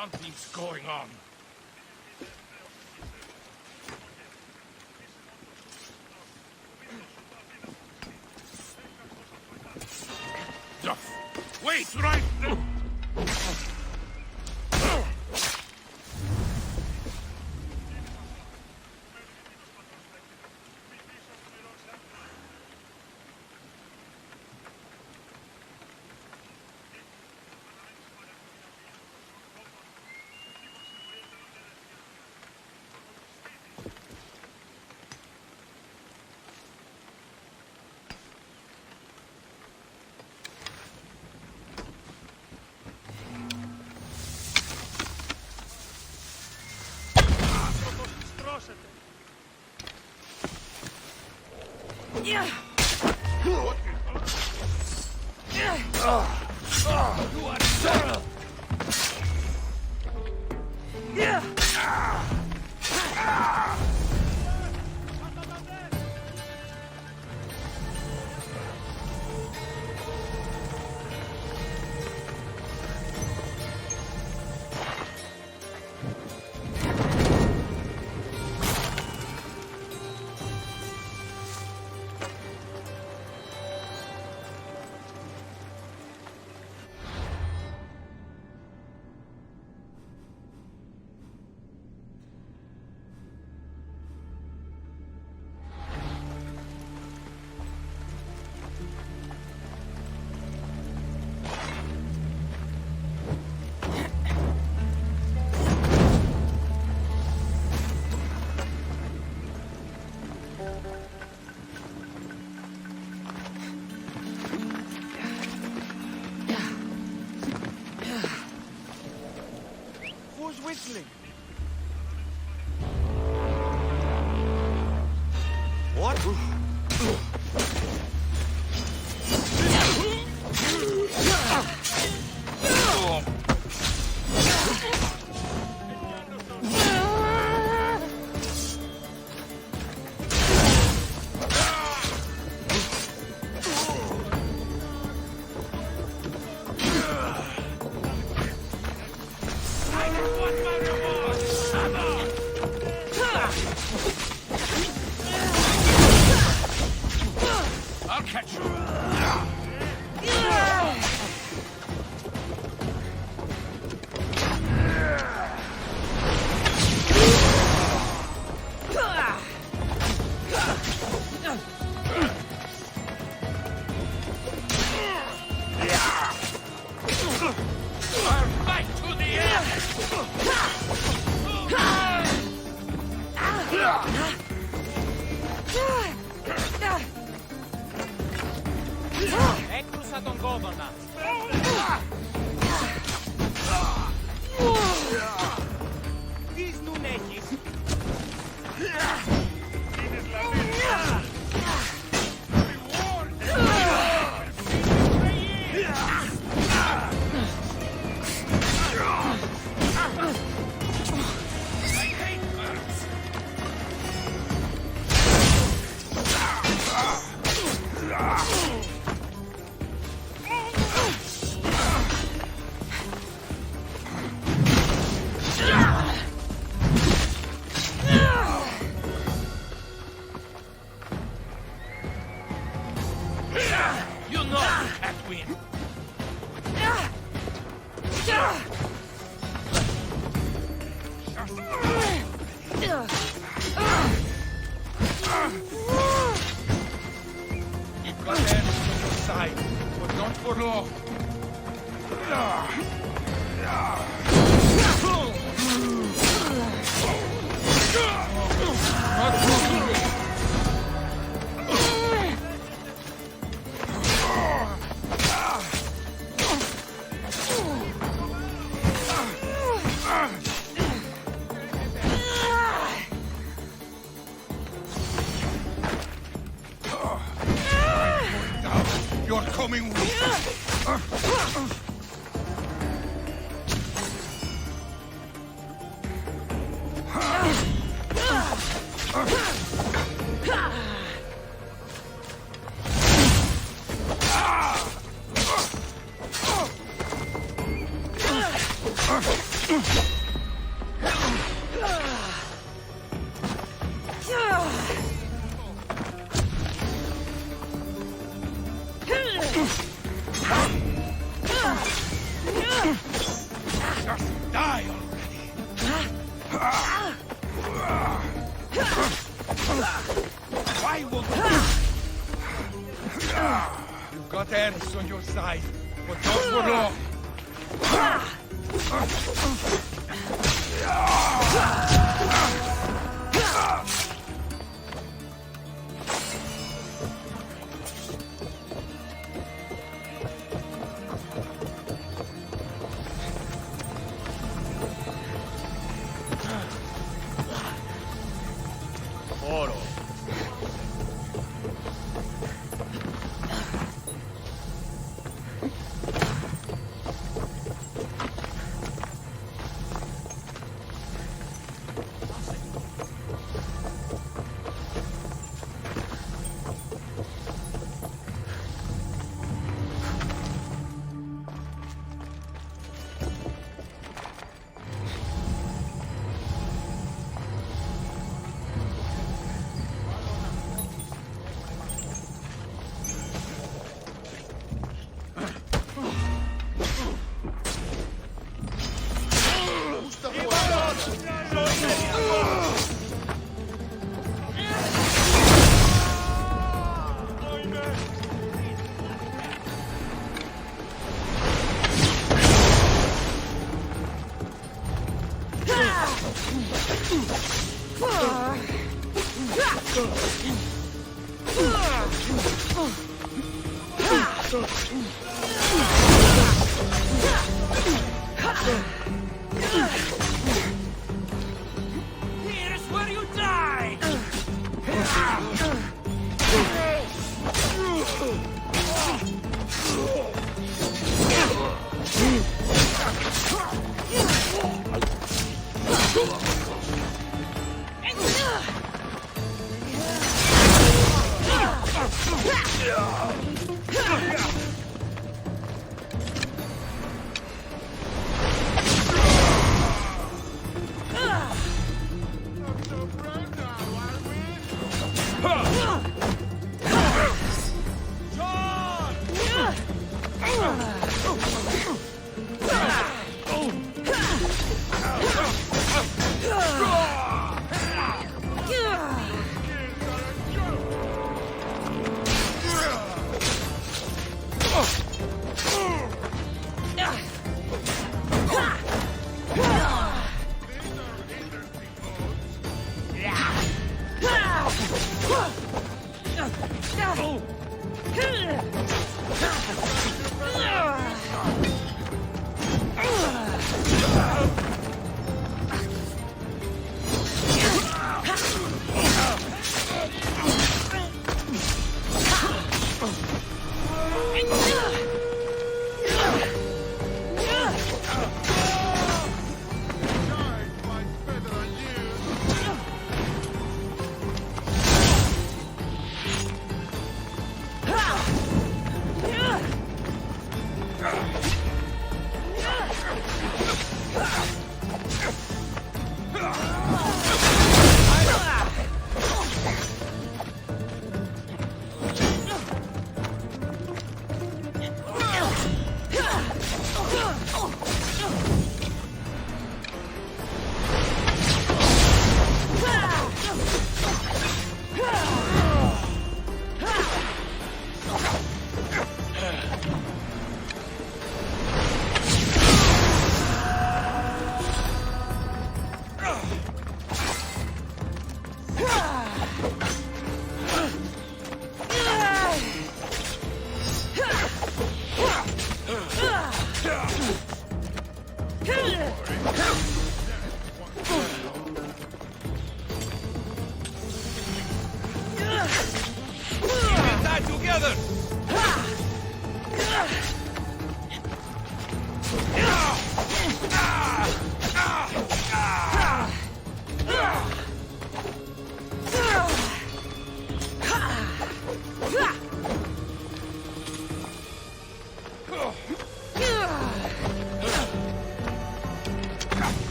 Something's going on. Wait, right! Whistling. What? I'll catch you. I'll fight to the end. Έκρουσα τον κόδωνα. Τι σνούν έχεις? You know you can't win. You've got enemies on your side, but not for long. Not for long. You're coming with You've got ants on your side, but not for long. Oro. Here's where you die!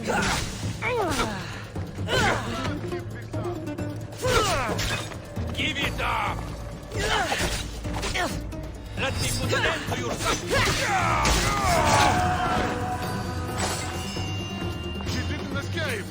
Give it up! Let me put an end to your suffering! She didn't escape!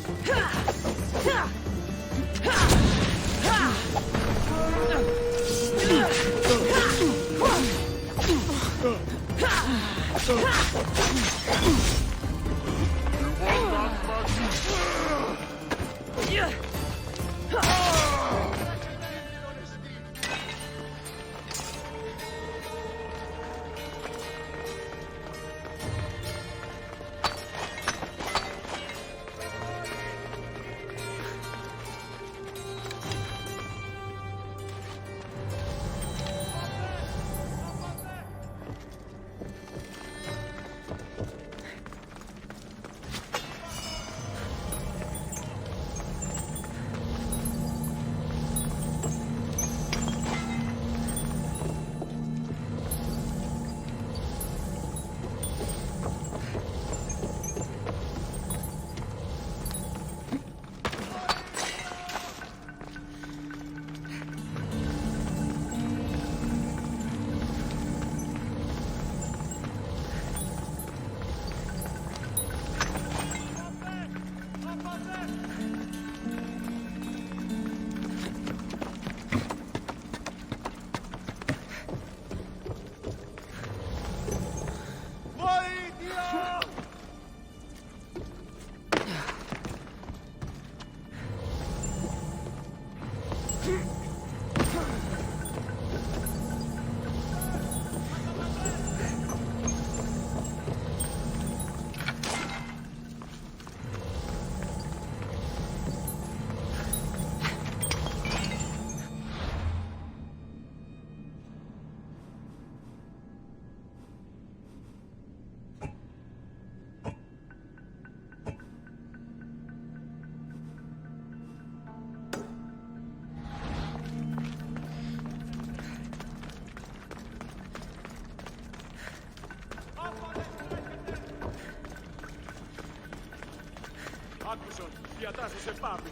Άκουσον, διατάσσω σε πάπη.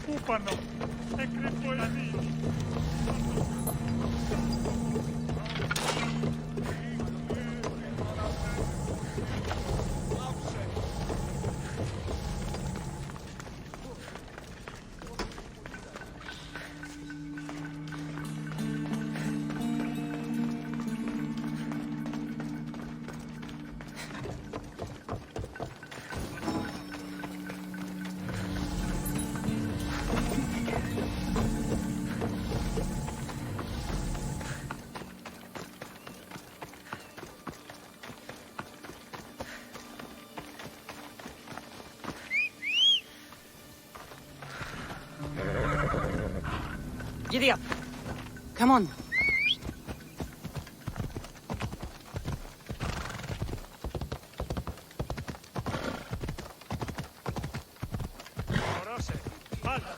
Πού εκρύπτω ενή. Giddy up. Come on. Ορώσε, πάντα.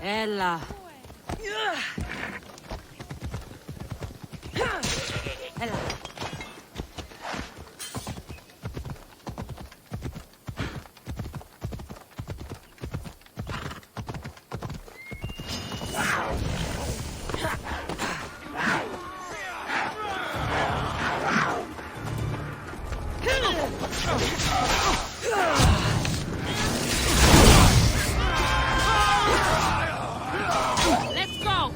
Ella. Ella. Let's go!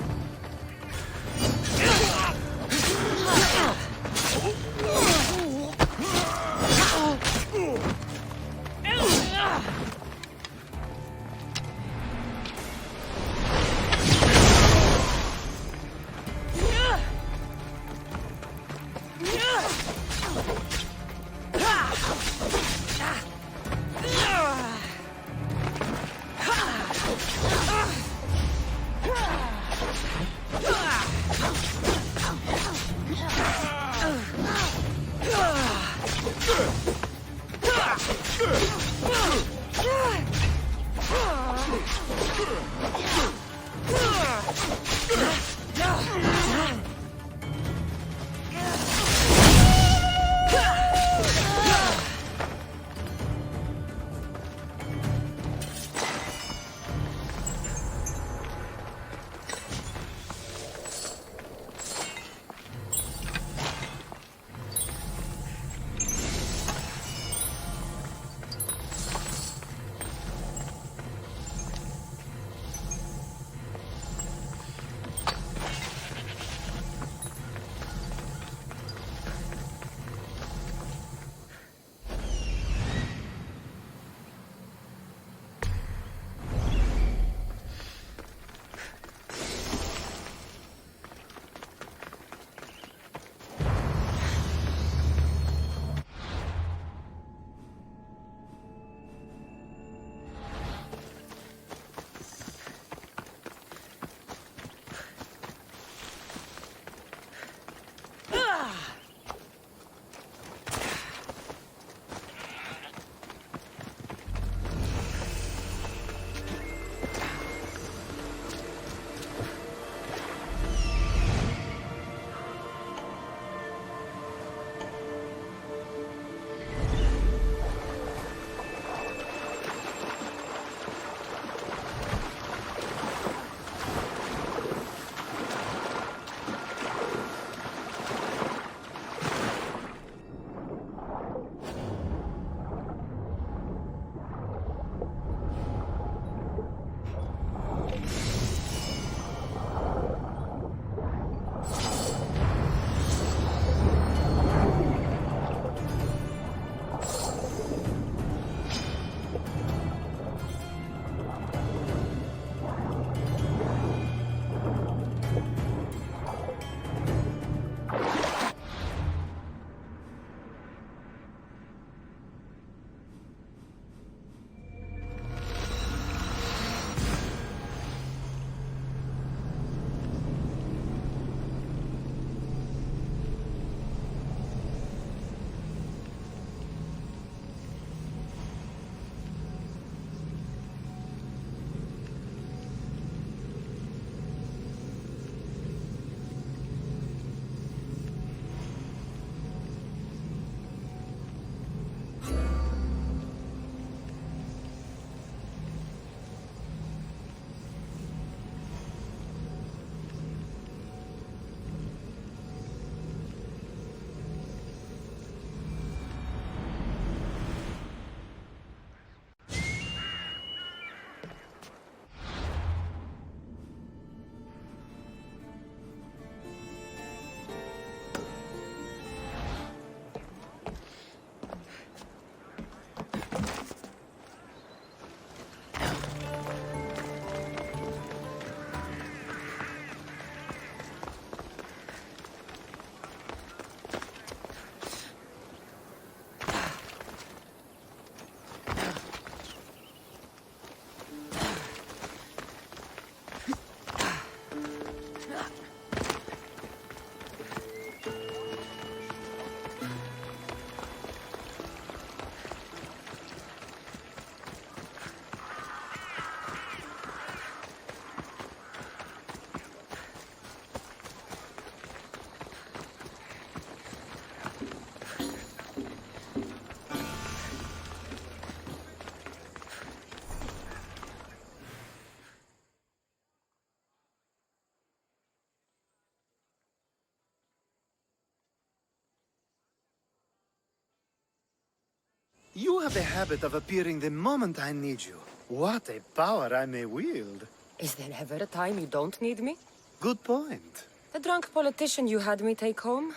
You have a habit of appearing the moment I need you. What a power I may wield. Is there ever a time you don't need me? Good point. The drunk politician you had me take home?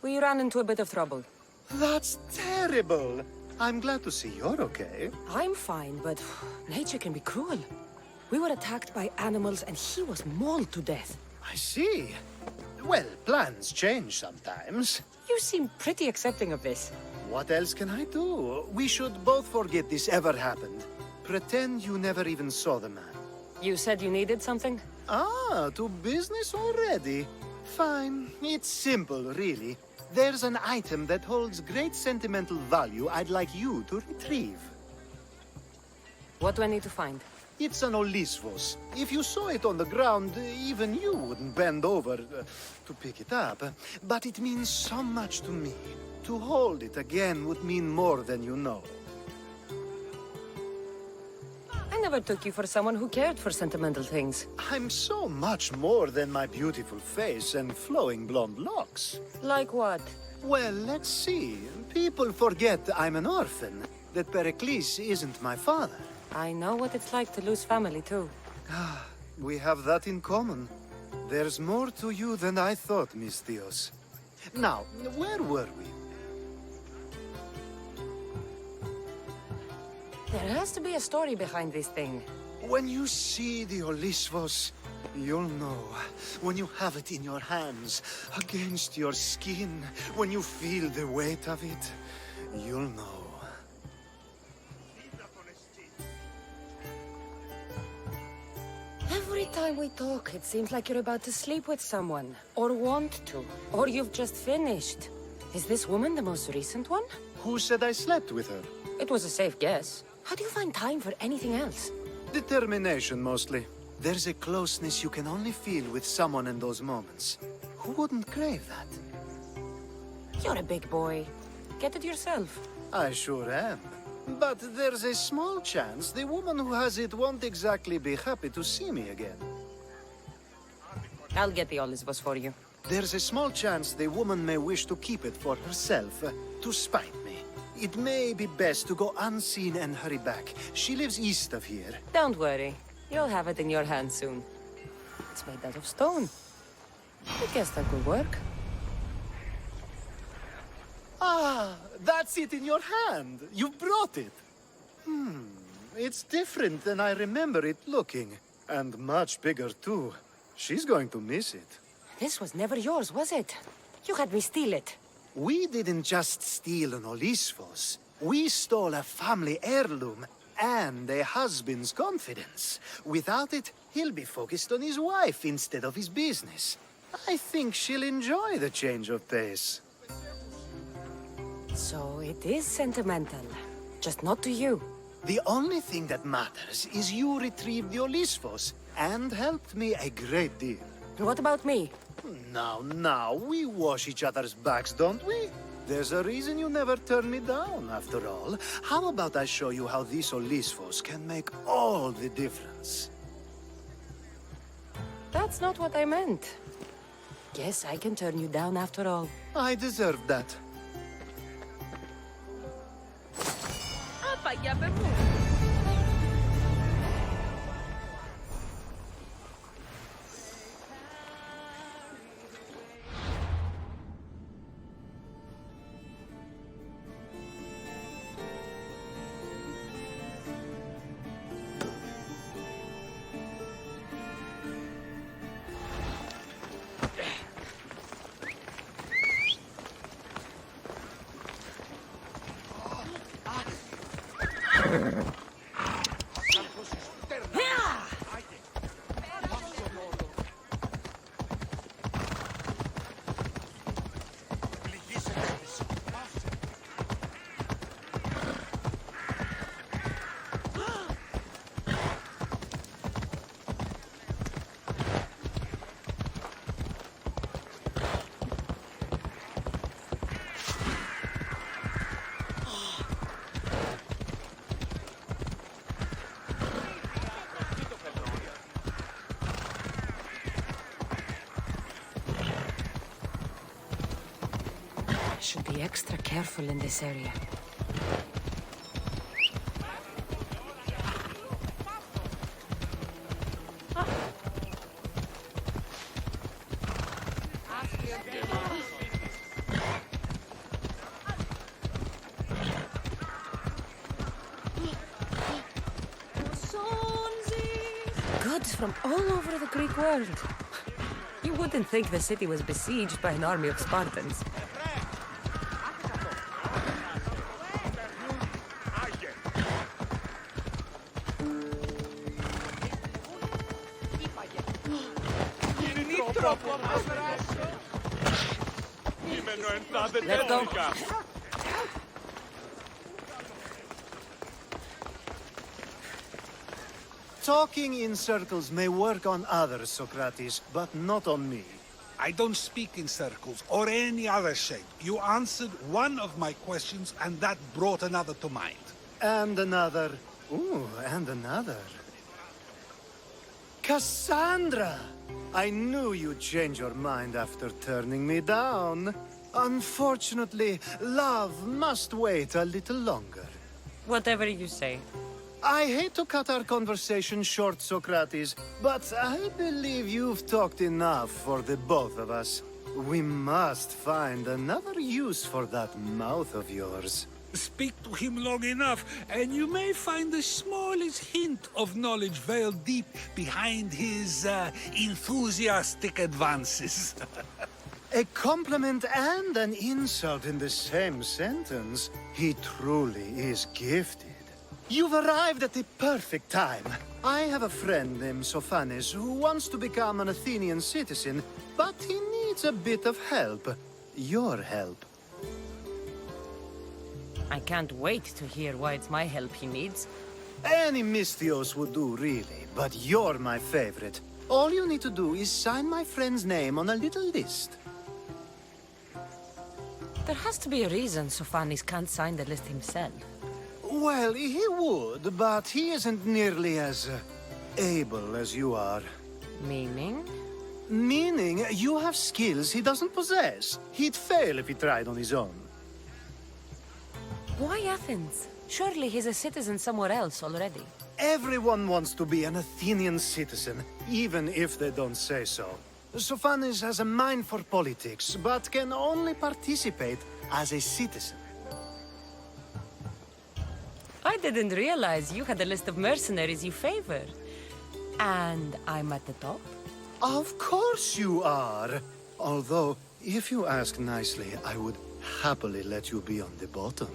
We ran into a bit of trouble. That's terrible. I'm glad to see you're okay. I'm fine, but nature can be cruel. We were attacked by animals and he was mauled to death. I see. Well, plans change sometimes. You seem pretty accepting of this. What else can I do? We should both forget this ever happened. Pretend you never even saw the man. You said you needed something? Ah, to business already? Fine. It's simple, really. There's an item that holds great sentimental value I'd like you to retrieve. What do I need to find? It's an Olisvos. If you saw it on the ground, even you wouldn't bend over to pick it up. But it means so much to me. To hold it again would mean more than you know. I never took you for someone who cared for sentimental things. I'm so much more than my beautiful face and flowing blonde locks. Like what? Well, let's see. People forget I'm an orphan, that Pericles isn't my father. I know what it's like to lose family, too. We have that in common. There's more to you than I thought, Miss Dios. Now, where were we? There has to be a story behind this thing. When you see the Olisvos, you'll know. When you have it in your hands, against your skin, when you feel the weight of it, you'll know. Every time we talk, it seems like you're about to sleep with someone. Or want to. Or you've just finished. Is this woman the most recent one? Who said I slept with her? It was a safe guess. How do you find time for anything else? Determination, mostly. There's a closeness you can only feel with someone in those moments. Who wouldn't crave that? You're a big boy. Get it yourself. I sure am. But there's a small chance the woman who has it won't exactly be happy to see me again. I'll get the Olisvos for you. There's a small chance the woman may wish to keep it for herself, to spite me. It may be best to go unseen and hurry back. She lives east of here. Don't worry. You'll have it in your hand soon. It's made out of stone. I guess that could work. Ah, that's it in your hand. You brought it. It's different than I remember it looking. And much bigger, too. She's going to miss it. This was never yours, was it? You had me steal it. We didn't just steal an Olisvos. We stole a family heirloom and a husband's confidence. Without it, he'll be focused on his wife instead of his business. I think she'll enjoy the change of pace. So it is sentimental. Just not to you. The only thing that matters is you retrieved the Olisvos and helped me a great deal. What about me? Now, we wash each other's backs, don't we? There's a reason you never turn me down, after all. How about I show you how these Olisvos can make all the difference? That's not what I meant. Guess I can turn you down after all. I deserve that. Should be extra careful in this area. Gods from all over the Greek world. You wouldn't think the city was besieged by an army of Spartans. Let's go. Talking in circles may work on others, Socrates, but not on me. I don't speak in circles or any other shape. You answered one of my questions, and that brought another to mind. And another. Ooh, and another. Cassandra! I knew you'd change your mind after turning me down. Unfortunately, love must wait a little longer. Whatever you say. I hate to cut our conversation short, Socrates, but I believe you've talked enough for the both of us. We must find another use for that mouth of yours. Speak to him long enough, and you may find the smallest hint of knowledge veiled deep behind his enthusiastic advances. A compliment and an insult in the same sentence. He truly is gifted. You've arrived at the perfect time. I have a friend named Sophanes who wants to become an Athenian citizen, but he needs a bit of help. Your help. I can't wait to hear why it's my help he needs. Any Mystios would do, really, but you're my favorite. All you need to do is sign my friend's name on a little list. There has to be a reason Sophanes can't sign the list himself. Well, he would, but he isn't nearly as able as you are. Meaning? Meaning, you have skills he doesn't possess. He'd fail if he tried on his own. Why Athens? Surely he's a citizen somewhere else already. Everyone wants to be an Athenian citizen, even if they don't say so. Sophanes has a mind for politics, but can only participate as a citizen. I didn't realize you had a list of mercenaries you favor. And I'm at the top? Of course you are. Although, if you ask nicely, I would happily let you be on the bottom.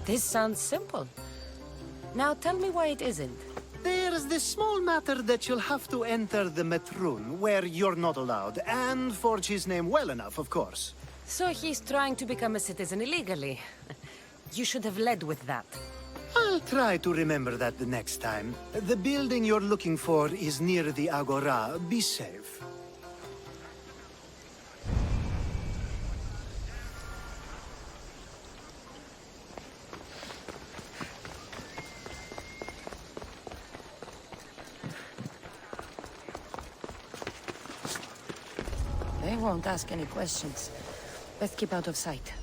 This sounds simple. Now tell me why it isn't. There's this small matter that you'll have to enter the Metroon, where you're not allowed, and forge his name well enough, of course. So he's trying to become a citizen illegally. You should have led with that. I'll try to remember that the next time. The building you're looking for is near the Agora. Be safe. They won't ask any questions. Best keep out of sight.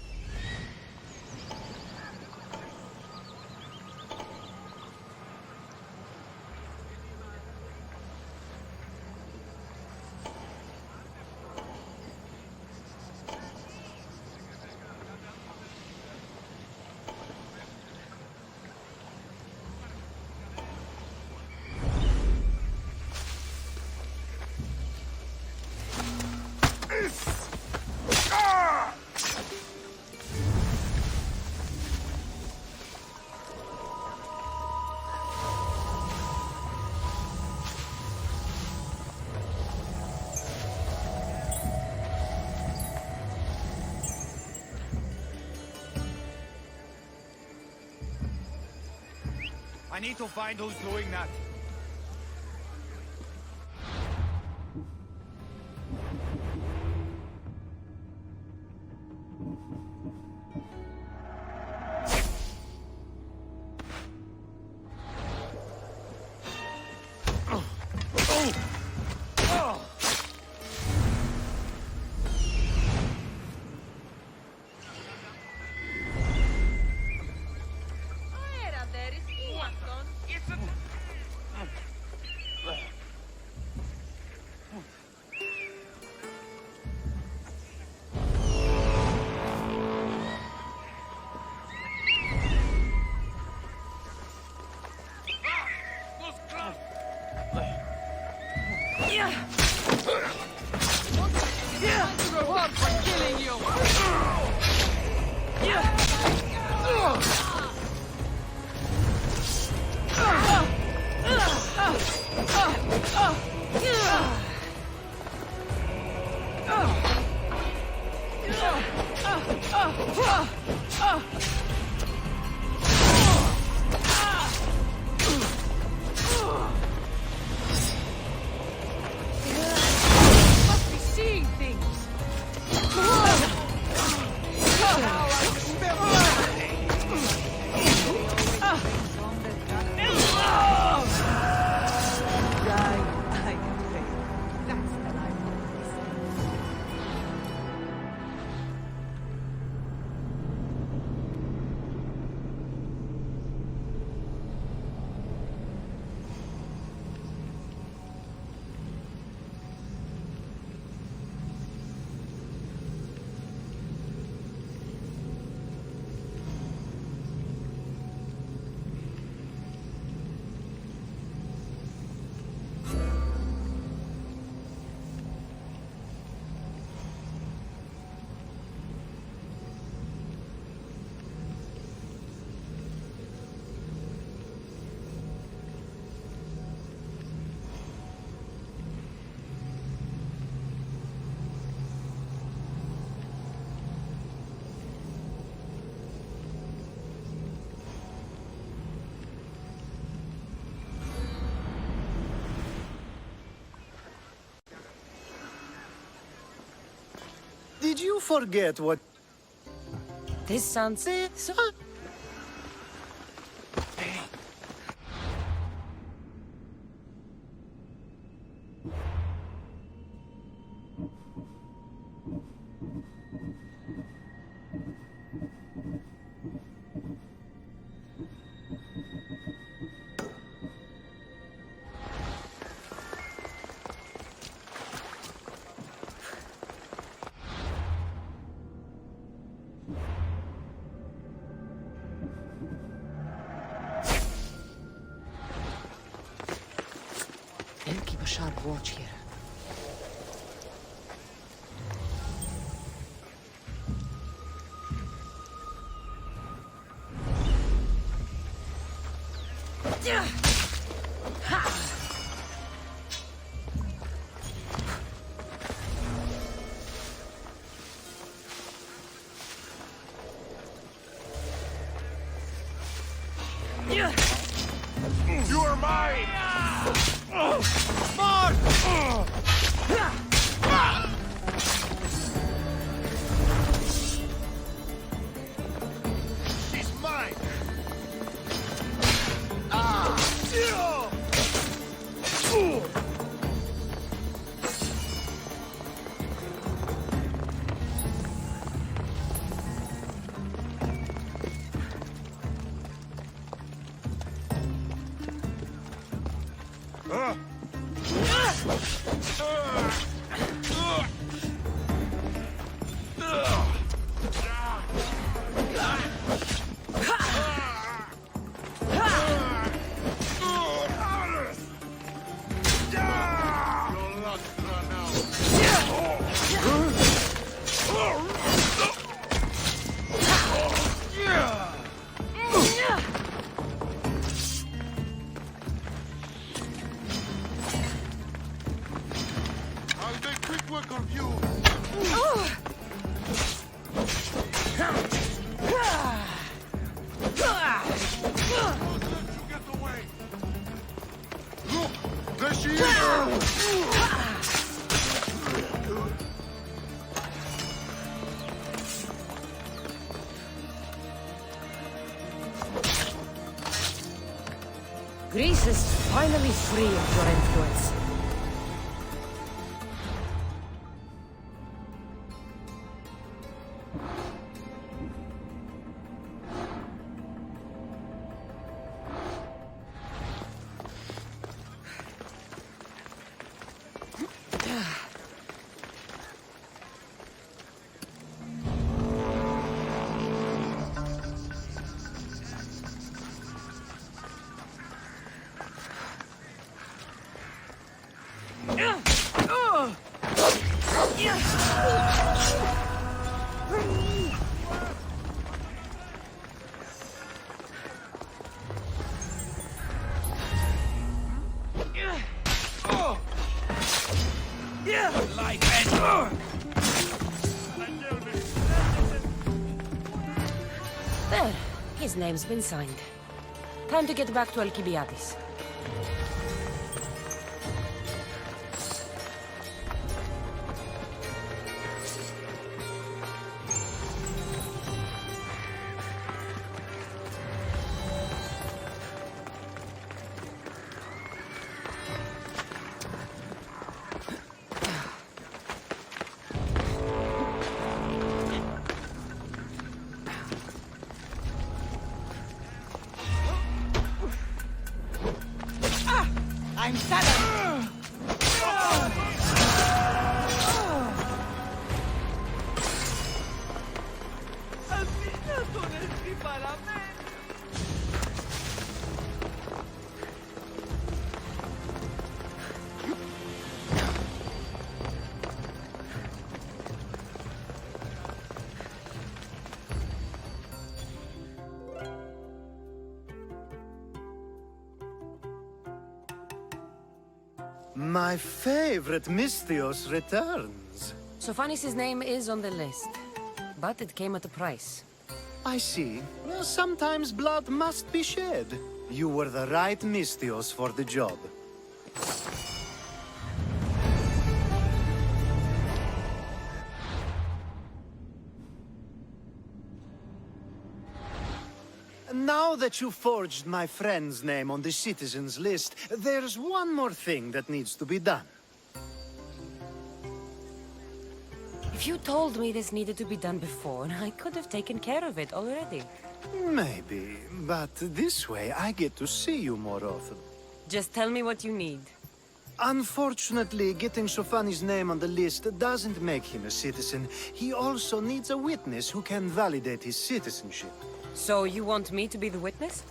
I need to find who's doing that. Must be seeing things. Did you forget what... This sounds so... I'll keep a sharp watch here. You are mine! She's mine! I'll make quick work of you! Don't let you get away! Look! There she is! Greece is finally free of your influence. Ugh! Life and... There. His name's been signed. Time to get back to Alcibiades. I'm Saturn! My favorite Misthios returns. Sophanis' name is on the list, but it came at a price. I see. Well, sometimes blood must be shed. You were the right Misthios for the job. Now that you forged my friend's name on the citizens list, there's one more thing that needs to be done. If you told me this needed to be done before, I could have taken care of it already. Maybe, but this way I get to see you more often. Just tell me what you need. Unfortunately, getting Sophanis' name on the list doesn't make him a citizen. He also needs a witness who can validate his citizenship. So you want me to be the witness?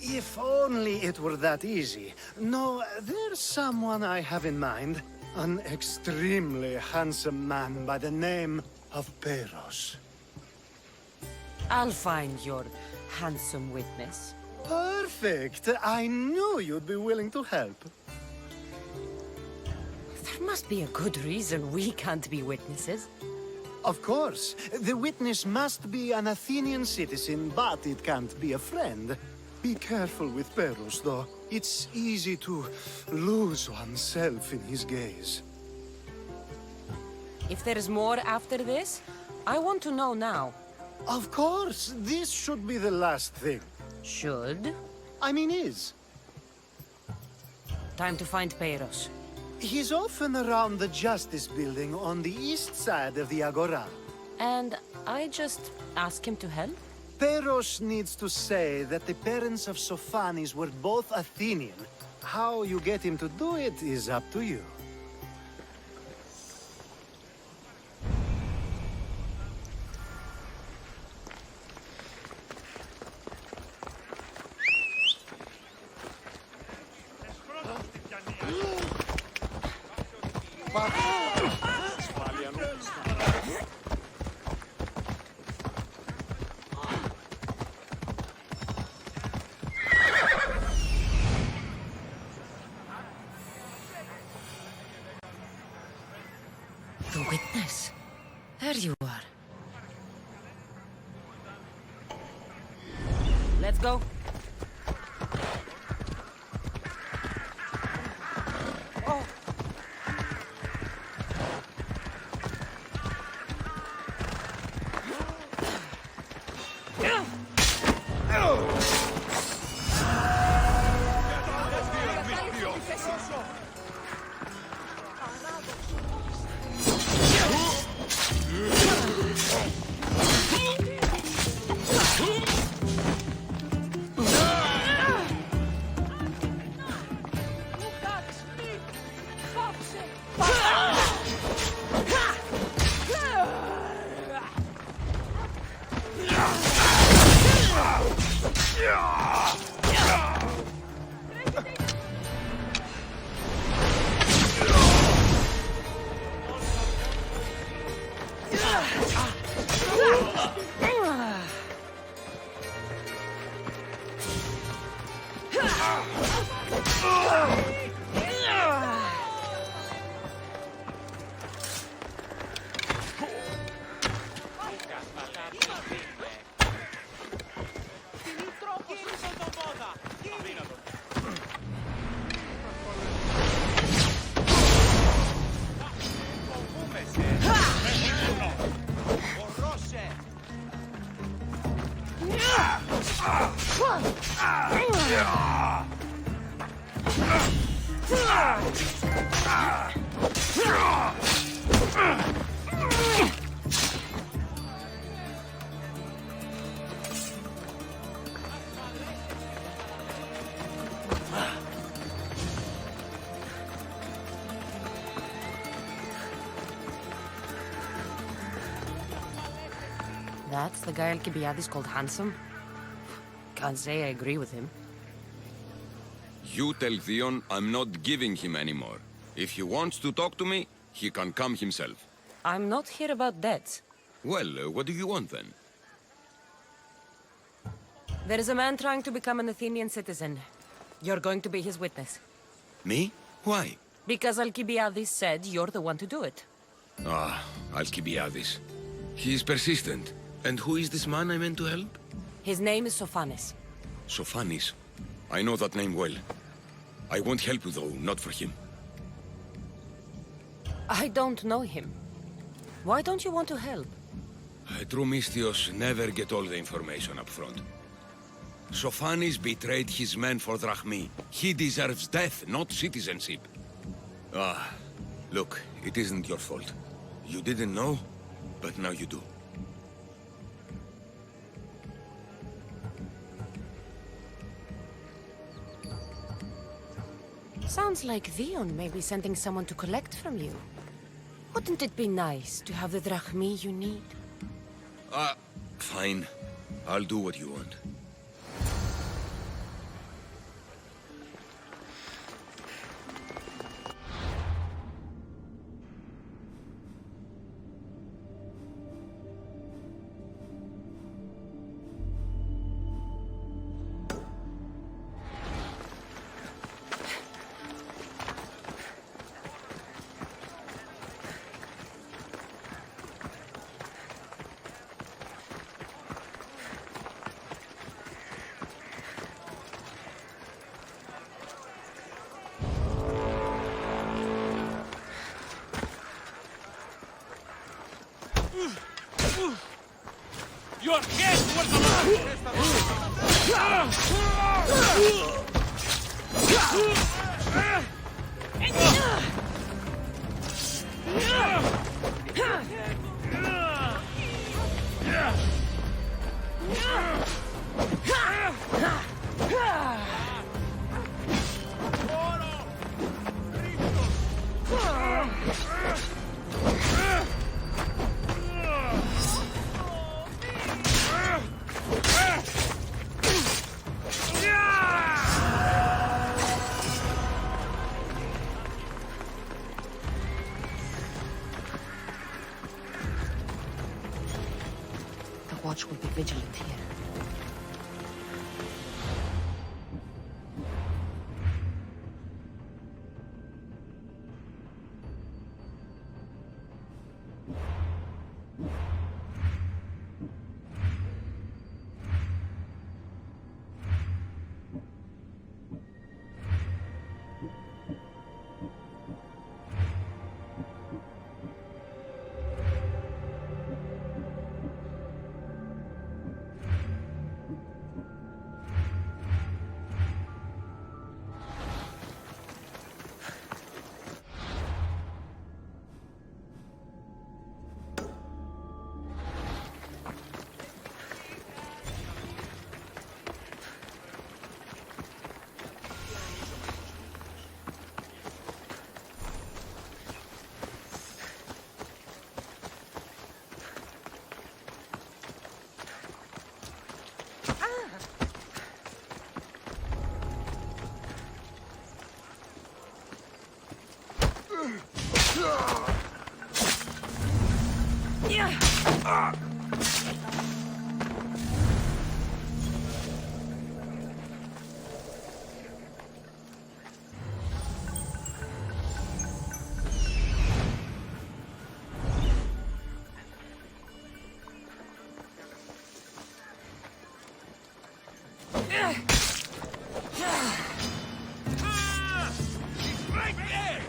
If only it were that easy. No, there's someone I have in mind. An extremely handsome man by the name of Peros. I'll find your handsome witness. Perfect! I knew you'd be willing to help. There must be a good reason we can't be witnesses. Of course. The witness must be an Athenian citizen, but it can't be a friend. Be careful with Peros, though. It's easy to lose oneself in his gaze. If there's more after this, I want to know now. Of course! This should be the last thing. Should? I mean, is. Time to find Peros. He's often around the Justice Building on the east side of the Agora. And I just ask him to help? Peros needs to say that the parents of Sophanis were both Athenian. How you get him to do it is up to you. The witness. There you are. Let's go. That's the guy Alcibiades called handsome? Can't say I agree with him. You tell Theon I'm not giving him anymore. If he wants to talk to me, he can come himself. I'm not here about debts. Well, what do you want then? There is a man trying to become an Athenian citizen. You're going to be his witness. Me? Why? Because Alcibiades said you're the one to do it. Ah, Alcibiades. He is persistent. And who is this man I meant to help? His name is Sophanes. Sophanis. I know that name well. I won't help you though, not for him. I don't know him. Why don't you want to help? True Mystios never get all the information up front. Sophanis betrayed his men for Drachmi. He deserves death, not citizenship. Ah, look, it isn't your fault. You didn't know, but now you do. Sounds like Theon may be sending someone to collect from you. Wouldn't it be nice to have the drachmi you need? Fine. I'll do what you want. Your head was The watch will be vigilant here. right there!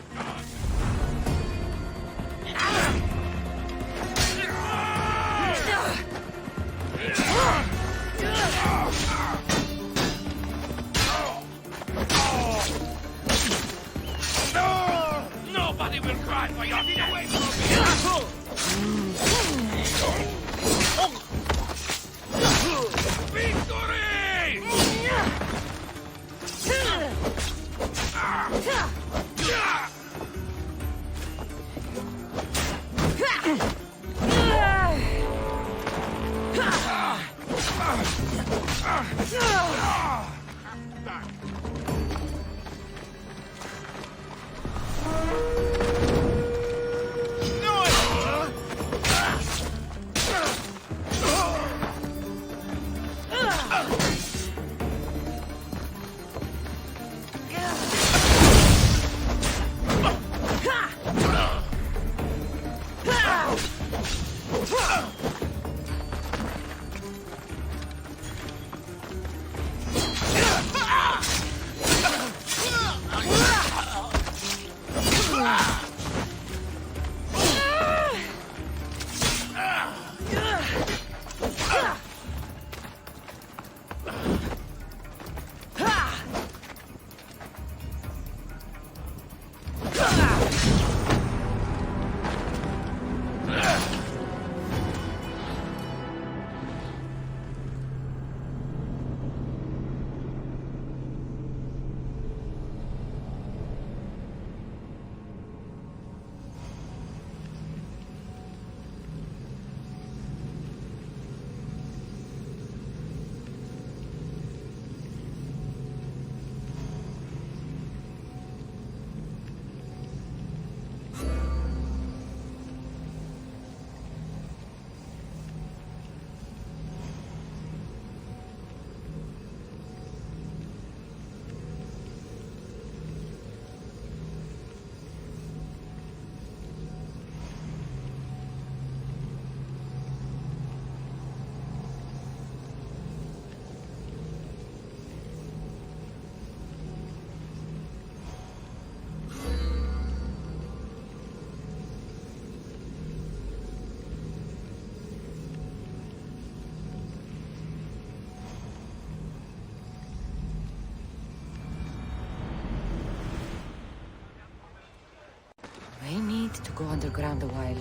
We need to go underground a while.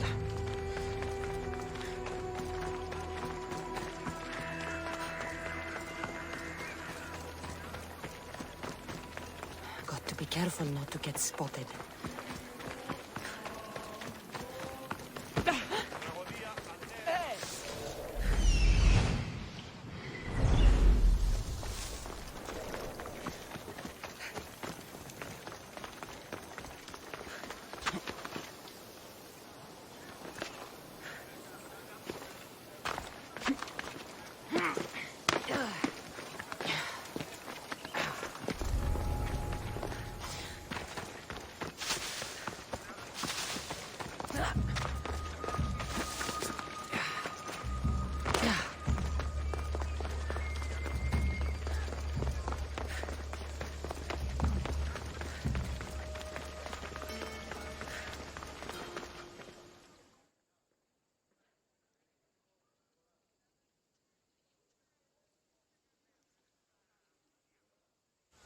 Got to be careful not to get spotted.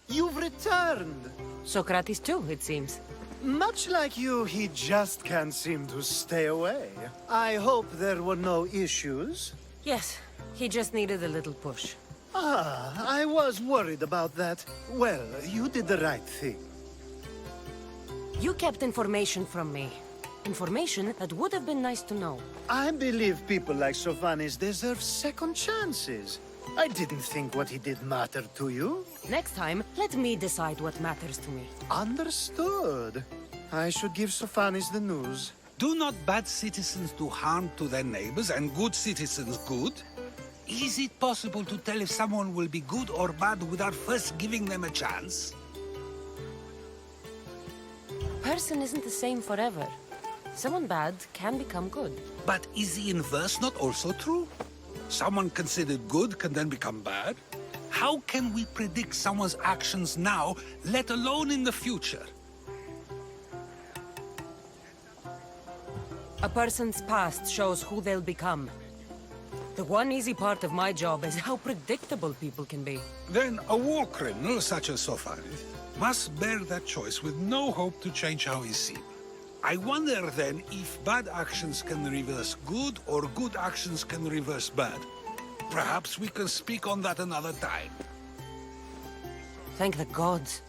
You've returned! Socrates too, it seems. Much like you, he just can't seem to stay away. I hope there were no issues. Yes, he just needed a little push. Ah, I was worried about that. Well, you did the right thing. You kept information from me. Information that would have been nice to know. I believe people like Sophanis deserve second chances. I didn't think what he did mattered to you. Next time, let me decide what matters to me. Understood. I should give Sophanis the news. Do not bad citizens do harm to their neighbors and good citizens good? Is it possible to tell if someone will be good or bad without first giving them a chance? Person isn't the same forever. Someone bad can become good. But is the inverse not also true? Someone considered good can then become bad? How can we predict someone's actions now, let alone in the future? A person's past shows who they'll become. The one easy part of my job is how predictable people can be. Then a war criminal such as Sophanis must bear that choice with no hope to change how he's seen. I wonder then if bad actions can reverse good or good actions can reverse bad. Perhaps we can speak on that another time. Thank the gods.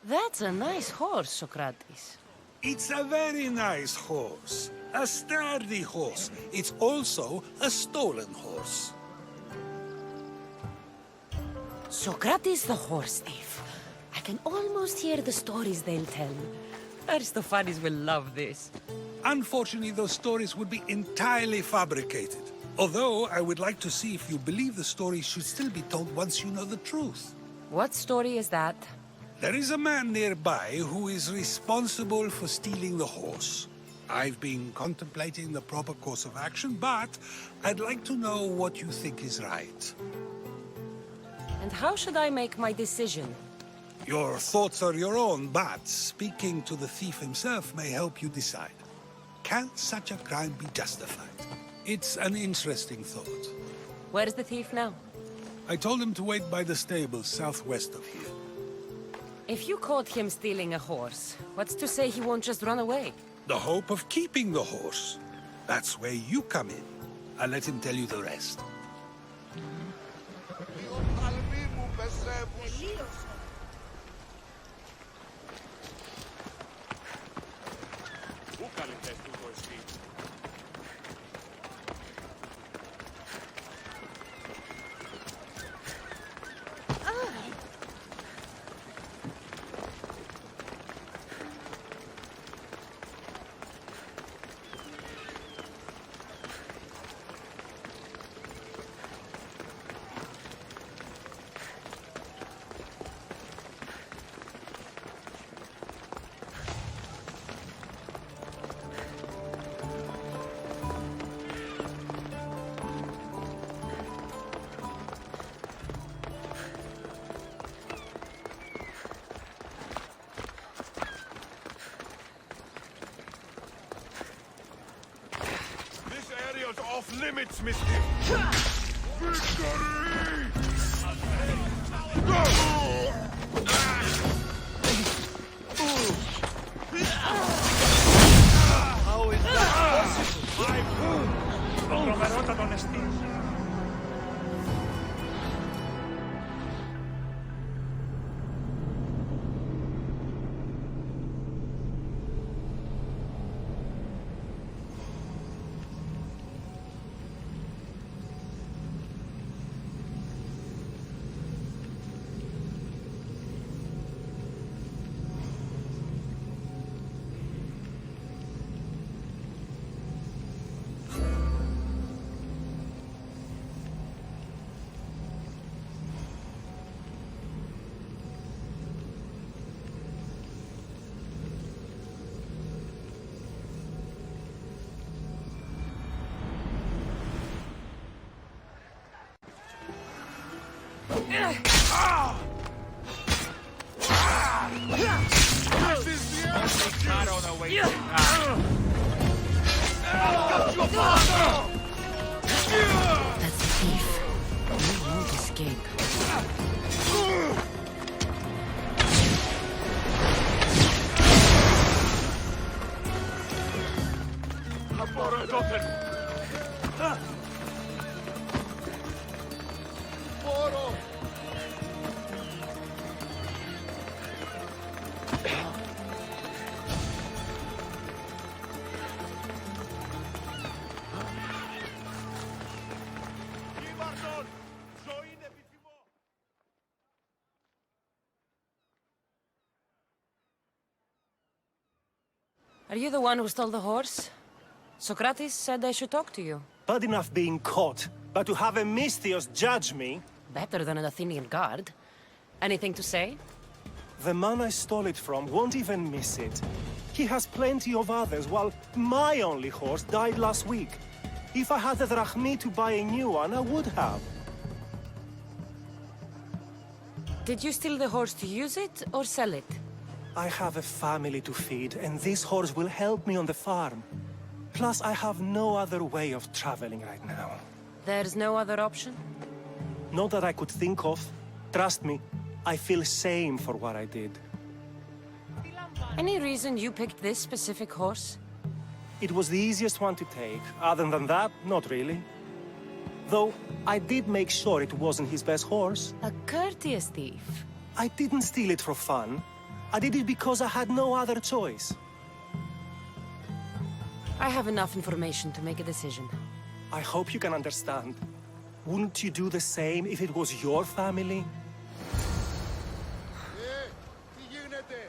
That's a nice horse, Socrates. It's a very nice horse. A sturdy horse. It's also a stolen horse. Socrates the horse thief. I can almost hear the stories they'll tell. Aristophanes will love this. Unfortunately, those stories would be entirely fabricated. Although, I would like to see if you believe the stories should still be told once you know the truth. What story is that? There is a man nearby who is responsible for stealing the horse. I've been contemplating the proper course of action, but I'd like to know what you think is right. And how should I make my decision? Your thoughts are your own, but speaking to the thief himself may help you decide. Can such a crime be justified? It's an interesting thought. Where is the thief now? I told him to wait by the stables southwest of here. If you caught him stealing a horse, what's to say he won't just run away? The hope of keeping the horse. That's where you come in. I'll let him tell you the rest. off limits, mister! Victory! How is that possible? Τρομερότατο νεστή. Not on the way. That's a thief. You won't escape. Are you the one who stole the horse? Socrates said I should talk to you. Bad enough being caught, but to have a Misthios judge me? Better than an Athenian guard. Anything to say? The man I stole it from won't even miss it. He has plenty of others, while my only horse died last week. If I had the drachmi to buy a new one, I would have. Did you steal the horse to use it, or sell it? I have a family to feed, and this horse will help me on the farm. Plus, I have no other way of traveling right now. There's no other option? Not that I could think of. Trust me, I feel shame for what I did. Any reason you picked this specific horse? It was the easiest one to take. Other than that, not really. Though, I did make sure it wasn't his best horse. A courteous thief. I didn't steal it for fun. I did it because I had no other choice. I have enough information to make a decision. I hope you can understand. Wouldn't you do the same if it was your family? Τι γίνεται?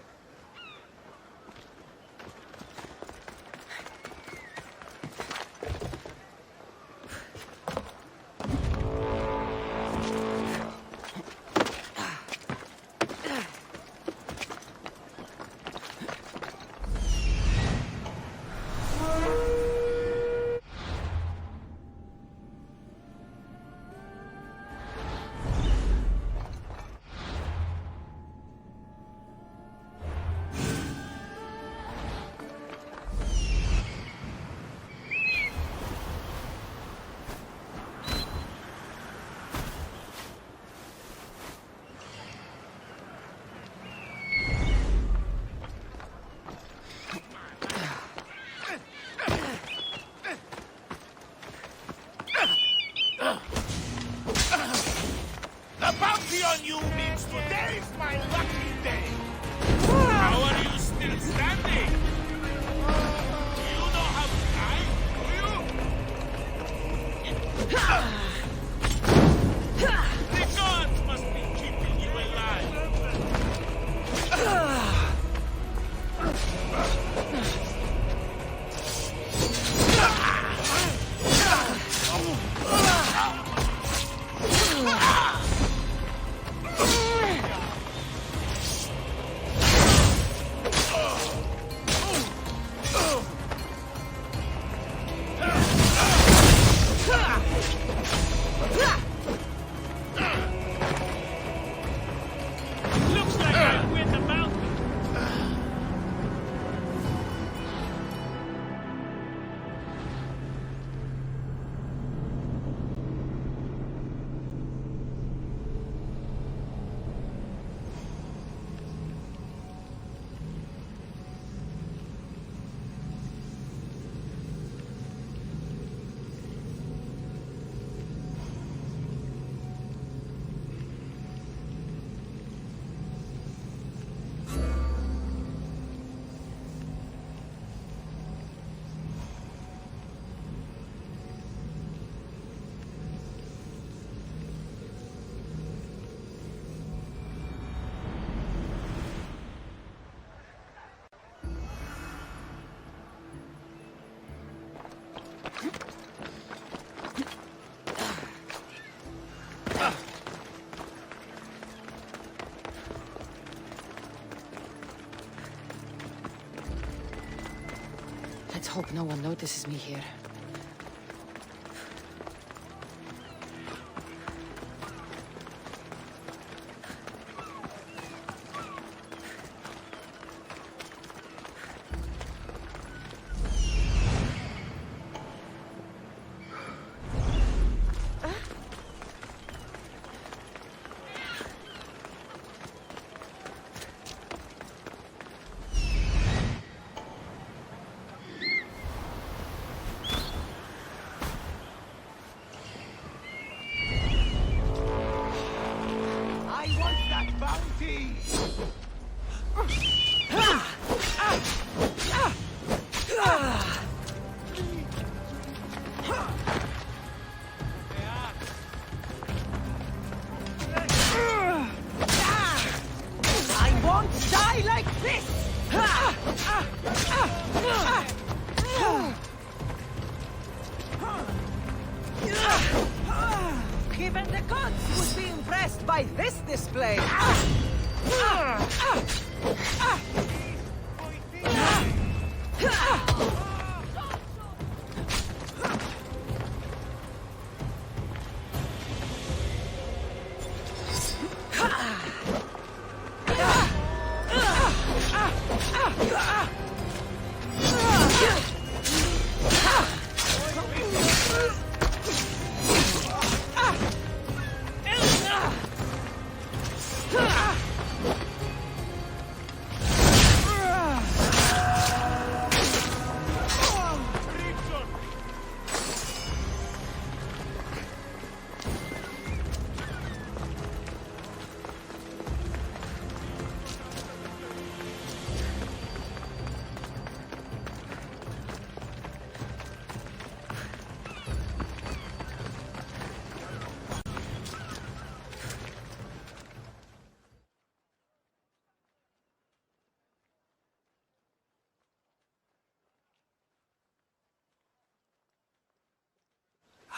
Let's hope no one notices me here. I want that bounty! I won't die like this! Even the gods would be impressed by this display!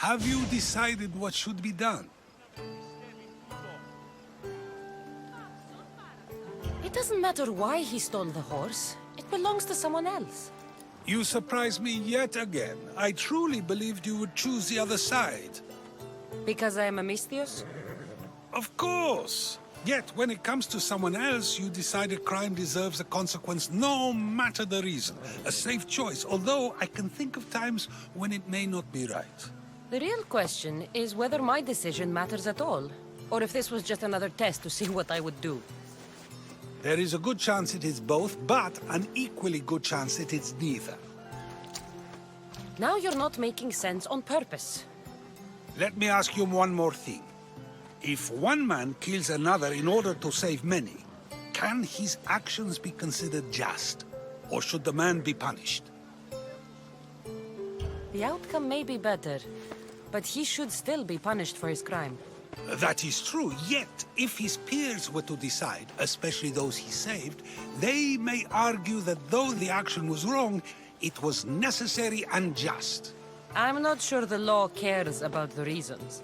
Have you decided what should be done? It doesn't matter why he stole the horse. It belongs to someone else. You surprise me yet again. I truly believed you would choose the other side. Because I am a Mistios? Of course! Yet, when it comes to someone else, you decide a crime deserves a consequence no matter the reason. A safe choice, although I can think of times when it may not be right. The real question is whether my decision matters at all, or if this was just another test to see what I would do. There is a good chance it is both, but an equally good chance it is neither. Now you're not making sense on purpose. Let me ask you one more thing. If one man kills another in order to save many, can his actions be considered just? Or should the man be punished? The outcome may be better, but he should still be punished for his crime. That is true, yet if his peers were to decide, especially those he saved, they may argue that though the action was wrong, it was necessary and just. I'm not sure the law cares about the reasons.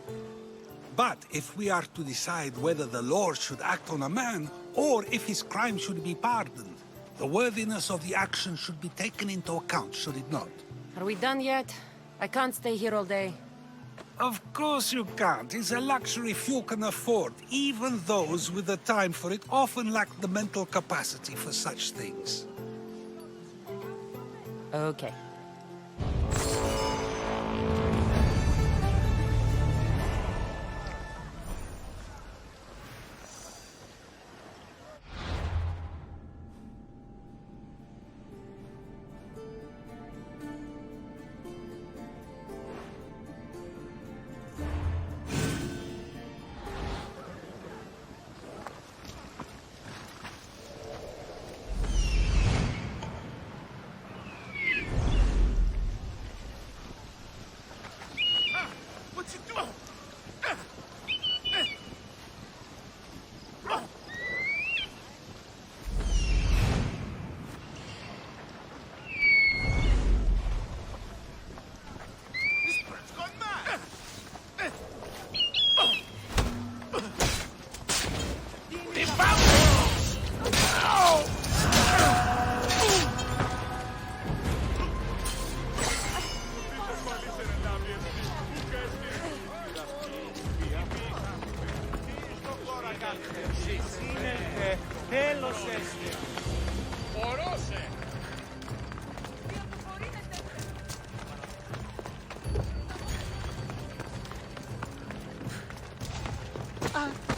But if we are to decide whether the law should act on a man, or if his crime should be pardoned, the worthiness of the action should be taken into account, should it not? Are we done yet? I can't stay here all day. Of course you can't. It's a luxury few can afford. Even those with the time for it often lack the mental capacity for such things. Okay.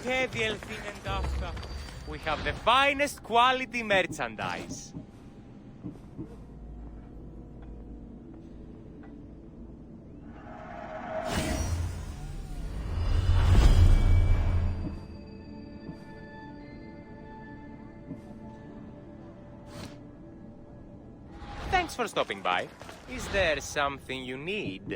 Και διελθύνεν αυτά. We have the finest quality merchandise. Thanks for stopping by. Is there something you need?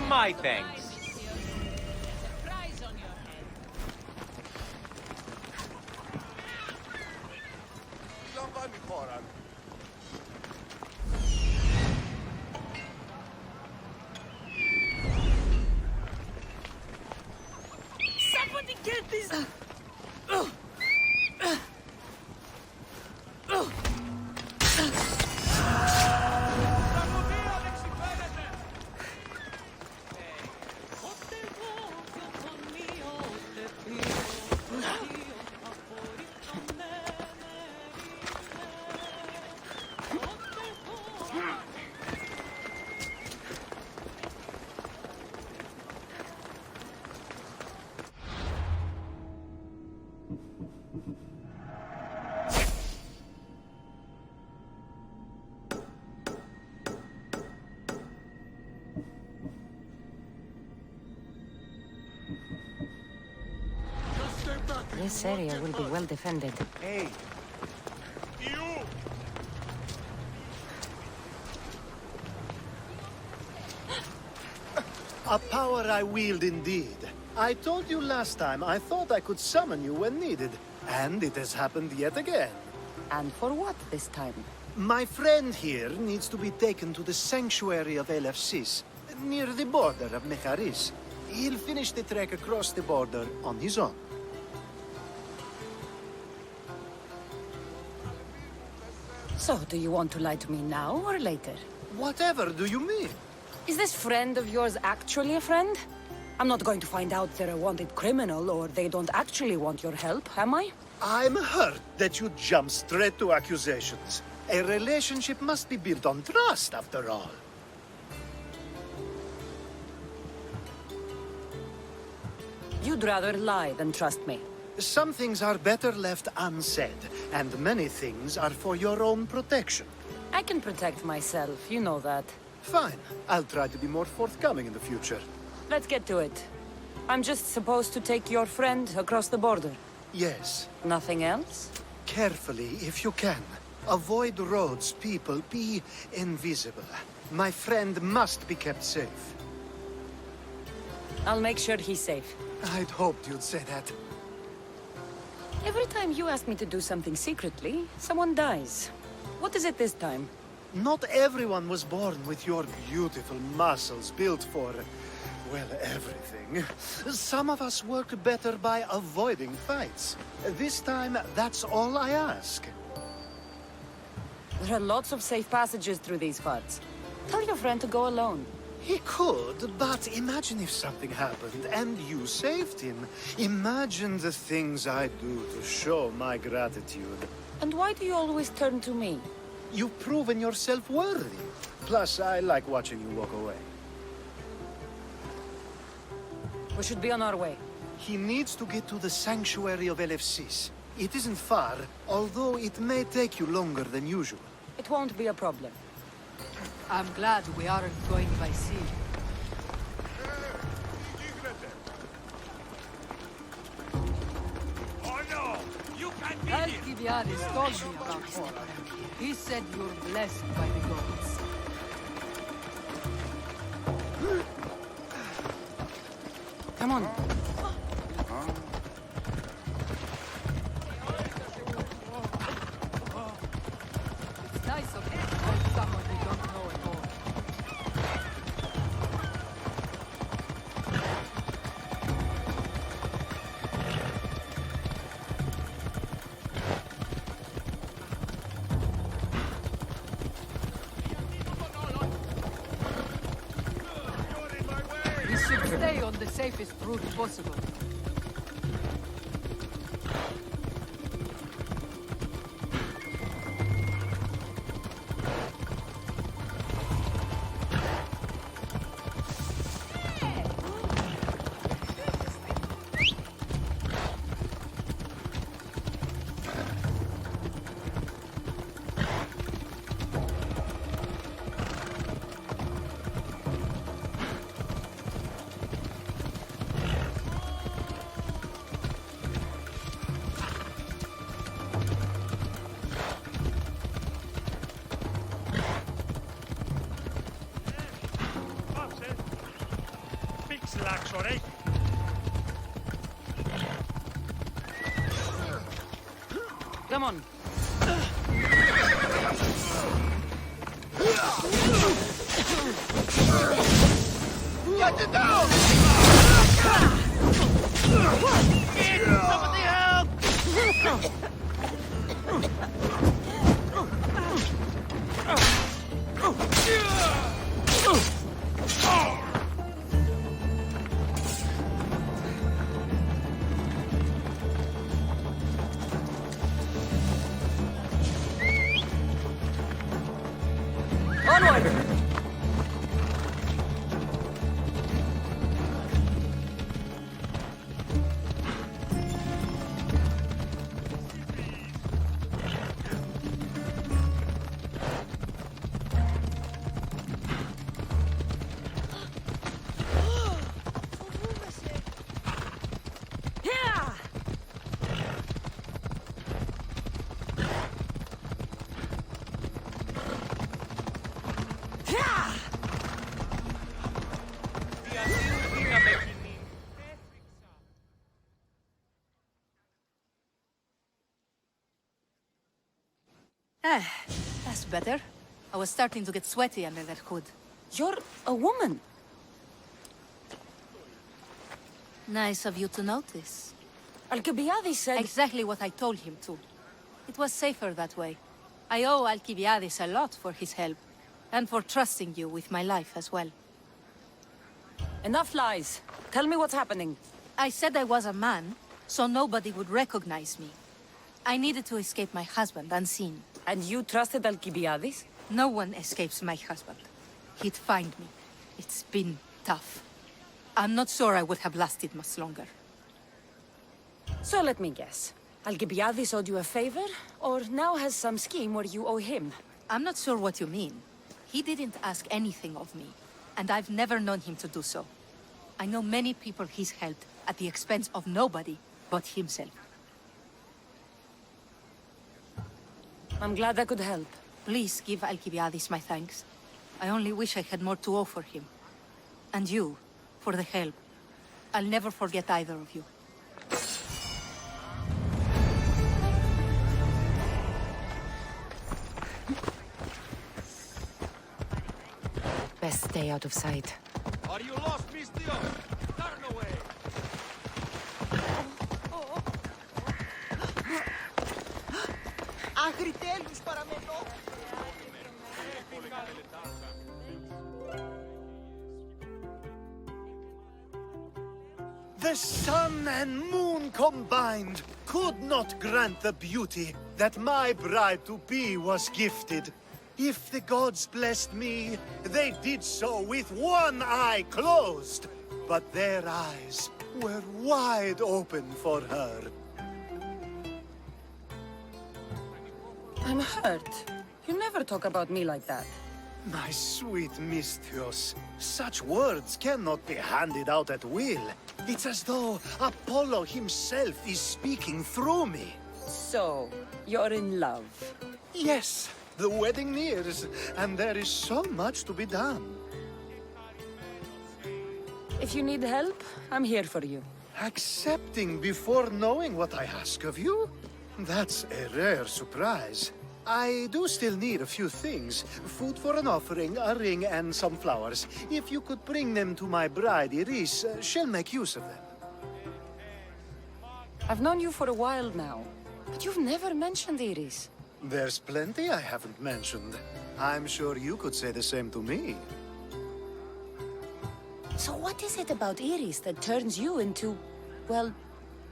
My thanks. Λαμβάνει χώρα. Somebody get this! This area will be well defended. Hey, A power I wield indeed. I told you last time I thought I could summon you when needed, and it has happened yet again. And for what this time? My friend here needs to be taken to the sanctuary of Elefsis, near the border of Mecharis. He'll finish the trek across the border on his own. So, do you want to lie to me now or later? Whatever do you mean? Is this friend of yours actually a friend? I'm not going to find out they're a wanted criminal or they don't actually want your help, am I? I'm hurt that you jump straight to accusations. A relationship must be built on trust, after all. You'd rather lie than trust me. Some things are better left unsaid, and many things are for your own protection. I can protect myself, you know that. Fine. I'll try to be more forthcoming in the future. Let's get to it. I'm just supposed to take your friend across the border. Yes. Nothing else? Carefully, if you can. Avoid roads, people. Be invisible. My friend must be kept safe. I'll make sure he's safe. I'd hoped you'd say that. Every time you ask me to do something secretly, someone dies. What is it this time? Not everyone was born with your beautiful muscles built for, well, everything. Some of us work better by avoiding fights. This time, that's all I ask. There are lots of safe passages through these parts. Tell your friend to go alone. He could, but imagine if something happened and you saved him. Imagine the things I'd do to show my gratitude. And why do you always turn to me? You've proven yourself worthy. Plus, I like watching you walk away. We should be on our way. He needs to get to the sanctuary of LFCs. It isn't far, although it may take you longer than usual. It won't be a problem. I'm glad we aren't going by sea. Oh no! You can't be here! Alcibiades told me about you. He said you're blessed by the gods. Come on. It's nice of you to help someone we don't know at all. We should stay on the safest route possible. Big slacks, alright? Come on. Get it down! Somebody help! Onward! Yeah! Yeah! That's better. I was starting to get sweaty under that hood. You're a woman. Nice of you to notice. Alcibiades said... Exactly what I told him to. It was safer that way. I owe Alcibiades a lot for his help, and for trusting you with my life as well. Enough lies. Tell me what's happening. I said I was a man, so nobody would recognize me. I needed to escape my husband unseen. And you trusted Alcibiades? No one escapes my husband. He'd find me. It's been tough. I'm not sure I would have lasted much longer. So let me guess. Alcibiades owed you a favor, or now has some scheme where you owe him? I'm not sure what you mean. He didn't ask anything of me, and I've never known him to do so. I know many people he's helped at the expense of nobody but himself. I'm glad I could help. Please give Alcibiades my thanks. I only wish I had more to offer him. And you, for the help. I'll never forget either of you. Best stay out of sight. Are you lost, Mistio? Turn away! Άχρη τέλους παραμένω! The sun and moon combined could not grant the beauty that my bride-to-be was gifted. If the gods blessed me, they did so with one eye closed. But their eyes were wide open for her. I'm hurt. You never talk about me like that. My sweet Misthios, such words cannot be handed out at will. It's as though Apollo himself is speaking through me. So, you're in love. Yes, the wedding nears, and there is so much to be done. If you need help, I'm here for you. Accepting before knowing what I ask of you? That's a rare surprise. I do still need a few things. Food for an offering, a ring, and some flowers. If you could bring them to my bride, Iris, she'll make use of them. I've known you for a while now, but you've never mentioned Iris. There's plenty I haven't mentioned. I'm sure you could say the same to me. So what is it about Iris that turns you into, well,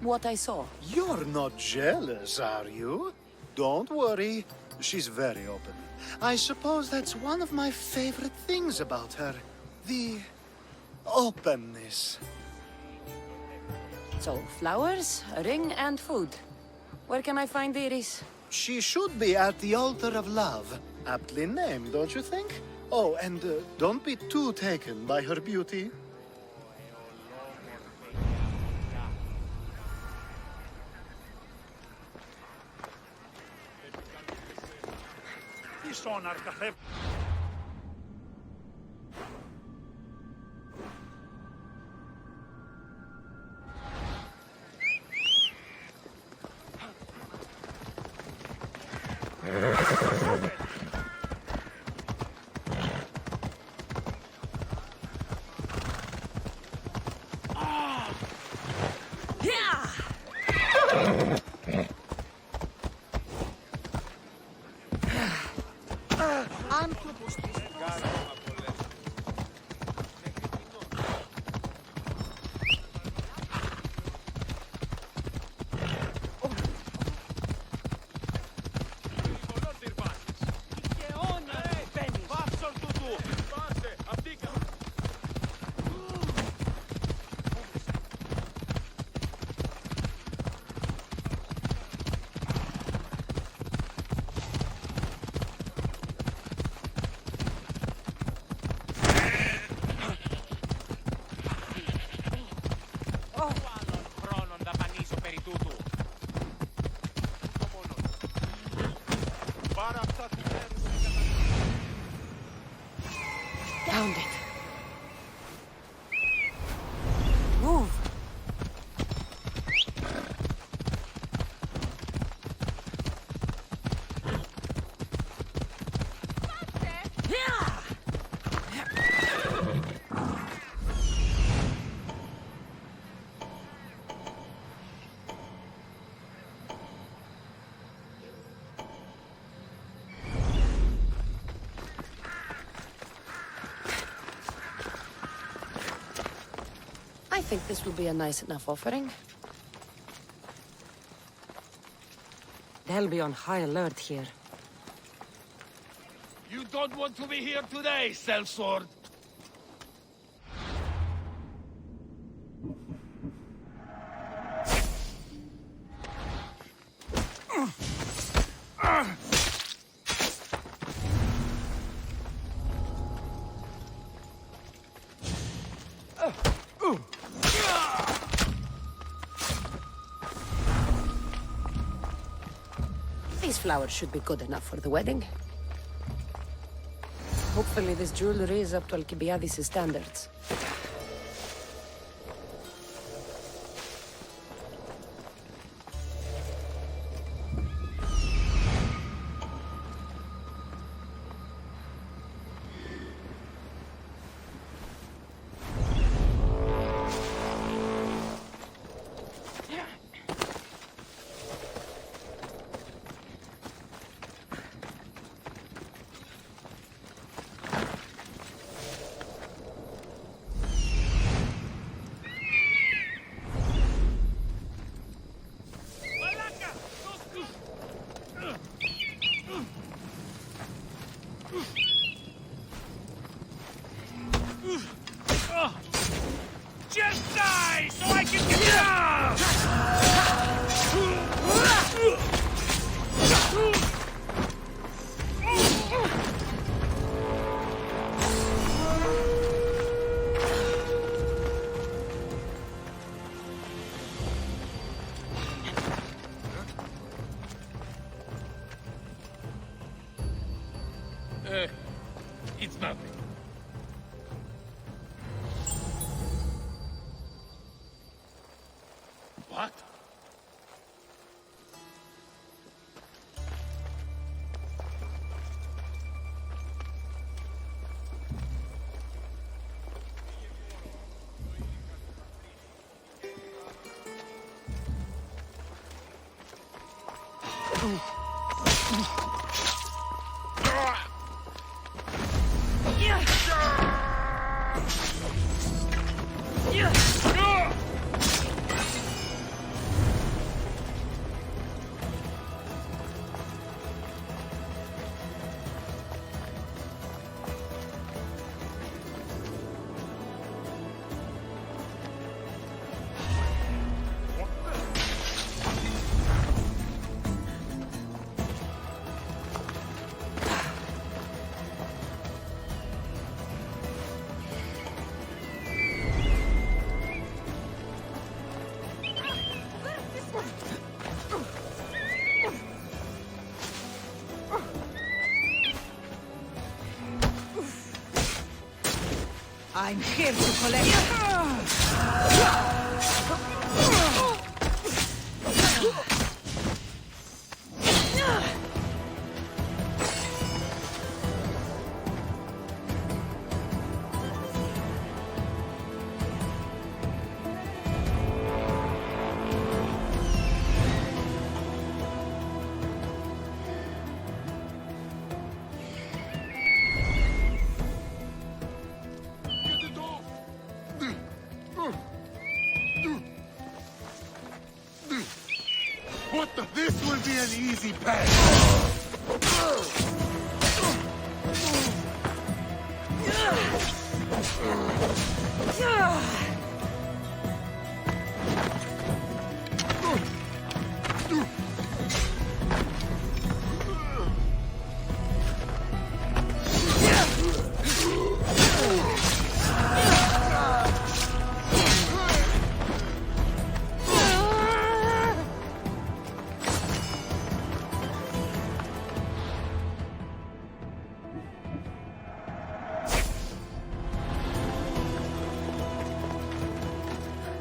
what I saw? You're not jealous, are you? Don't worry. She's very open. I suppose that's one of my favorite things about her. The openness. So, flowers, a ring, and food. Where can I find Iris? She should be at the altar of love. Aptly named, don't you think? Oh, and don't be too taken by her beauty. Found it. Move. I think this will be a nice enough offering. They'll be on high alert here. You don't want to be here today, sellsword! These flowers should be good enough for the wedding. Hopefully this jewelry is up to Alcibiades' standards. Just die so I can get you out! It's nothing. What? I'm here to collect. What the? This will be an easy pass.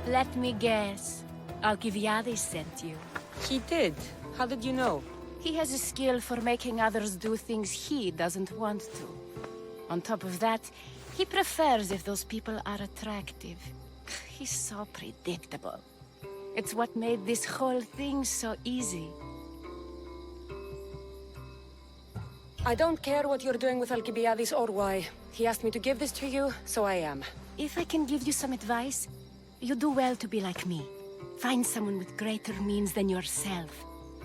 Let me guess. Alcibiades sent you. He did. How did you know? He has a skill for making others do things he doesn't want to. On top of that, he prefers if those people are attractive. He's so predictable. It's what made this whole thing so easy. I don't care what you're doing with Alcibiades or why. He asked me to give this to you, so I am. If I can give you some advice, you do well to be like me. Find someone with greater means than yourself.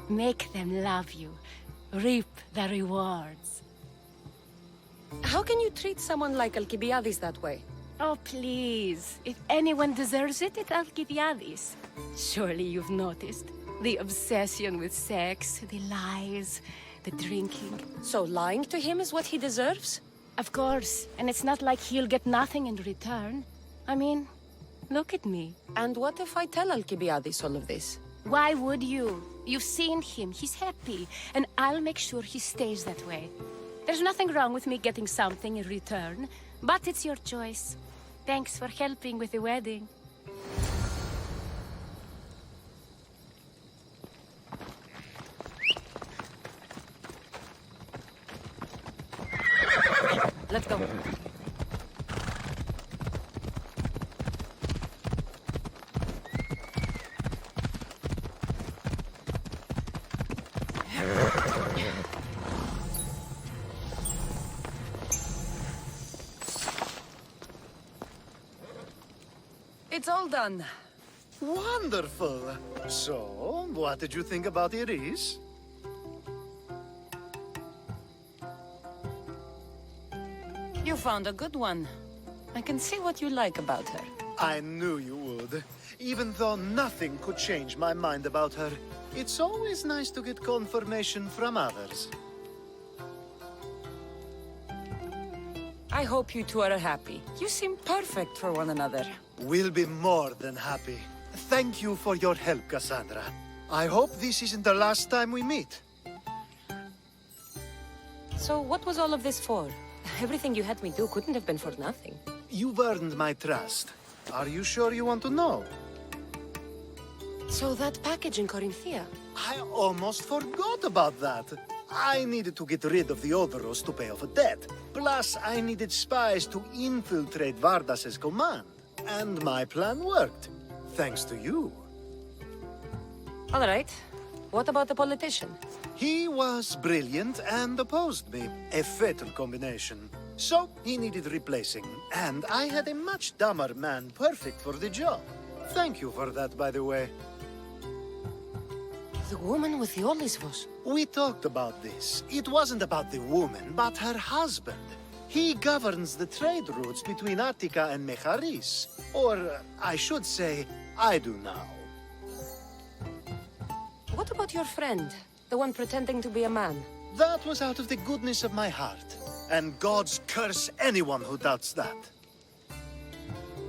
Make them love you. Reap the rewards. How can you treat someone like Alcibiades that way? Oh, please. If anyone deserves it, it's Alcibiades. Surely you've noticed. The obsession with sex, the lies, the drinking. So lying to him is what he deserves? Of course. And it's not like he'll get nothing in return. I mean, look at me. And what if I tell Alcibiades all of this? Why would you? You've seen him. He's happy. And I'll make sure he stays that way. There's nothing wrong with me getting something in return, but it's your choice. Thanks for helping with the wedding. Let's go. It's all done. Wonderful. So, what did you think about Iris? You found a good one. I can see what you like about her. I knew you would. Even though nothing could change my mind about her, it's always nice to get confirmation from others. I hope you two are happy. You seem perfect for one another. We'll be more than happy. Thank you for your help, Cassandra. I hope this isn't the last time we meet. So what was all of this for? Everything you had me do couldn't have been for nothing. You've earned my trust. Are you sure you want to know? So that package in Corinthia? I almost forgot about that. I needed to get rid of the Oberos to pay off a debt. Plus, I needed spies to infiltrate Vardas's command. And my plan worked. Thanks to you. All right. What about the politician? He was brilliant and opposed me. A fatal combination. So, he needed replacing. And I had a much dumber man perfect for the job. Thank you for that, by the way. The woman with the Olisvos. We talked about this. It wasn't about the woman, but her husband. He governs the trade routes between Attica and Mecharis. Or, I should say, I do now. What about your friend? The one pretending to be a man? That was out of the goodness of my heart. And gods curse anyone who doubts that.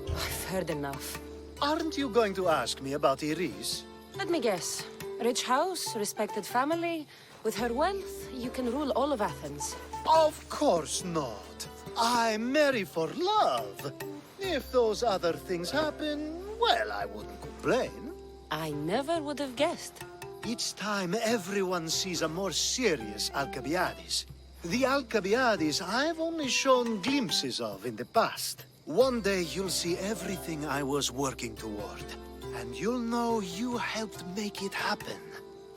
I've heard enough. Aren't you going to ask me about Iris? Let me guess. Rich house, respected family. With her wealth, you can rule all of Athens. Of course not. I marry for love. If those other things happen, well, I wouldn't complain. I never would have guessed. Each time everyone sees a more serious Alcibiades. The Alcibiades I've only shown glimpses of in the past. One day you'll see everything I was working toward. And you'll know you helped make it happen.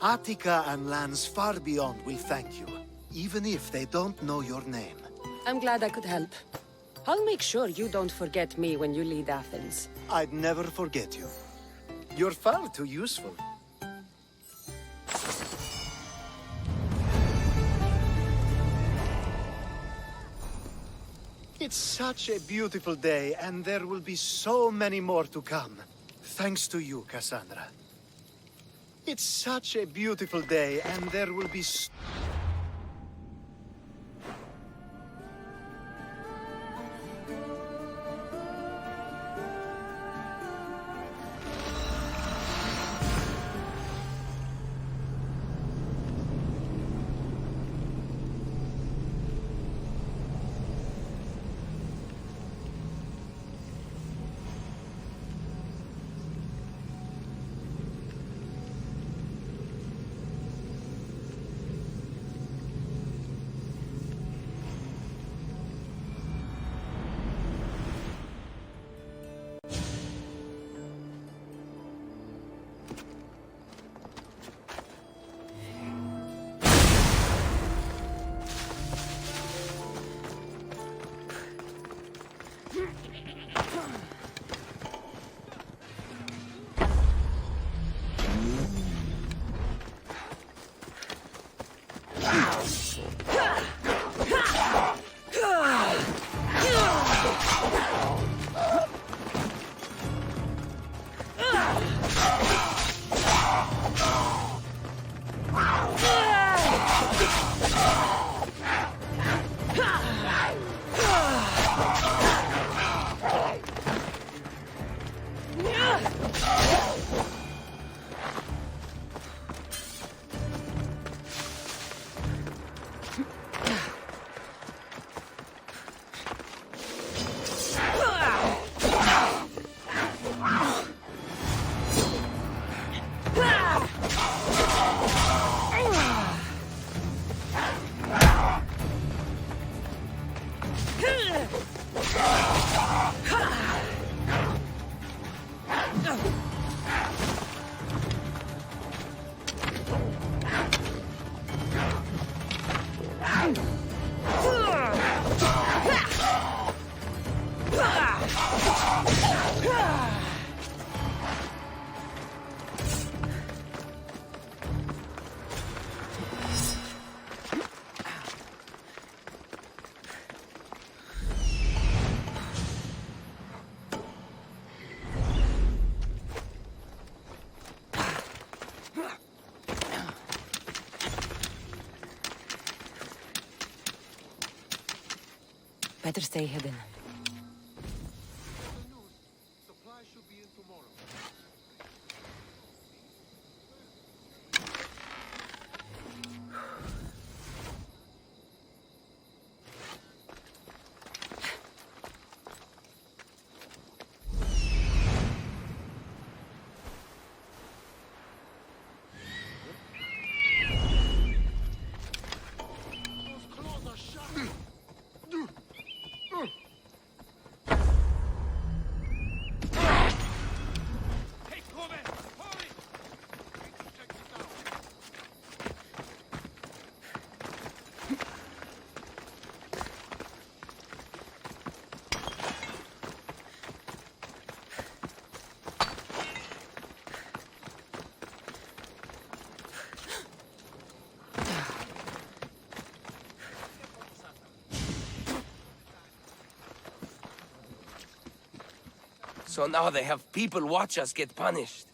Attica and lands far beyond will thank you, even if they don't know your name. I'm glad I could help. I'll make sure you don't forget me when you lead Athens. I'd never forget you. You're far too useful. It's such a beautiful day, and there will be so many more to come. Thanks to you, Cassandra. It's such a beautiful day, and there will be Better stay hidden. Supplies should be in tomorrow. Those claws are sharp. Hey, come! Hurry! Check this out. So now they have people watch us get punished.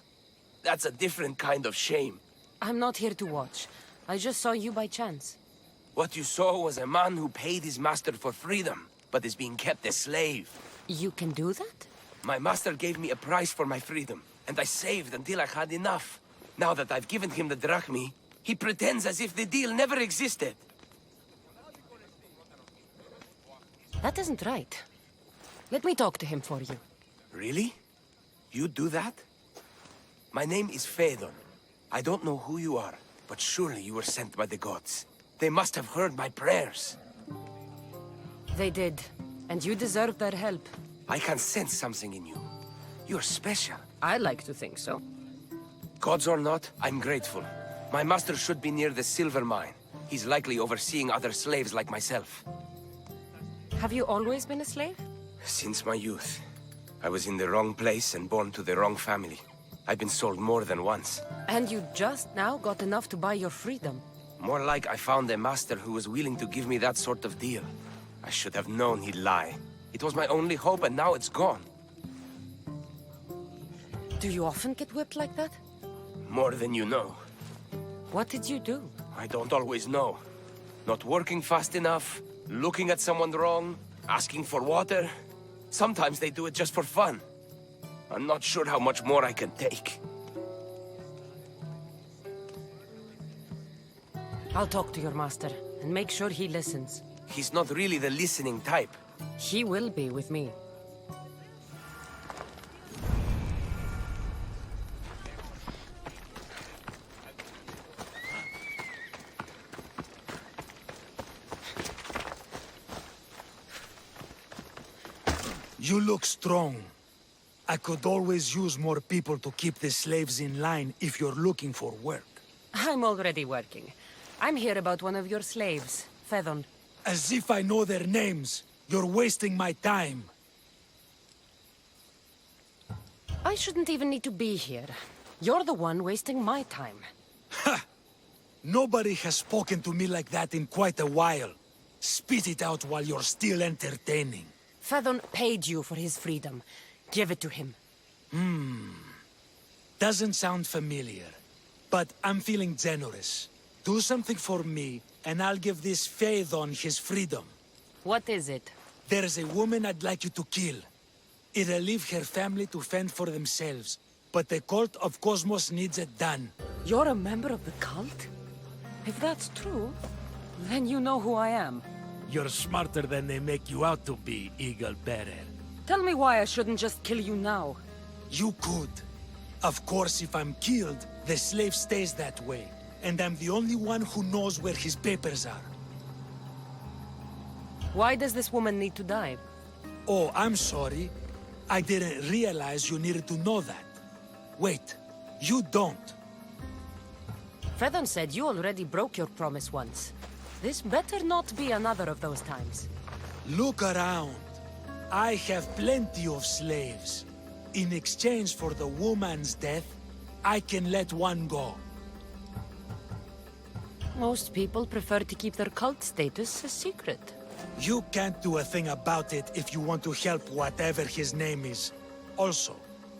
That's a different kind of shame. I'm not here to watch. I just saw you by chance. What you saw was a man who paid his master for freedom, but is being kept a slave. You can do that? My master gave me a price for my freedom, and I saved until I had enough. Now that I've given him the drachmi, he pretends as if the deal never existed. That isn't right. Let me talk to him for you. Really? You do that? My name is Phaedon. I don't know who you are, but surely you were sent by the gods. They must have heard my prayers. They did, and you deserve their help. I can sense something in you. You're special. I like to think so. Gods or not, I'm grateful. My master should be near the silver mine. He's likely overseeing other slaves like myself. Have you always been a slave? Since my youth. I was in the wrong place and born to the wrong family. I've been sold more than once. And you just now got enough to buy your freedom. More like I found a master who was willing to give me that sort of deal. I should have known he'd lie. It was my only hope, and now it's gone. Do you often get whipped like that? More than you know. What did you do? I don't always know. Not working fast enough, looking at someone wrong, asking for water. Sometimes they do it just for fun. I'm not sure how much more I can take. I'll talk to your master, and make sure he listens. He's not really the listening type. He will be with me. You look strong. I could always use more people to keep the slaves in line if you're looking for work. I'm already working. I'm here about one of your slaves, Phaedon. As if I know their names. You're wasting my time. I shouldn't even need to be here. You're the one wasting my time. Ha! Nobody has spoken to me like that in quite a while. Spit it out while you're still entertaining. Phaedon paid you for his freedom. Give it to him. Doesn't sound familiar. But I'm feeling generous. Do something for me, and I'll give this Phaedon his freedom. What is it? There's a woman I'd like you to kill. It'll leave her family to fend for themselves. But the cult of Cosmos needs it done. You're a member of the cult? If that's true, then you know who I am. You're smarter than they make you out to be, Eagle Bearer. Tell me why I shouldn't just kill you now. You could. Of course, if I'm killed, the slave stays that way. And I'm the only one who knows where his papers are. Why does this woman need to die? Oh, I'm sorry. I didn't realize you needed to know that. Wait, you don't. Fredon said you already broke your promise once. This better not be another of those times. Look around. I have plenty of slaves. In exchange for the woman's death, I can let one go. Most people prefer to keep their cult status a secret. You can't do a thing about it if you want to help whatever his name is. Also,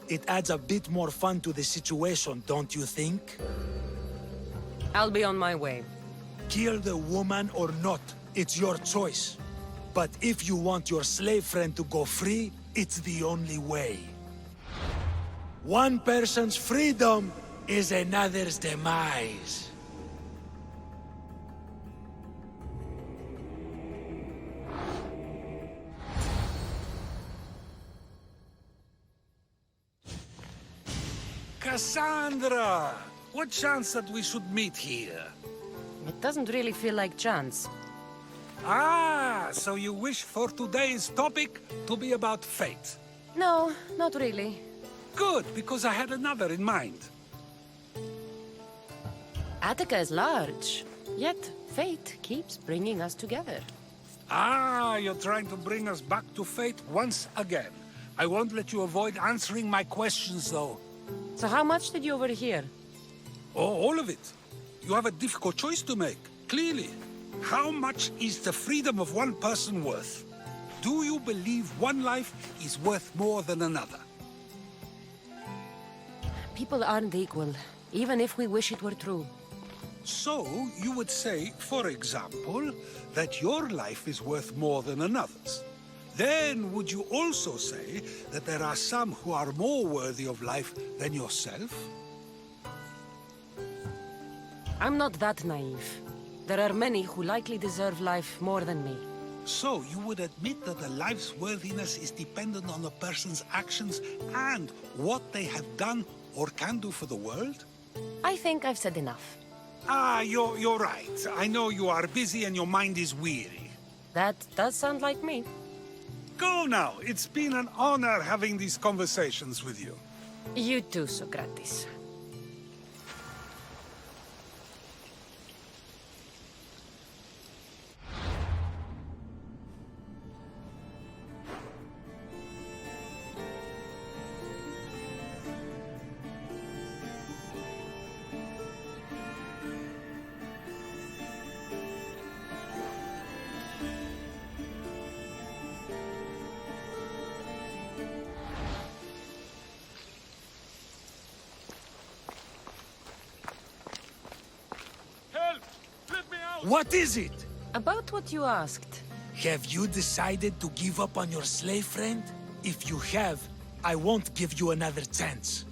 it adds a bit more fun to the situation, don't you think? I'll be on my way. Kill the woman or not, it's your choice. But if you want your slave friend to go free, it's the only way. One person's freedom is another's demise. Cassandra! What chance that we should meet here? It doesn't really feel like chance. Ah, so you wish for today's topic to be about fate? No, not really. Good, because I had another in mind. Attica is large, yet fate keeps bringing us together. Ah, you're trying to bring us back to fate once again. I won't let you avoid answering my questions, though. So how much did you overhear? Oh, all of it. You have a difficult choice to make, clearly. How much is the freedom of one person worth? Do you believe one life is worth more than another? People aren't equal, even if we wish it were true. So, you would say, for example, that your life is worth more than another's. Then, would you also say that there are some who are more worthy of life than yourself? I'm not that naive. There are many who likely deserve life more than me. So, you would admit that a life's worthiness is dependent on a person's actions and what they have done or can do for the world? I think I've said enough. Ah, you're right. I know you are busy and your mind is weary. That does sound like me. Go now. It's been an honor having these conversations with you. You too, Socrates. What is it? About what you asked. Have you decided to give up on your slave friend? If you have, I won't give you another chance.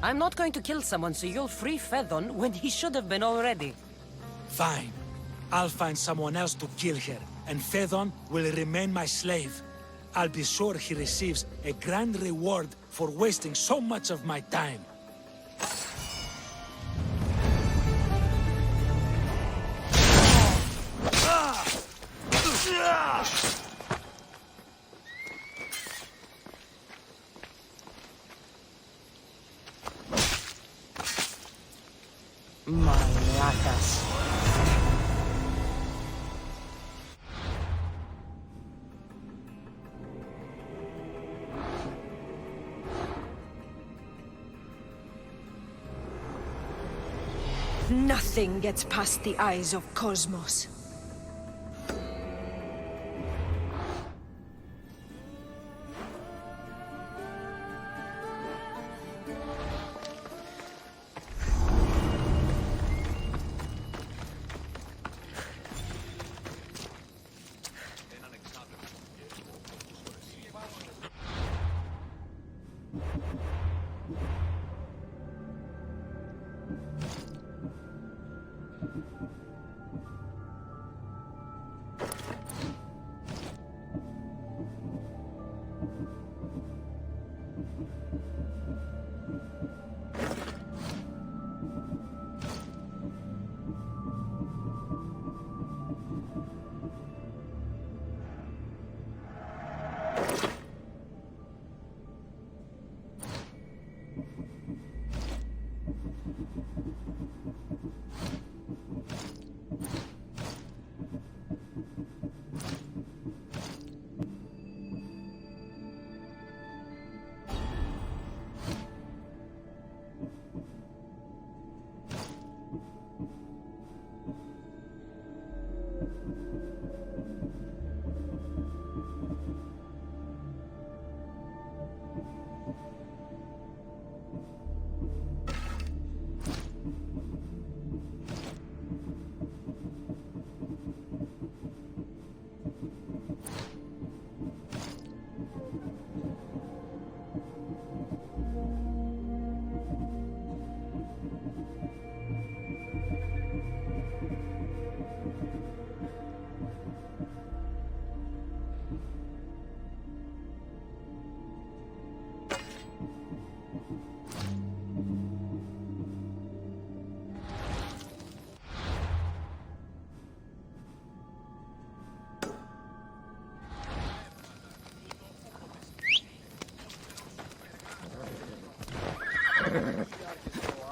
I'm not going to kill someone so you'll free Fedon when he should have been already. Fine. I'll find someone else to kill her, and Fedon will remain my slave. I'll be sure he receives a grand reward for wasting so much of my time. Malacas. Nothing gets past the eyes of Cosmos.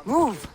Move!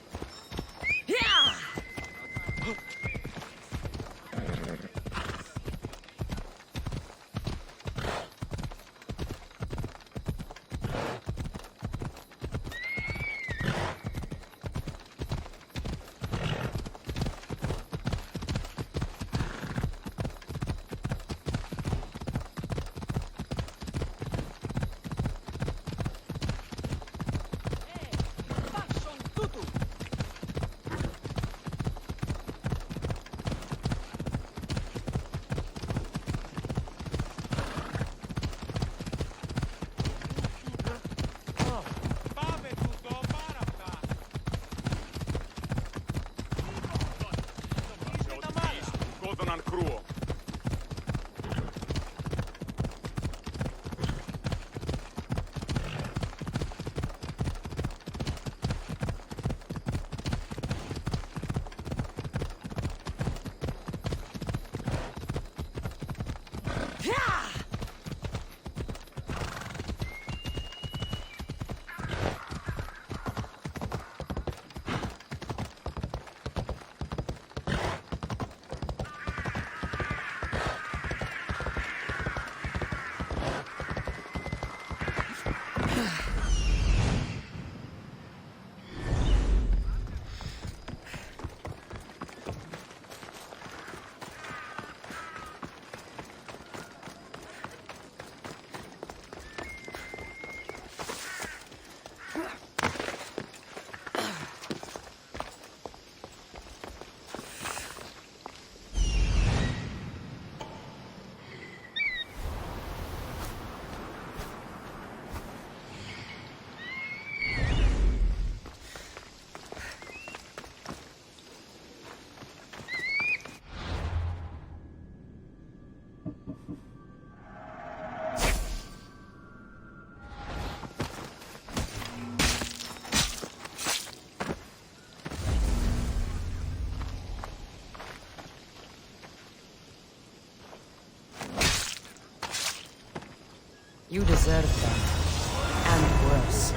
You deserve that. And worse.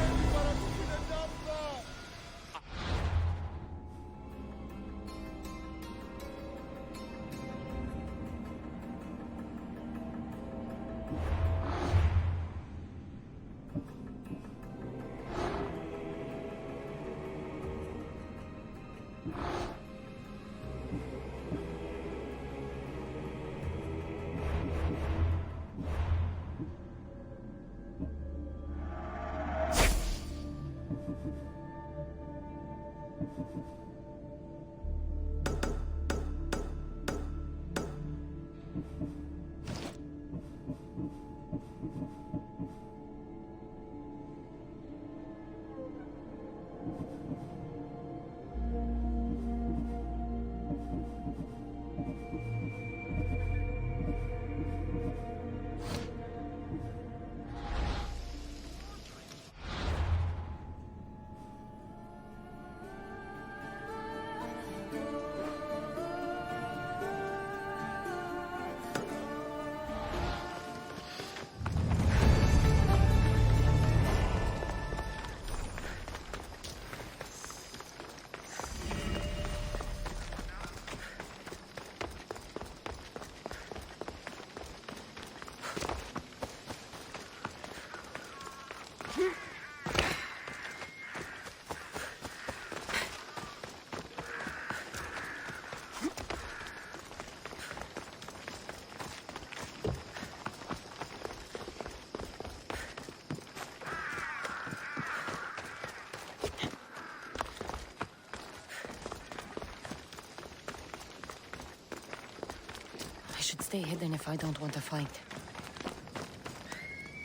I should stay hidden if I don't want to fight.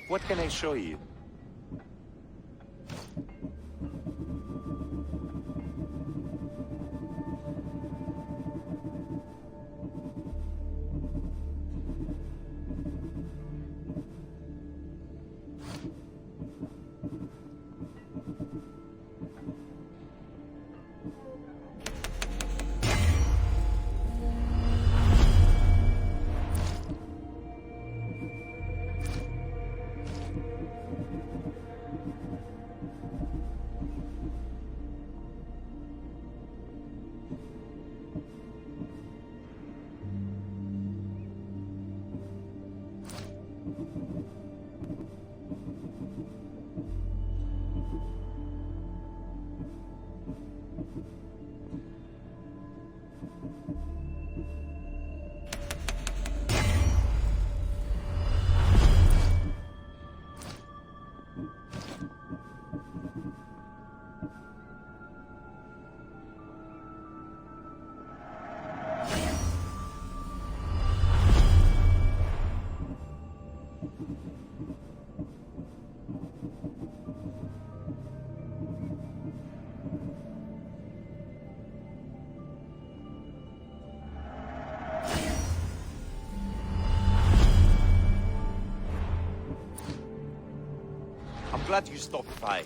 What can I show you? glad you stopped by.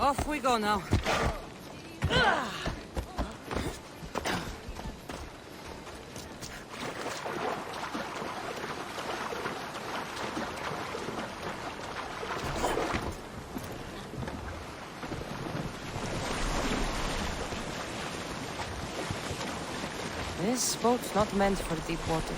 Off we go now. This boat's not meant for deep water.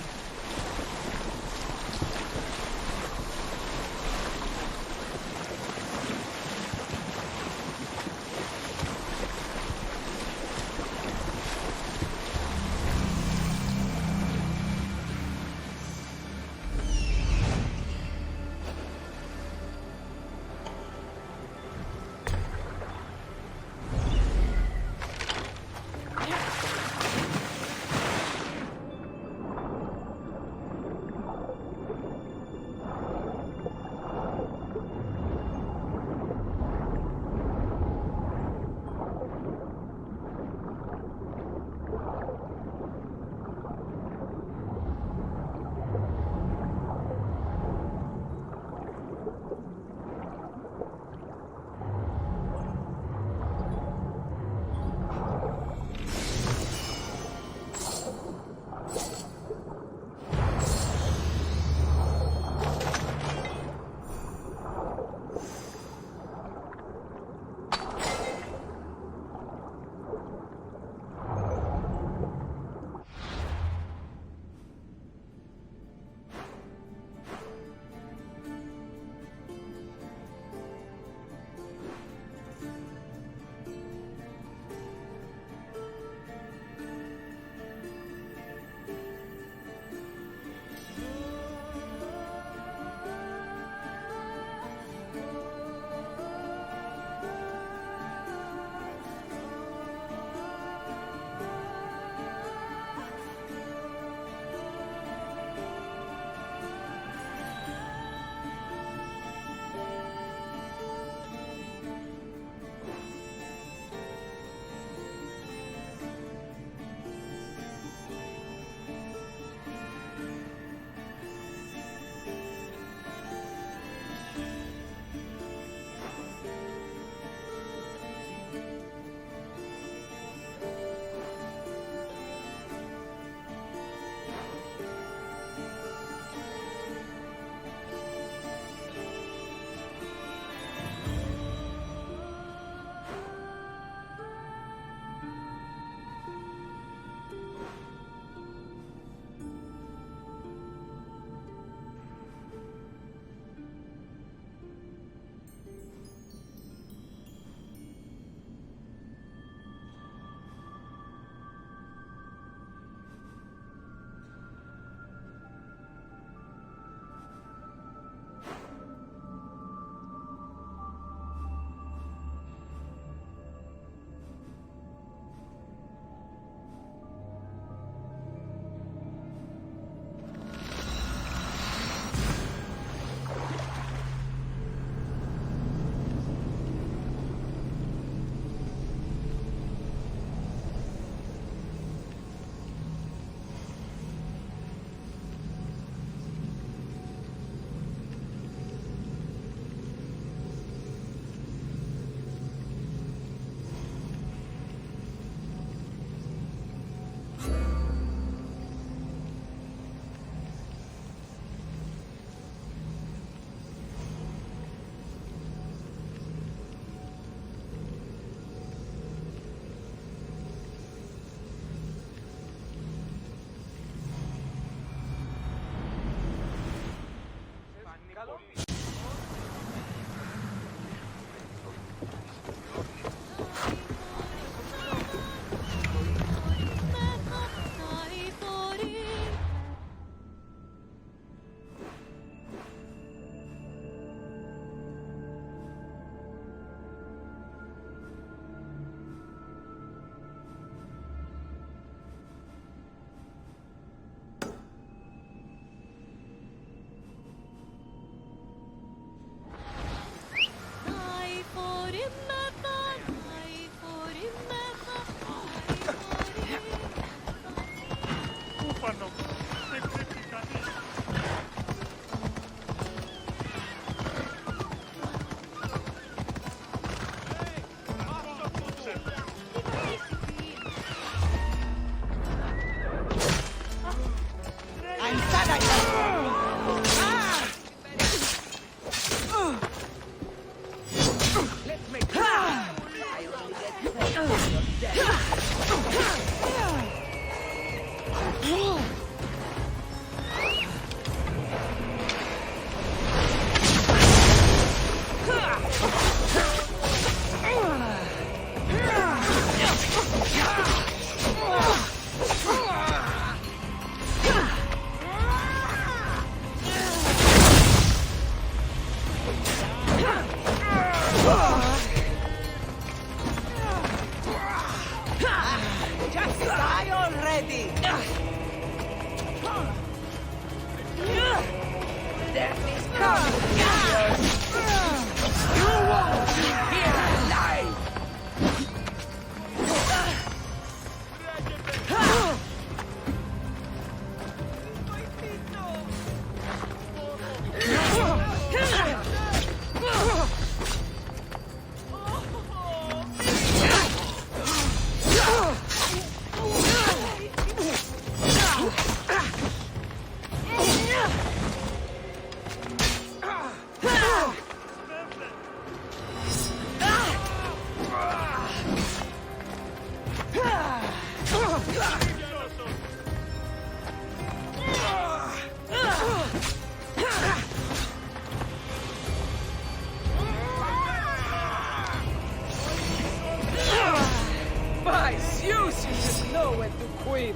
when to quit.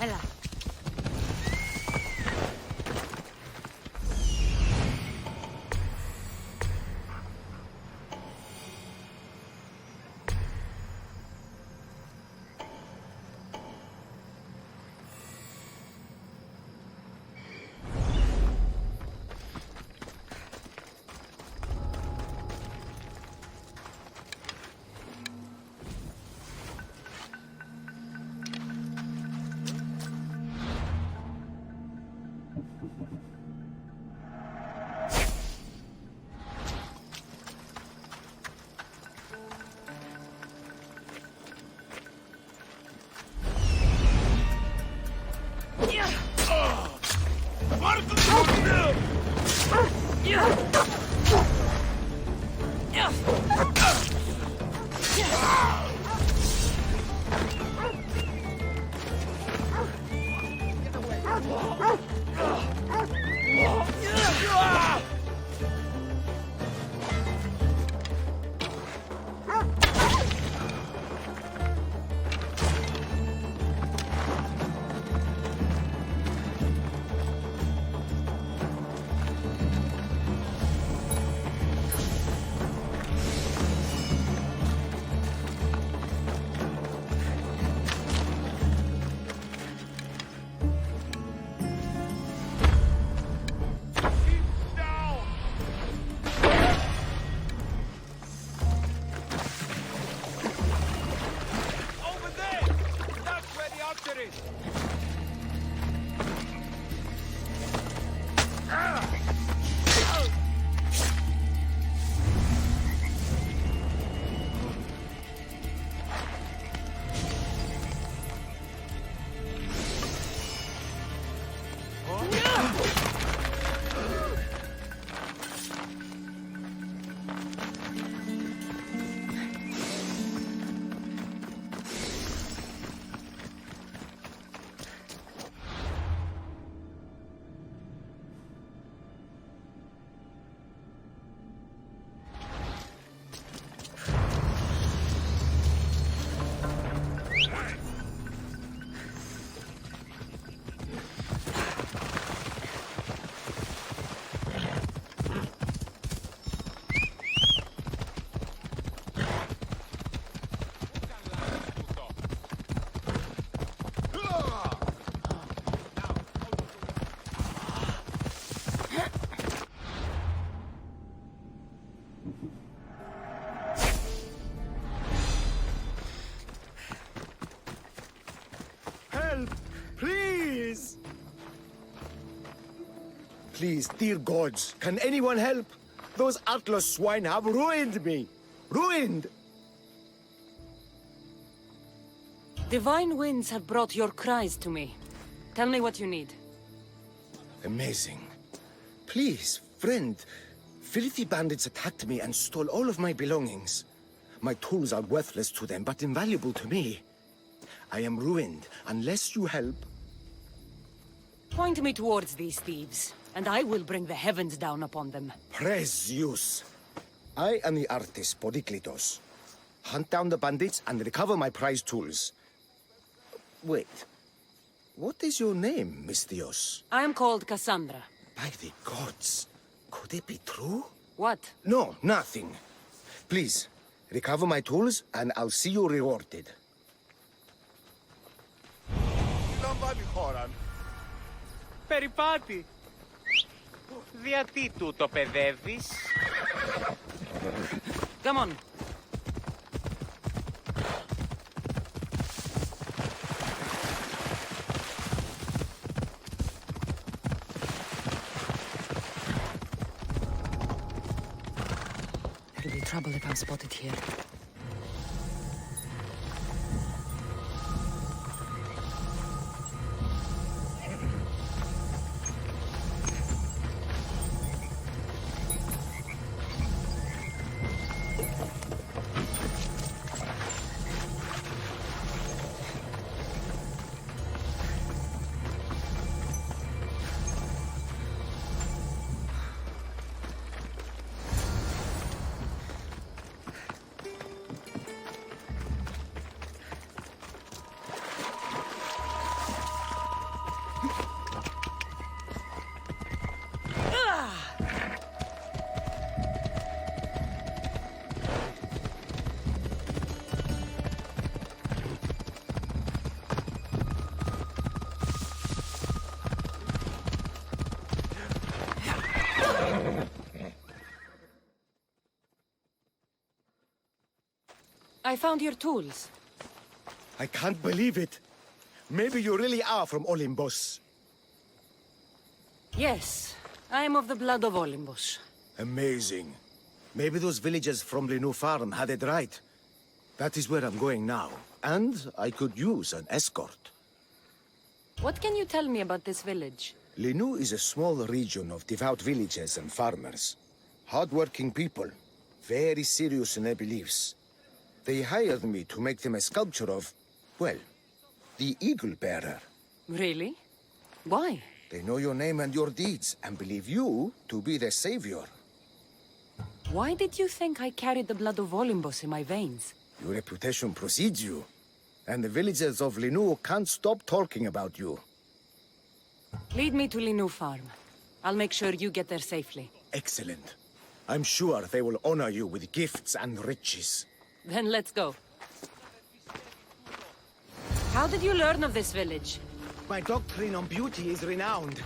Ella. Please! Please, dear gods, can anyone help? Those Atlas swine have ruined me! Ruined! Divine winds have brought your cries to me. Tell me what you need. Amazing. Please, friend, filthy bandits attacked me and stole all of my belongings. My tools are worthless to them, but invaluable to me. I am ruined unless you help. Point me towards these thieves, and I will bring the heavens down upon them. Praise Zeus. I am the artist, Podiklitos. Hunt down the bandits and recover my prized tools. Wait. What is your name, Miss Theos? I am called Cassandra. By the gods. Could it be true? What? No, nothing. Please, recover my tools and I'll see you rewarded. Περιπάτη! Γιατί τούτο παιδεύεις? Come on. trouble if I'm spotted here. I found your tools. I can't believe it. Maybe you really are from Olympus. Yes, I am of the blood of Olympus. Amazing. Maybe those villagers from Linu Farm had it right. That is where I'm going now. And I could use an escort. What can you tell me about this village? Linu is a small region of devout villagers and farmers. Hard-working people. Very serious in their beliefs. They hired me to make them a sculpture of, well, the Eagle Bearer. Really? Why? They know your name and your deeds, and believe you to be their savior. Why did you think I carried the blood of Olympus in my veins? Your reputation precedes you, and the villagers of Linu can't stop talking about you. Lead me to Linu Farm. I'll make sure you get there safely. Excellent. I'm sure they will honor you with gifts and riches. Then let's go. How did you learn of this village? My doctrine on beauty is renowned.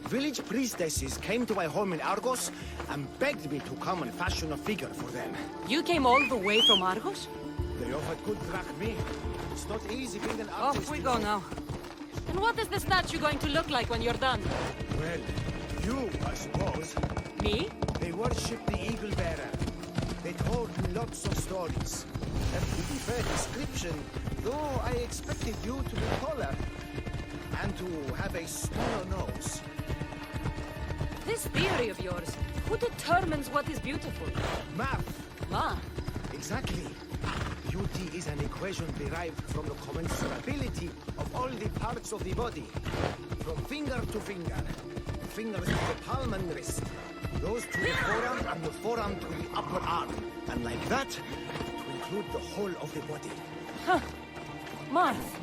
Village priestesses came to my home in Argos and begged me to come and fashion a figure for them. You came all the way from Argos? They offered good drachmae. It's not easy being an artist. Off we go now. And what is the statue going to look like when you're done? Well, you, I suppose. Me? They worship the Eagle Bearer. They told me lots of stories. A pretty fair description, though I expected you to be taller. And to have a smaller nose. This theory of yours, who determines what is beautiful? Math. Math? Exactly. Beauty is an equation derived from the commensurability of all the parts of the body. From finger to finger. Fingers to the palm and wrist. Those to the forearm and the forearm to the upper arm. And like that, to include the whole of the body. Huh. Math.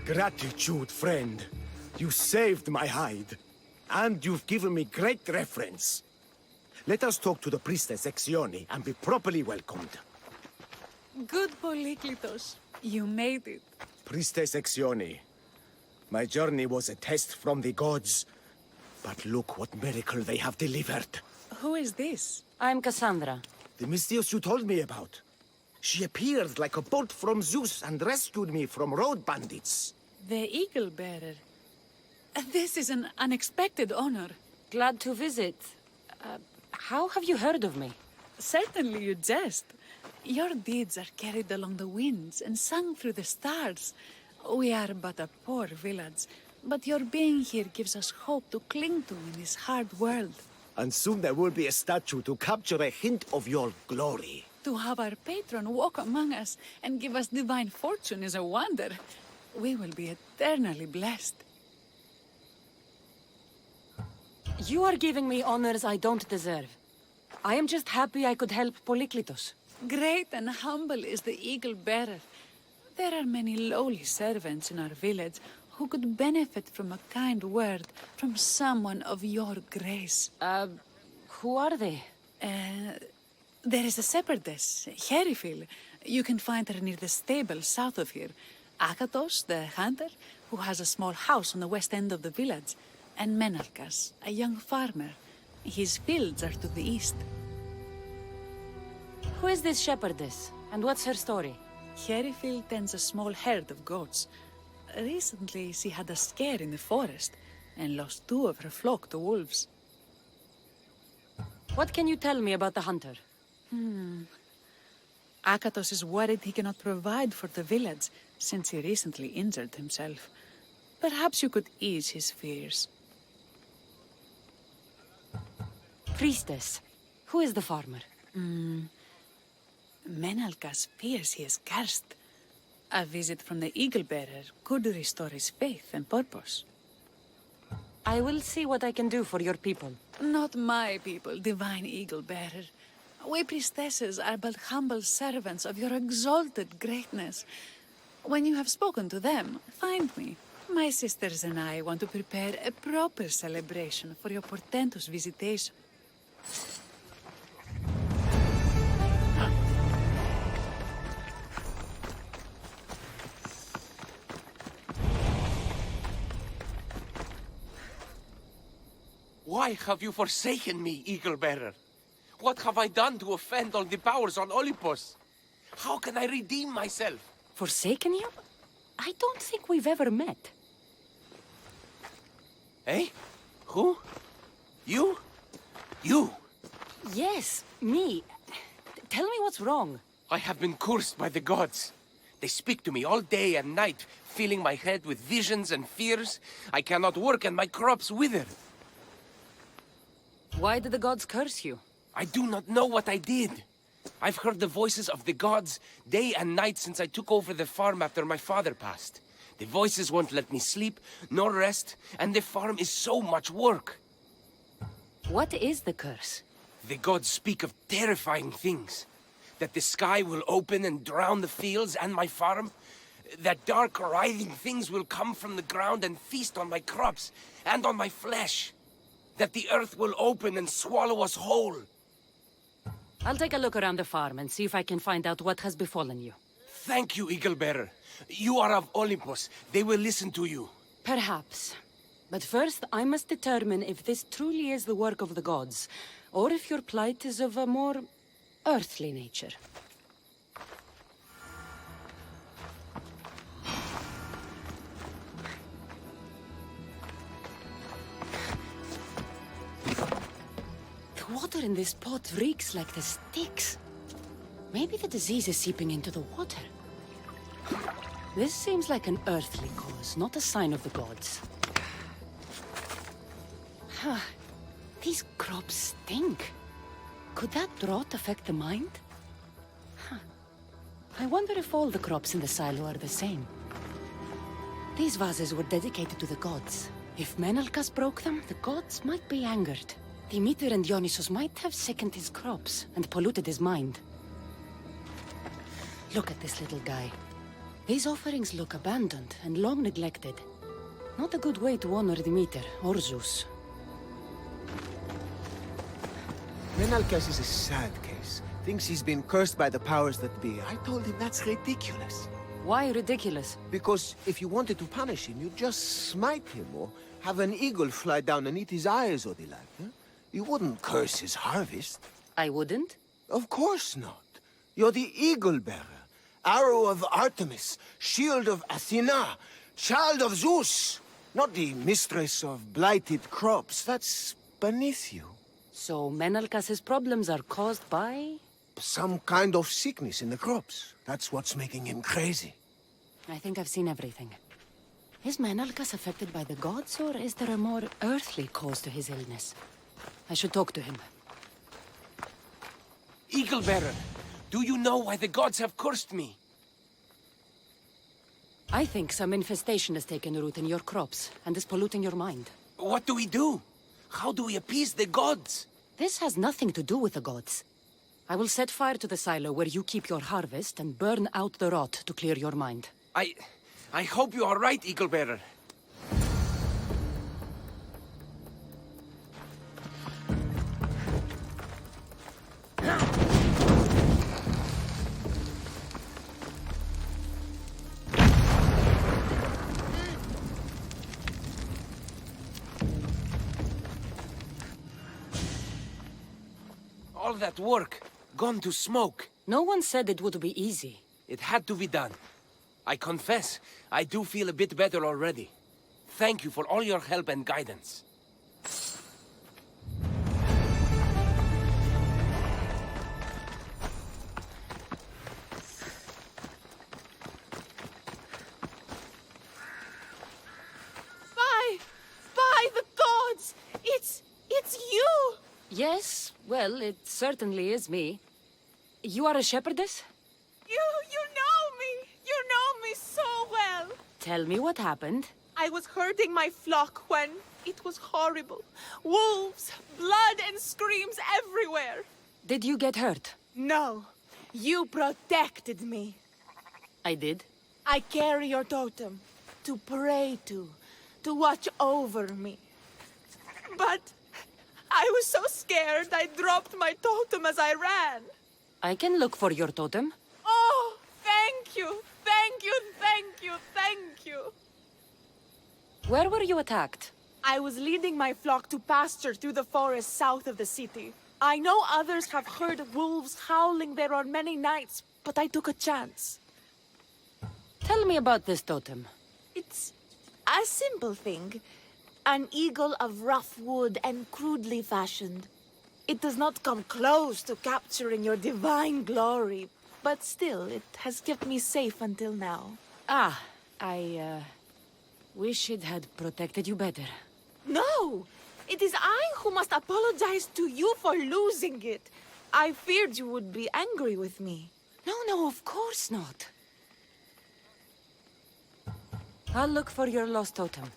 Gratitude, friend. You saved my hide. And you've given me great reference. Let us talk to the priestess Exione and be properly welcomed. Good, Polyklitos. You made it. Priestess Exione, my journey was a test from the gods. But look what miracle they have delivered. Who is this? I'm Cassandra. The Mystios you told me about. She appeared like a bolt from Zeus and rescued me from road bandits. The Eagle Bearer. This is an unexpected honor. Glad to visit. How have you heard of me? Certainly you jest. Your deeds are carried along the winds and sung through the stars. We are but a poor village, but your being here gives us hope to cling to in this hard world. And soon there will be a statue to capture a hint of your glory. To have our patron walk among us and give us divine fortune is a wonder. We will be eternally blessed. You are giving me honors I don't deserve. I am just happy I could help Polyklitos. Great and humble is the Eagle Bearer. There are many lowly servants in our village who could benefit from a kind word from someone of your grace. Who are they? There is a shepherdess, Herifil. You can find her near the stable south of here. Akatos, the hunter, who has a small house on the west end of the village. and Menalkas, a young farmer. His fields are to the east. Who is this shepherdess, and what's her story? Herifil tends a small herd of goats. Recently, she had a scare in the forest and lost 2 of her flock to wolves. What can you tell me about the hunter? Akatos is worried he cannot provide for the village since he recently injured himself. Perhaps you could ease his fears. Priestess, who is the farmer? Menalkas fears he is cursed. A visit from the Eagle Bearer could restore his faith and purpose. I will see what I can do for your people. Not my people, Divine Eagle Bearer. We priestesses are but humble servants of your exalted greatness. When you have spoken to them, find me. My sisters and I want to prepare a proper celebration for your portentous visitation. Why have you forsaken me, Eagle Bearer? What have I done to offend all the powers on Olympus? How can I redeem myself? Forsaken you? I don't think we've ever met. Eh? Who? You? You? Yes, me. Tell me what's wrong. I have been cursed by the gods. They speak to me all day and night, filling my head with visions and fears. I cannot work and my crops wither. Why did the gods curse you? I do not know what I did. I've heard the voices of the gods day and night since I took over the farm after my father passed. The voices won't let me sleep, nor rest, and the farm is so much work. What is the curse? The gods speak of terrifying things. That the sky will open and drown the fields and my farm. That dark, writhing things will come from the ground and feast on my crops and on my flesh. That the earth will open and swallow us whole. I'll take a look around the farm and see if I can find out what has befallen you. Thank you, Eagle Bearer. You are of Olympus. They will listen to you. Perhaps. But first, I must determine if this truly is the work of the gods, or if your plight is of a more earthly nature. The water in this pot reeks like the sticks. Maybe the disease is seeping into the water. This seems like an earthly cause, not a sign of the gods. These crops stink. Could that drought affect the mind? I wonder if all the crops in the silo are the same. These vases were dedicated to the gods. If Menalkas broke them, the gods might be angered. Demeter and Dionysos might have sickened his crops and polluted his mind. Look at this little guy. These offerings look abandoned and long neglected. Not a good way to honor Demeter or Zeus. Menalkas is a sad case. Thinks he's been cursed by the powers that be. I told him that's ridiculous. Why ridiculous? Because if you wanted to punish him, you'd just smite him or have an eagle fly down and eat his eyes or the like. Huh? You wouldn't curse his harvest. I wouldn't? Of course not. You're the eagle bearer. Arrow of Artemis, shield of Athena, child of Zeus. Not the mistress of blighted crops. That's beneath you. So Menalkas' problems are caused by? Some kind of sickness in the crops. That's what's making him crazy. I think I've seen everything. Is Menalkas affected by the gods, or is there a more earthly cause to his illness? I should talk to him. Eagle Bearer, do you know why the gods have cursed me? I think some infestation has taken root in your crops and is polluting your mind. What do we do? How do we appease the gods? This has nothing to do with the gods. I will set fire to the silo where you keep your harvest and burn out the rot to clear your mind. I hope you are right, Eagle Bearer. All that work, gone to smoke. No one said it would be easy. It had to be done. I confess, I do feel a bit better already. Thank you for all your help and guidance. By the gods! It's you! Yes, well, it certainly is me. You are a shepherdess? You know me! You know me so well! Tell me what happened. I was herding my flock when it was horrible. Wolves, blood and screams everywhere. Did you get hurt? No, you protected me. I did. I carry your totem to pray to watch over me. But I was so scared I dropped my totem as I ran. I can look for your totem. Oh, thank you, thank you, thank you, thank you. Where were you attacked? I was leading my flock to pasture through the forest south of the city. I know others have heard wolves howling there on many nights, but I took a chance. Tell me about this totem. It's a simple thing. An eagle of rough wood and crudely fashioned. It does not come close to capturing your divine glory, but still, it has kept me safe until now. Ah, I wish it had protected you better. No! It is I who must apologize to you for losing it. I feared you would be angry with me. No, of course not. I'll look for your lost totem.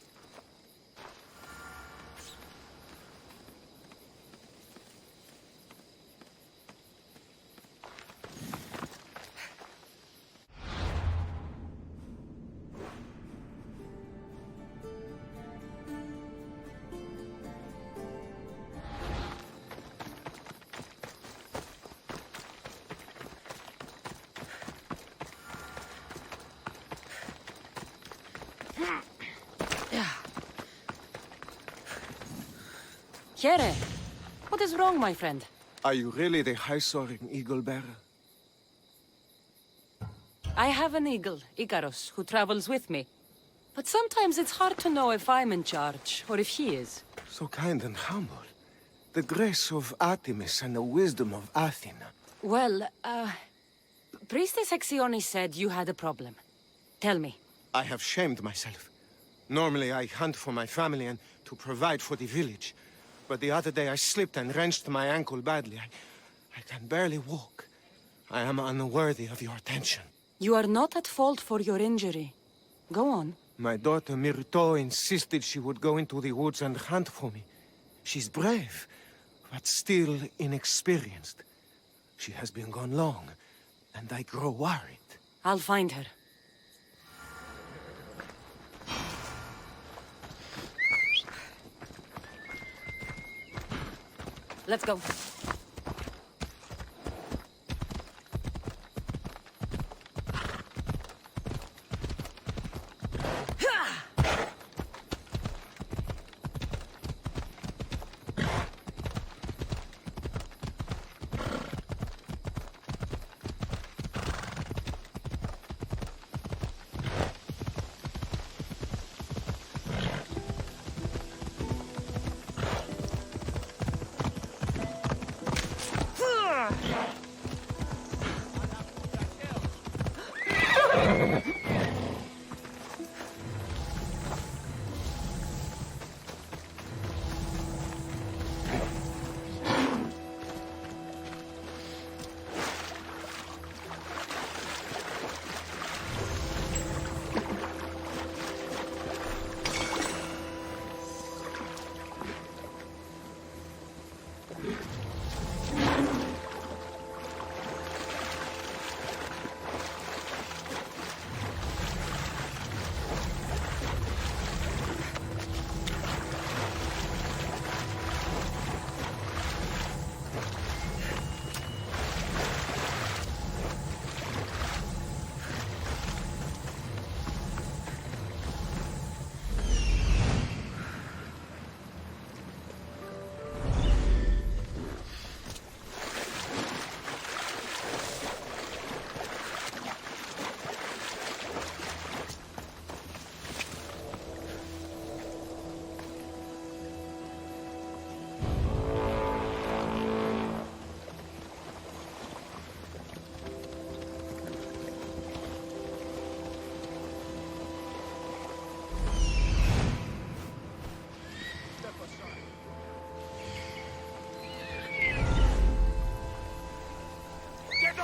Here, what is wrong, my friend? Are you really the high-soaring eagle bearer? I have an eagle, Icarus, who travels with me. But sometimes it's hard to know if I'm in charge, or if he is. So kind and humble. The grace of Artemis and the wisdom of Athena. Well, Priestess Hexione said you had a problem. Tell me. I have shamed myself. Normally I hunt for my family and to provide for the village. But the other day I slipped and wrenched my ankle badly. I can barely walk. I am unworthy of your attention. You are not at fault for your injury. Go on. My daughter Myrto insisted she would go into the woods and hunt for me. She's brave, but still inexperienced. She has been gone long, and I grow worried. I'll find her. Let's go.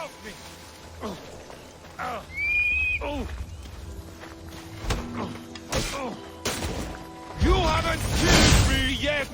off me! You haven't killed me yet!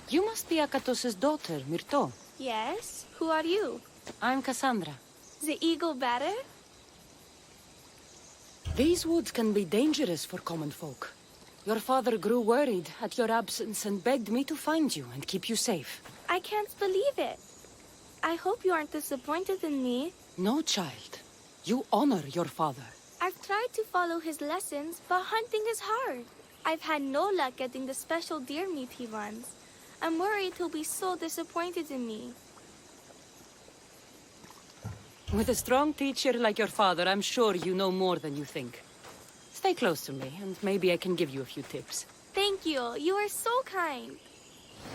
You must be Akatos' daughter, Myrto. Yes? Who are you? I'm Cassandra. The eagle better? These woods can be dangerous for common folk. Your father grew worried at your absence and begged me to find you and keep you safe. I can't believe it. I hope you aren't disappointed in me. No, child. You honor your father. I've tried to follow his lessons, but hunting is hard. I've had no luck getting the special deer meat he wants. I'm worried he'll be so disappointed in me. With a strong teacher like your father, I'm sure you know more than you think. Stay close to me, and maybe I can give you a few tips. Thank you. You are so kind.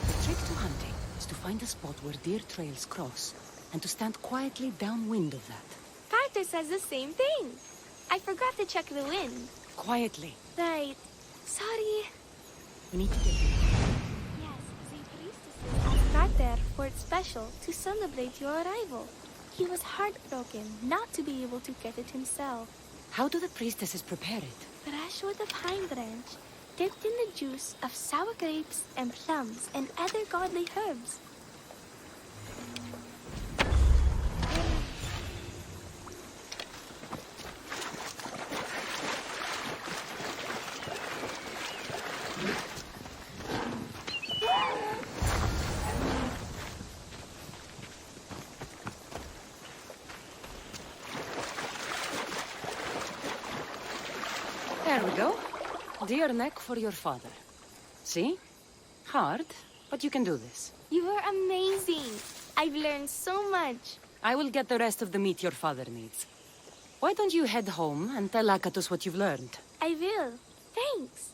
The trick to hunting is to find a spot where deer trails cross, and to stand quietly downwind of that. Carter says the same thing. I forgot to check the wind. Quietly. Right. Sorry. We need to get you. Yes, the priestesses asked Carter for it special to celebrate your arrival. He was heartbroken not to be able to get it himself. How do the priestesses prepare it? Fresh with a pine branch, dipped in the juice of sour grapes and plums and other godly herbs. There we go. Deer neck for your father. See? Hard, but you can do this. You are amazing. I've learned so much. I will get the rest of the meat your father needs. Why don't you head home and tell Akatos what you've learned? I will. Thanks.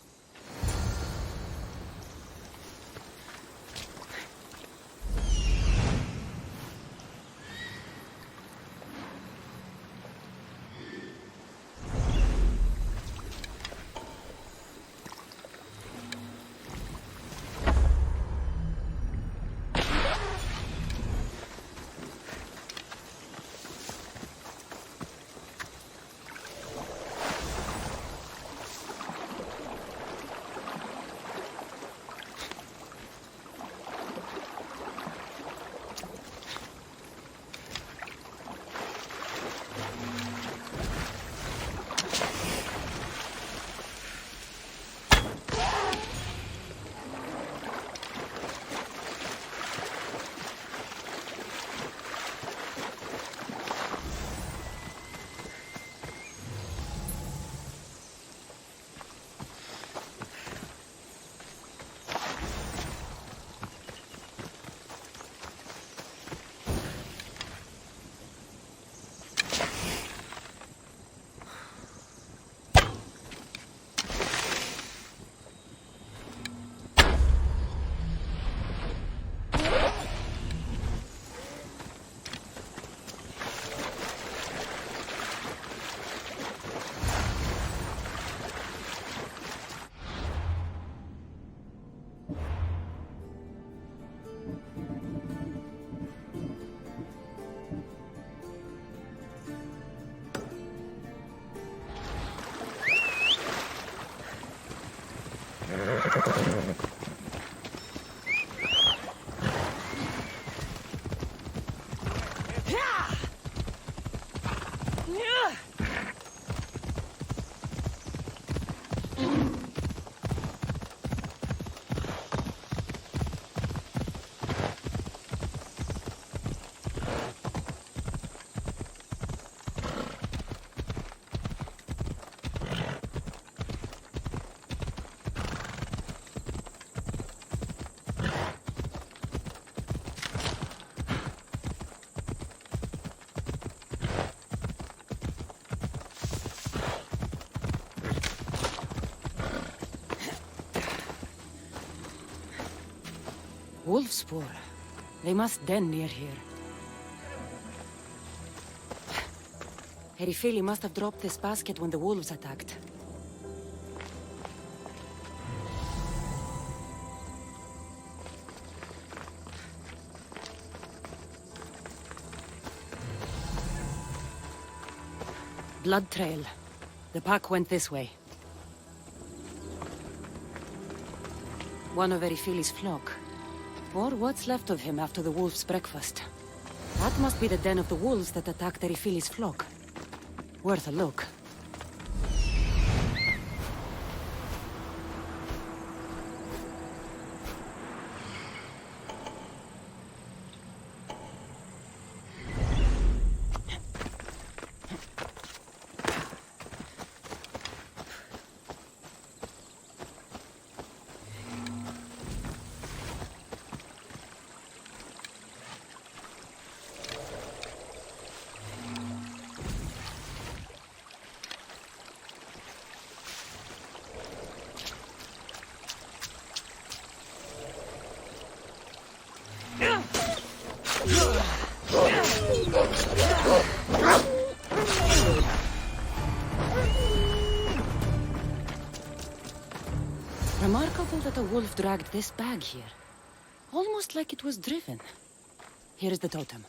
wolf spoor. They must den near here. Erifili must have dropped this basket when the wolves attacked. Blood trail. The pack went this way. One of Erifili's flock. Or what's left of him after the wolf's breakfast. That must be the den of the wolves that attacked Erifili's flock. Worth a look. Remarkable that a wolf dragged this bag here. Almost like it was driven. Here is the totem.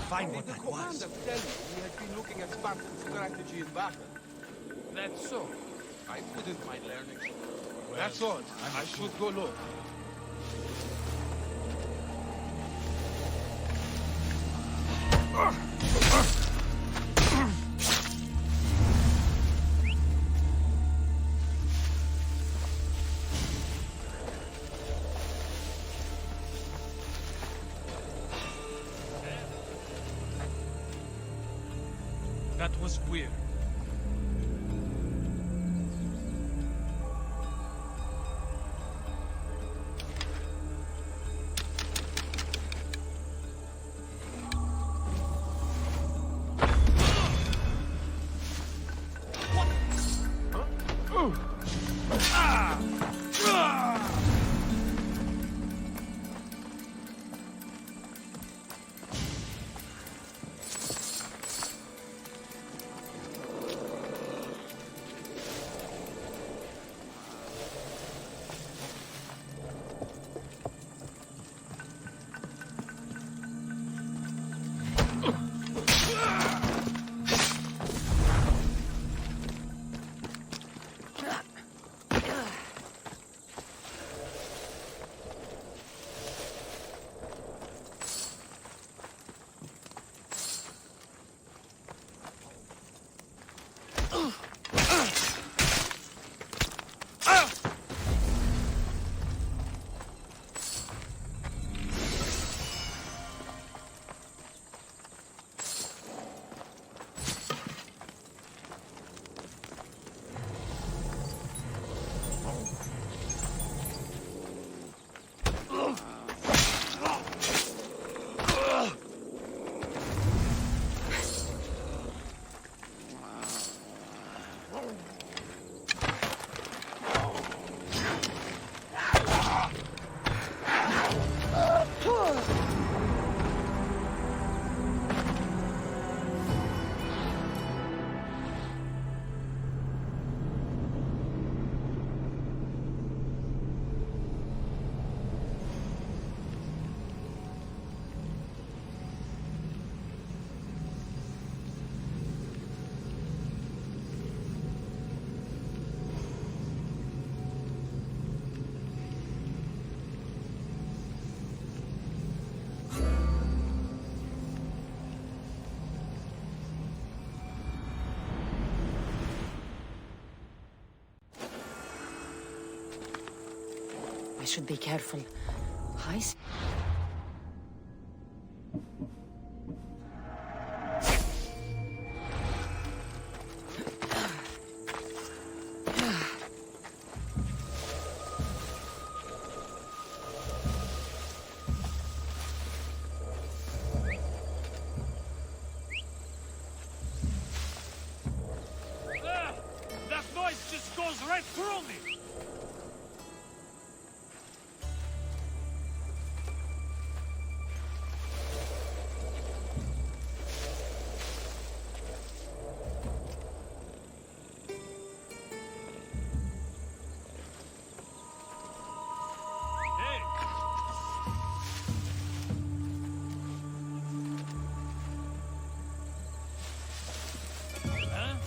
Find what that was. The commander tell me he has been looking at Spartan strategy in battle. That's so. I wouldn't mind learning. Well, that's all. I should go look. That was weird. should be careful. That noise just goes right through me!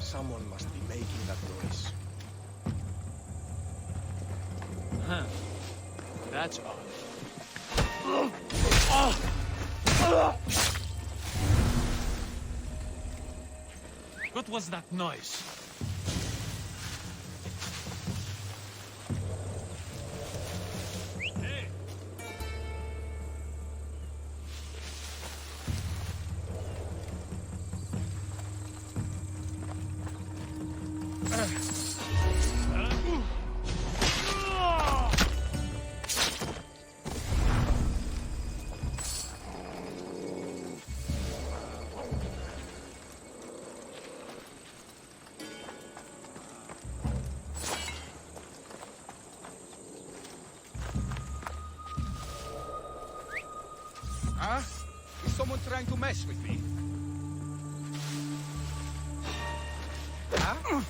Someone must be making that noise. Huh. That's odd. What was that noise? Hey! Huh? Is someone trying to mess with me? Huh?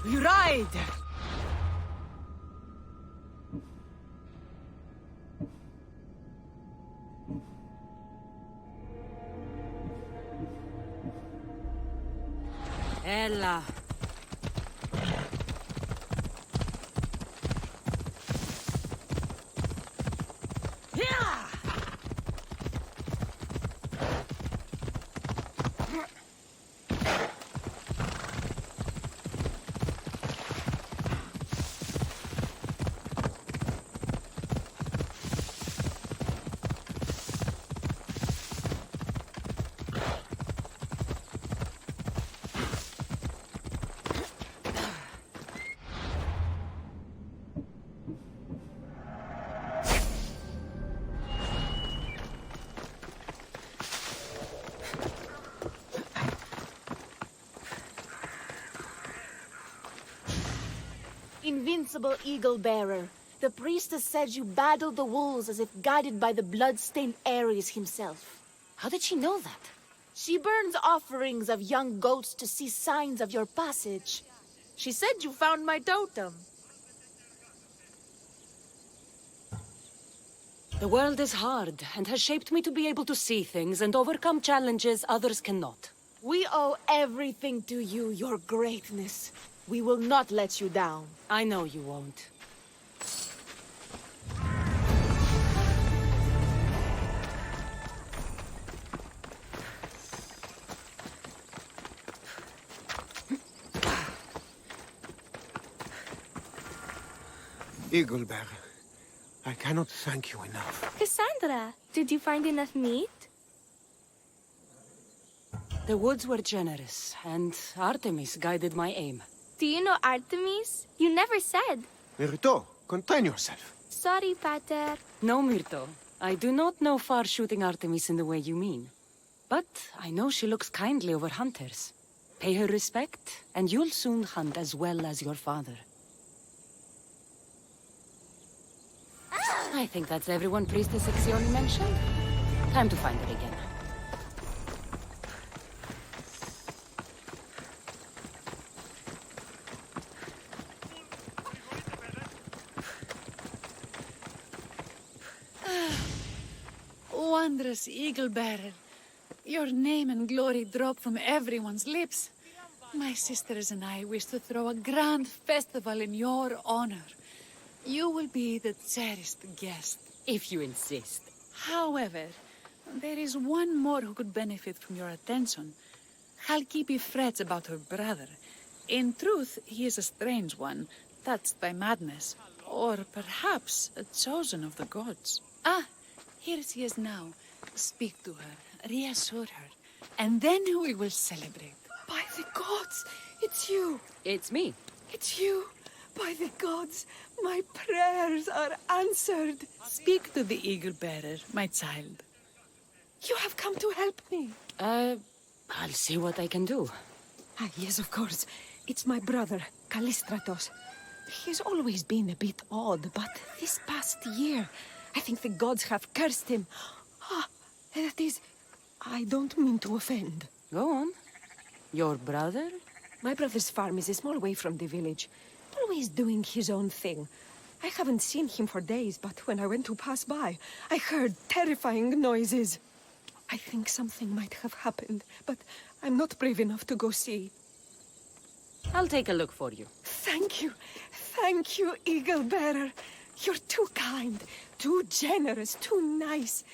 We ride! Ella. Invincible Eagle Bearer, the priestess said you battled the wolves as if guided by the blood-stained Ares himself. How did she know that? She burns offerings of young goats to see signs of your passage. She said you found my totem. The world is hard and has shaped me to be able to see things and overcome challenges others cannot. We owe everything to you, your greatness. We will not let you down. I know you won't. Eaglebearer, I cannot thank you enough. Cassandra, did you find enough meat? The woods were generous, and Artemis guided my aim. Do you know Artemis? You never said. Myrto, contain yourself. Sorry, Pater. No, Myrto. I do not know far-shooting Artemis in the way you mean. But I know she looks kindly over hunters. Pay her respect, and you'll soon hunt as well as your father. I think that's everyone Priestess Ixion mentioned. Time to find her again. Wondrous Eagle-Bearer. Your name and glory drop from everyone's lips. My sisters and I wish to throw a grand festival in your honor. You will be the cherished guest. If you insist. However, there is one more who could benefit from your attention. Halkipi frets about her brother. In truth, he is a strange one, touched by madness. Or perhaps a chosen of the gods. Ah, here she is now. Speak to her, reassure her, and then we will celebrate. By the gods, it's you. It's me. It's you. By the gods, my prayers are answered. Speak to the Eagle-Bearer, my child. You have come to help me. I'll see what I can do. Ah, yes, of course. It's my brother, Callistratos. He's always been a bit odd, but this past year, I think the gods have cursed him. Ah, that is, I don't mean to offend. Go on. Your brother? My brother's farm is a small way from the village. Always doing his own thing. I haven't seen him for days, but when I went to pass by, I heard terrifying noises. I think something might have happened, but I'm not brave enough to go see. I'll take a look for you. Thank you. Thank you, Eagle-Bearer. You're too kind, too generous, too nice.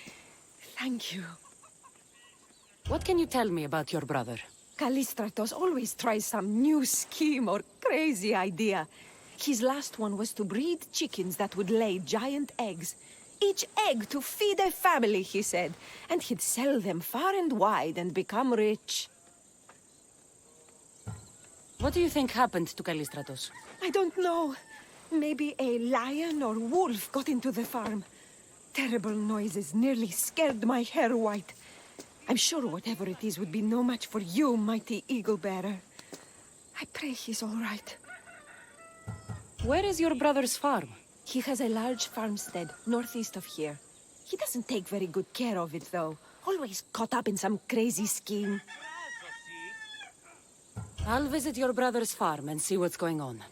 Thank you. What can you tell me about your brother? Callistratos always tries some new scheme or crazy idea. His last one was to breed chickens that would lay giant eggs. Each egg to feed a family, he said. And he'd sell them far and wide and become rich. What do you think happened to Callistratos? I don't know. Maybe a lion or wolf got into the farm. Terrible noises nearly scared my hair white. I'm sure whatever it is would be no match for you, mighty Eagle-Bearer. I pray he's all right. Where is your brother's farm? He has a large farmstead northeast of here. He doesn't take very good care of it, though. Always caught up in some crazy scheme. I'll visit your brother's farm and see what's going on.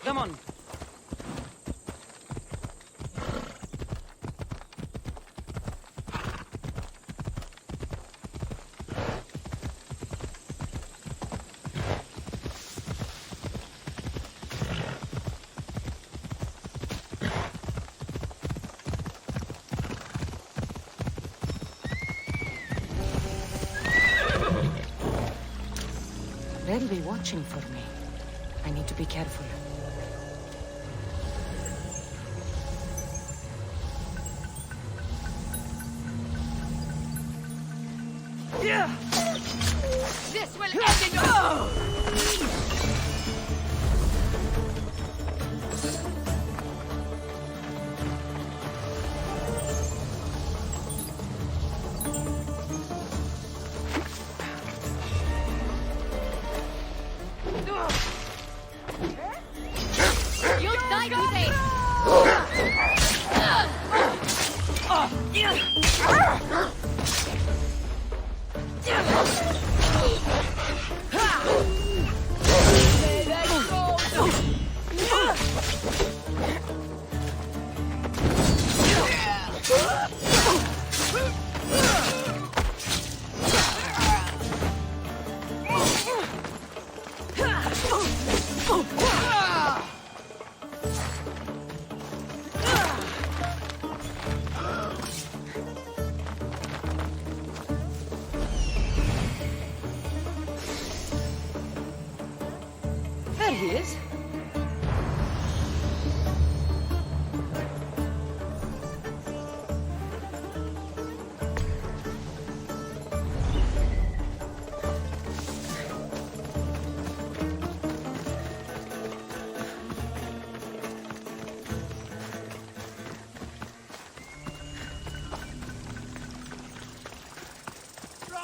Come on. They'll be watching for me. I need to be careful. This will end in your... You'll die today!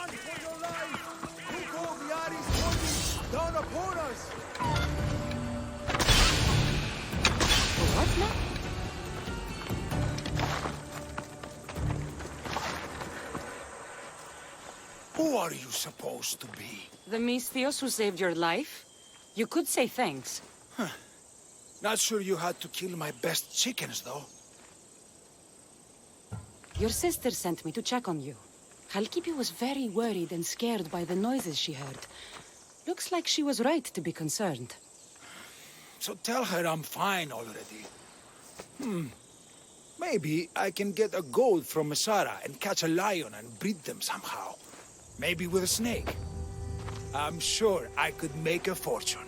Run for your life! Look all the Ares bodies down upon us! What now? Who are you supposed to be? The Misthios who saved your life? You could say thanks. Not sure you had to kill my best chickens, though. Your sister sent me to check on you. Halkipi was very worried and scared by the noises she heard. Looks like she was right to be concerned. So tell her I'm fine already. Maybe I can get a goat from Masara and catch a lion and breed them somehow. Maybe with a snake. I'm sure I could make a fortune.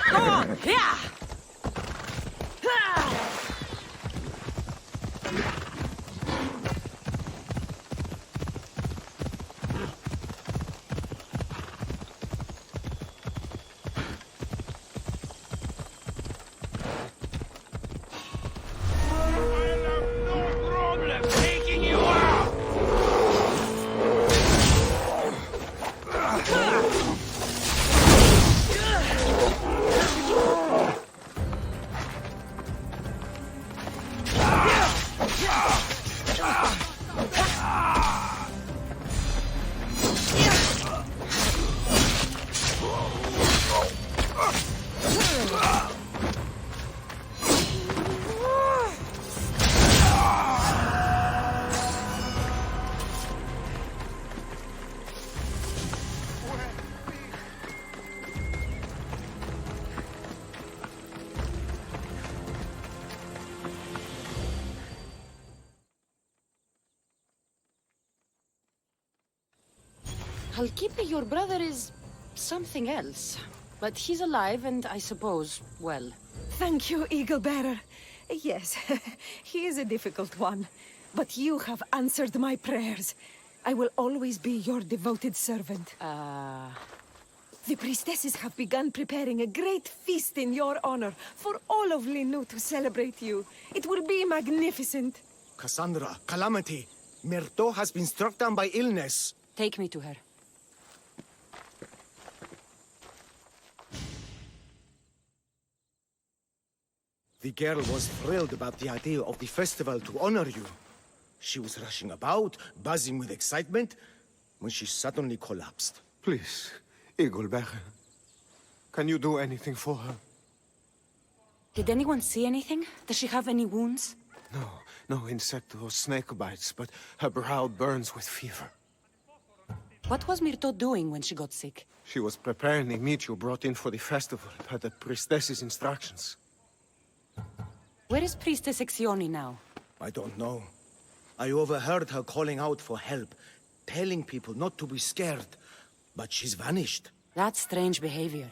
Come on! Yeah! Halkipi, your brother is something else. But he's alive and I suppose, well. Thank you, Eagle Bearer. Yes, he is a difficult one. But you have answered my prayers. I will always be your devoted servant. The priestesses have begun preparing a great feast in your honor for all of Linu to celebrate you. It will be magnificent. Cassandra, Calamity, Myrto has been struck down by illness. Take me to her. The girl was thrilled about the idea of the festival to honor you. She was rushing about, buzzing with excitement, when she suddenly collapsed. Please, Eagle Bearer, can you do anything for her? Did anyone see anything? Does she have any wounds? No insect or snake bites, but her brow burns with fever. What was Myrto doing when she got sick? She was preparing the meat you brought in for the festival, per the priestess's instructions. Where is Priestess Exioni now? I don't know. I overheard her calling out for help, telling people not to be scared, but she's vanished. That's strange behavior.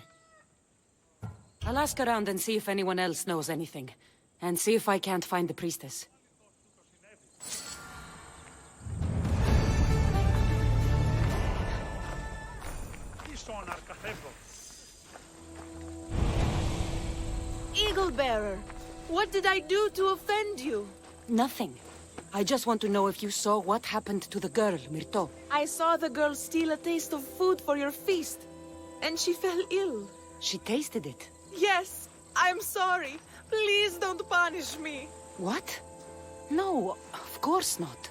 I'll ask around and see if anyone else knows anything, and see if I can't find the priestess. Eagle Bearer, what did I do to offend you? Nothing. I just want to know if you saw what happened to the girl, Myrto. I saw the girl steal a taste of food for your feast, and she fell ill. She tasted it. Yes, I'm sorry. Please don't punish me. What? No, of course not.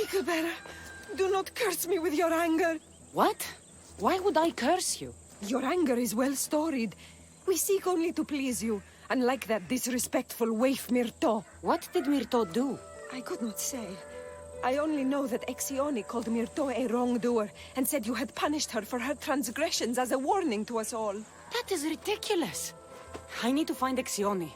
Eagle Bearer, do not curse me with your anger. What? Why would I curse you? Your anger is well storied. We seek only to please you, unlike that disrespectful waif Myrto. What did Myrto do? I could not say. I only know that Exioni called Myrto a wrongdoer and said you had punished her for her transgressions as a warning to us all. That is ridiculous. I need to find Exioni.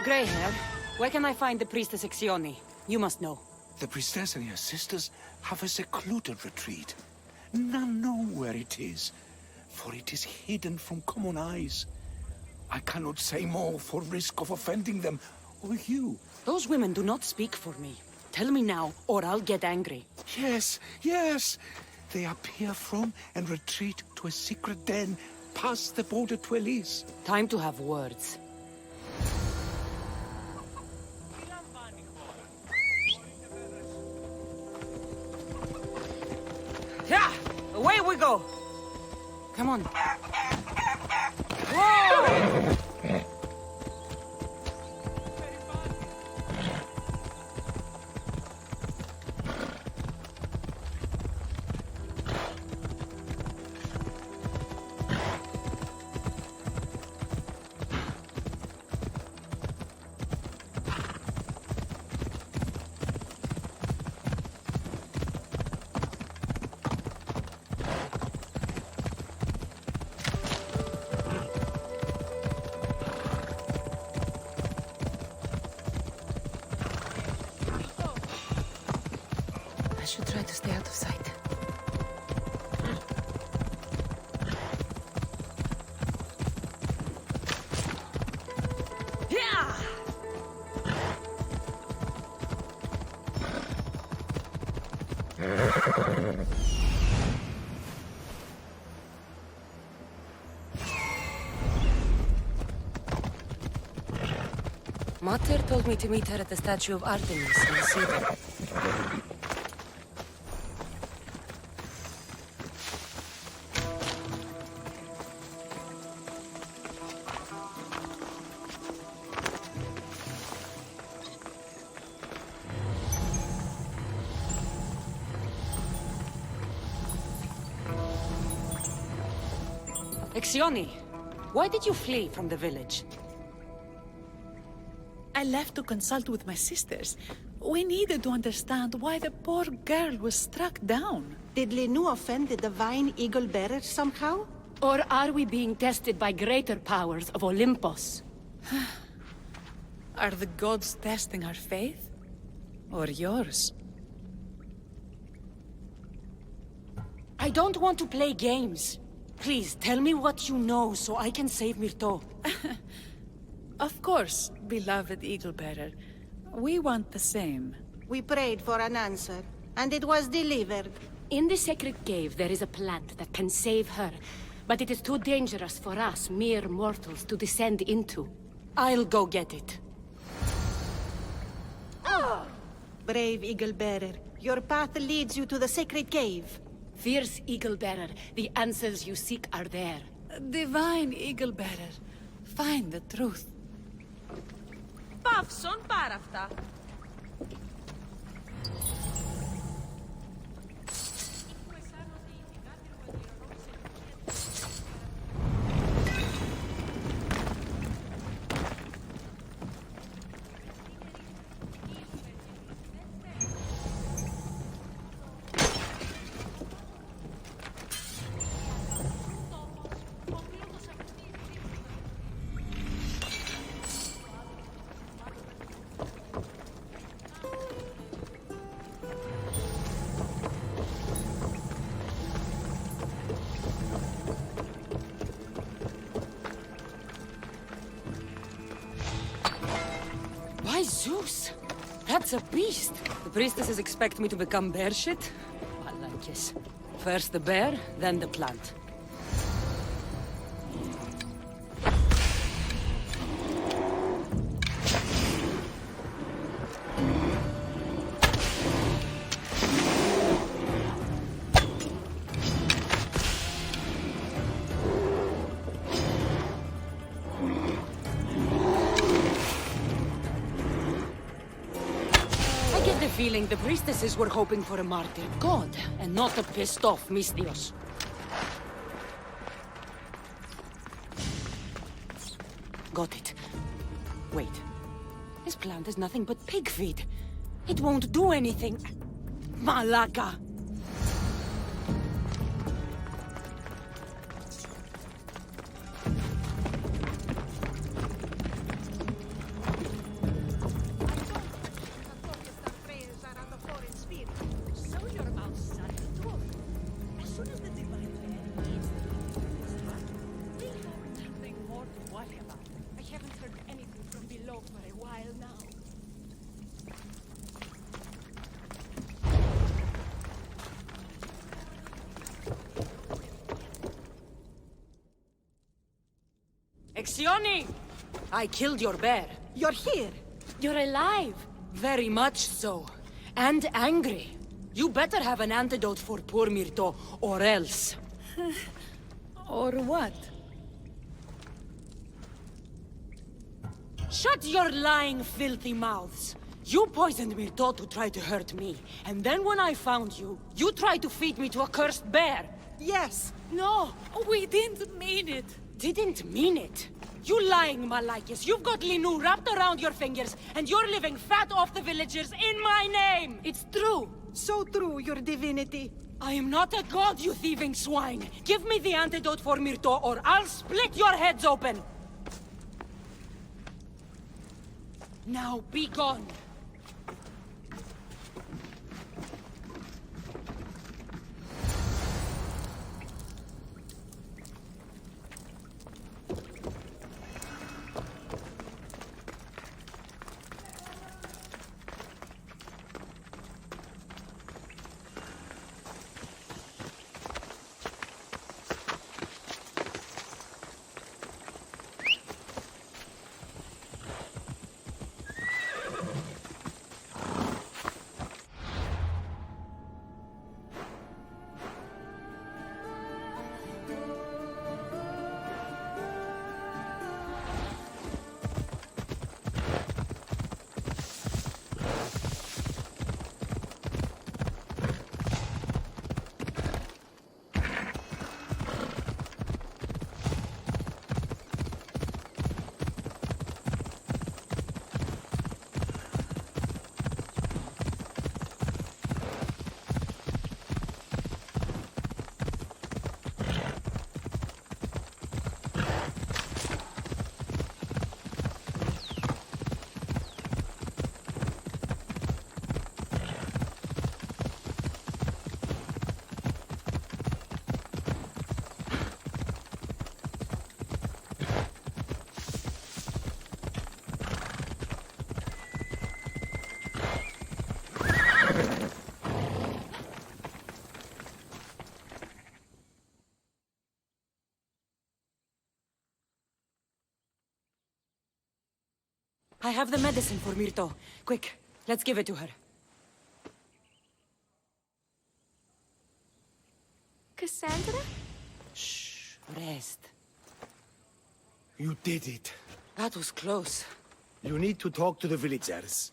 Grey hair, where can I find the priestess Exioni? You must know. The priestess and her sisters have a secluded retreat. None know where it is, for it is hidden from common eyes. I cannot say more for risk of offending them, or you. Those women do not speak for me. Tell me now, or I'll get angry. Yes, yes. They appear from and retreat to a secret den past the border to Elise. Time to have words. Yeah! Away we go! Come on. Whoa! I should try to stay out of sight. Yeah! Mater told me to meet her at the statue of Artemis in the cedar. Exioni, why did you flee from the village? I left to consult with my sisters. We needed to understand why the poor girl was struck down. Did Lenu offend the divine eagle bearer somehow? Or are we being tested by greater powers of Olympus? Are the gods testing our faith? Or yours? I don't want to play games. Please, tell me what you know so I can save Myrto. Of course, beloved Eagle-Bearer. We want the same. We prayed for an answer, and it was delivered. In the sacred cave, there is a plant that can save her, but it is too dangerous for us, mere mortals, to descend into. I'll go get it. Brave Eagle-Bearer, your path leads you to the sacred cave. Fierce Eagle-Bearer, the answers you seek are there. Divine Eagle-Bearer, find the truth. Παύσον πάρα αυτά. By Zeus! That's a beast! The priestesses expect me to become bear shit? I like this. First the bear, then the plant. Feeling the priestesses were hoping for a martyr god, and not a pissed-off Mystios. Got it. Wait. This plant is nothing but pig feed. It won't do anything. Malaka! Exioni! I killed your bear. You're here. You're alive. Very much so. And angry. You better have an antidote for poor Myrto, or else. Or what? Shut your lying, filthy mouths. You poisoned Myrto to try to hurt me. And then when I found you, you tried to feed me to a cursed bear. Yes. No. We didn't mean it. Didn't mean it. You lying Malakis. You've got Linu wrapped around your fingers, and you're living fat off the villagers in my name. It's true. So true, your divinity. I am not a god, you thieving swine. Give me the antidote for Myrto, or I'll split your heads open. Now be gone. I have the medicine for Myrto. Quick, let's give it to her. Cassandra? Shh, rest. You did it. That was close. You need to talk to the villagers.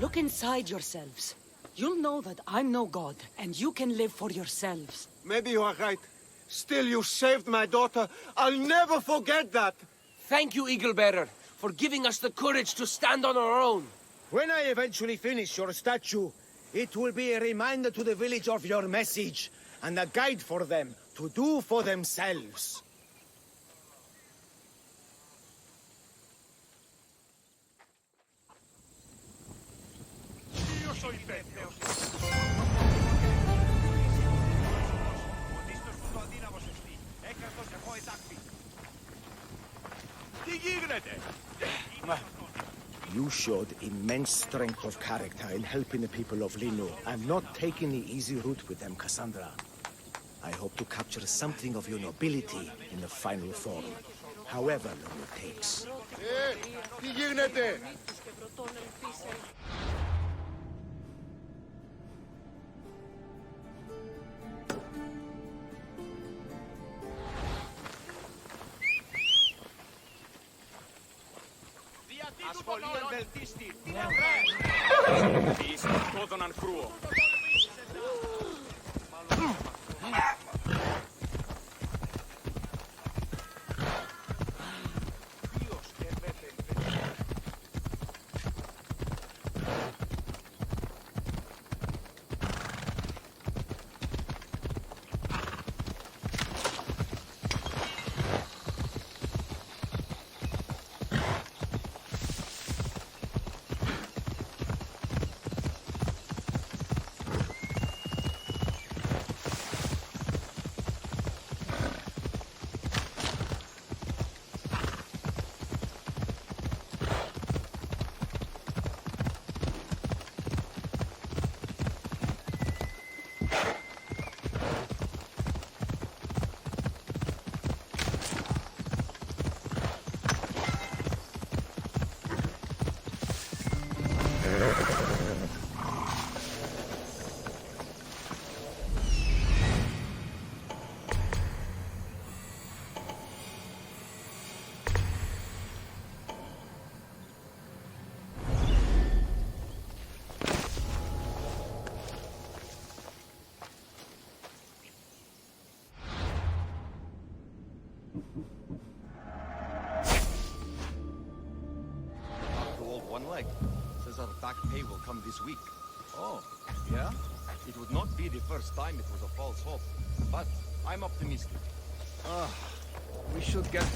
Look inside yourselves. You'll know that I'm no god, and you can live for yourselves. Maybe you are right. Still, you saved my daughter. I'll never forget that. Thank you, Eagle Bearer, for giving us the courage to stand on our own. When I eventually finish your statue, it will be a reminder to the village of your message, and a guide for them to do for themselves. You showed immense strength of character in helping the people of Lino, and not taking the easy route with them, Cassandra. I hope to capture something of your nobility in the final form, however long it takes. Τι γίνεται? Ασχολίαν βελτίστη. Είσαι κόδωναν κρούο. like. Says our back pay will come this week. Oh, yeah? It would not be the first time it was a false hope. But I'm optimistic. We should get...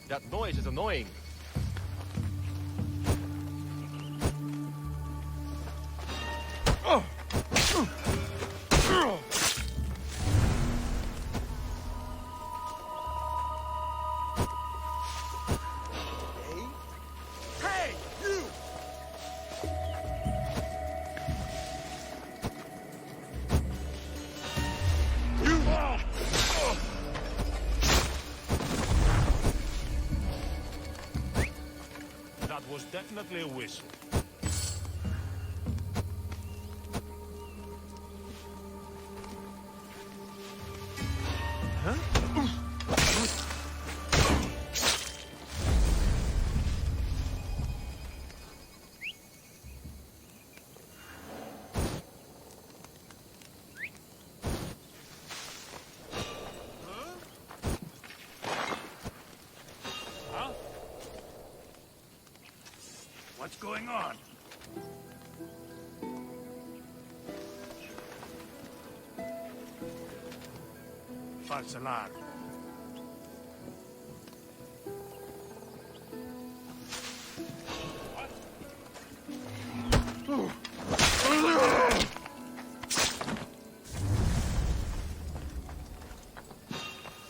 That noise is annoying. Hey, you! That was definitely a whistle. Huh? What's going on? False alarm.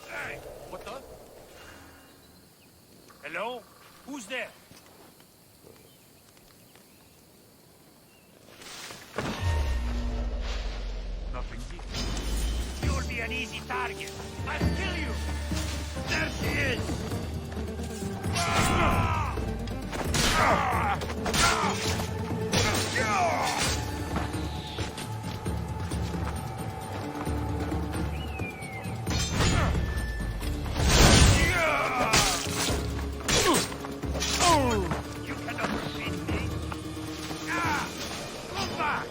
Hey, what the? Hello? Who's there? Nothing here. You'll be an easy target. I'll kill you. There she is. Ah! Ah! Ah! Ah! You cannot defeat me. Ah! Come back!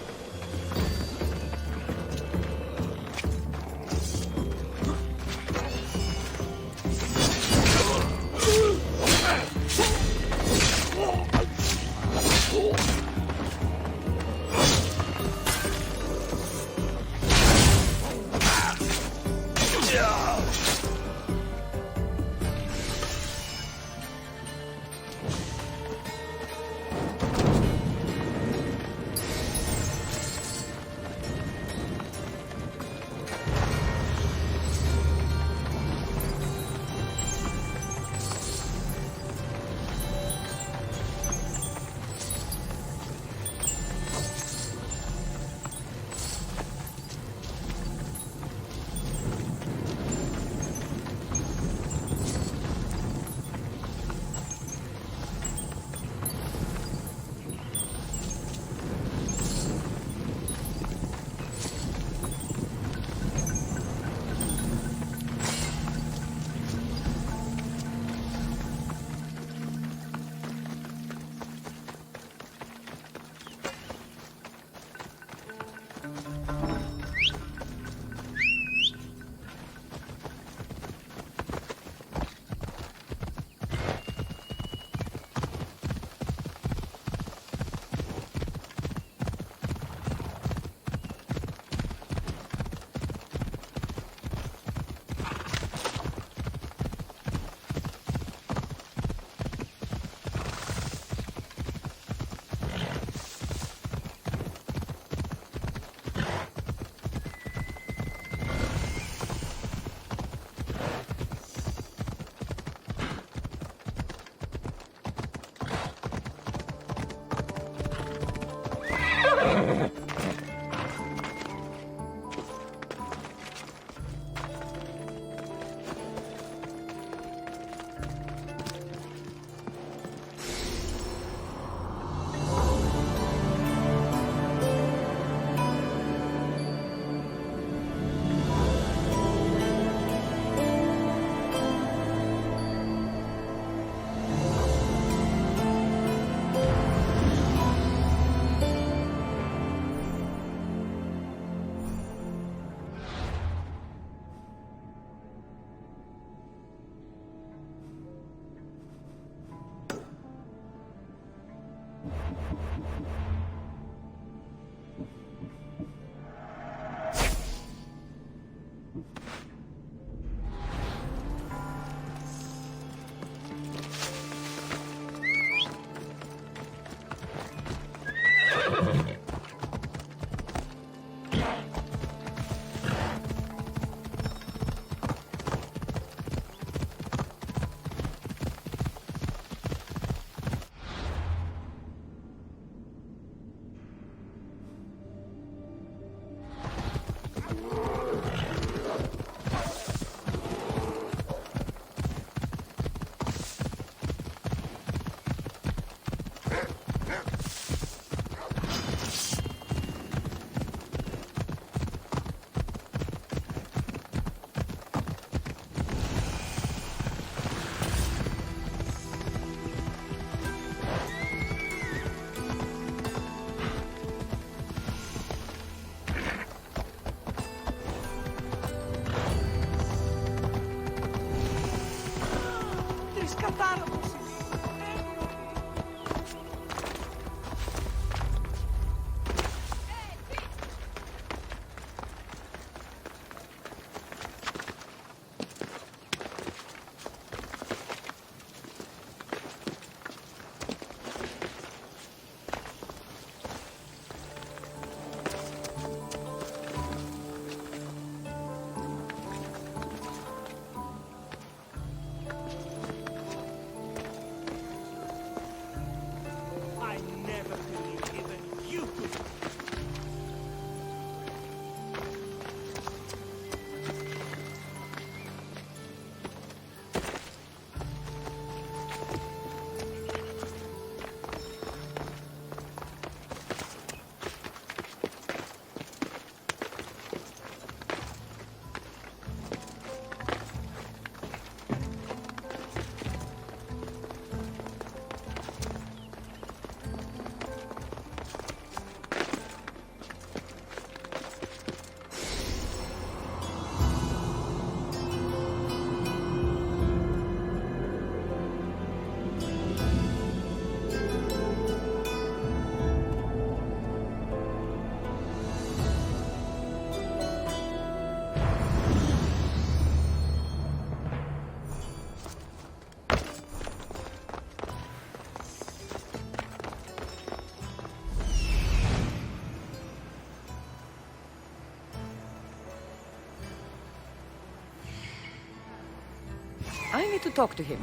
I need to talk to him.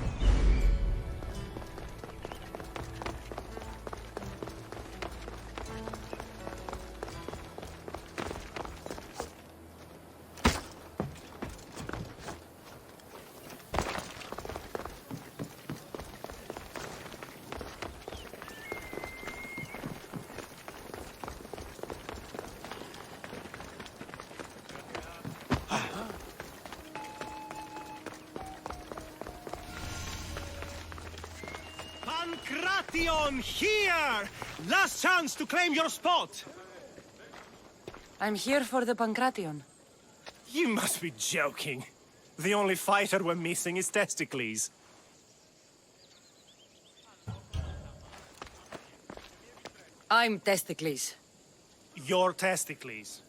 Pancration, here! Last chance to claim your spot! I'm here for the Pancration. You must be joking. The only fighter we're missing is Testicles. I'm Testicles. Your Testicles.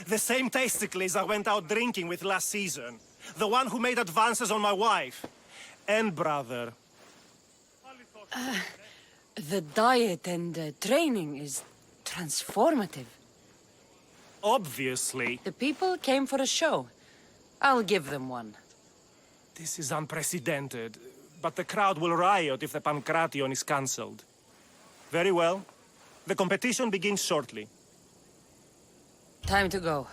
The same Testicles I went out drinking with last season. The one who made advances on my wife. And brother. The diet and training is transformative. Obviously. The people came for a show. I'll give them one. This is unprecedented, but the crowd will riot if the Pancration is cancelled. Very well. The competition begins shortly. Time to go.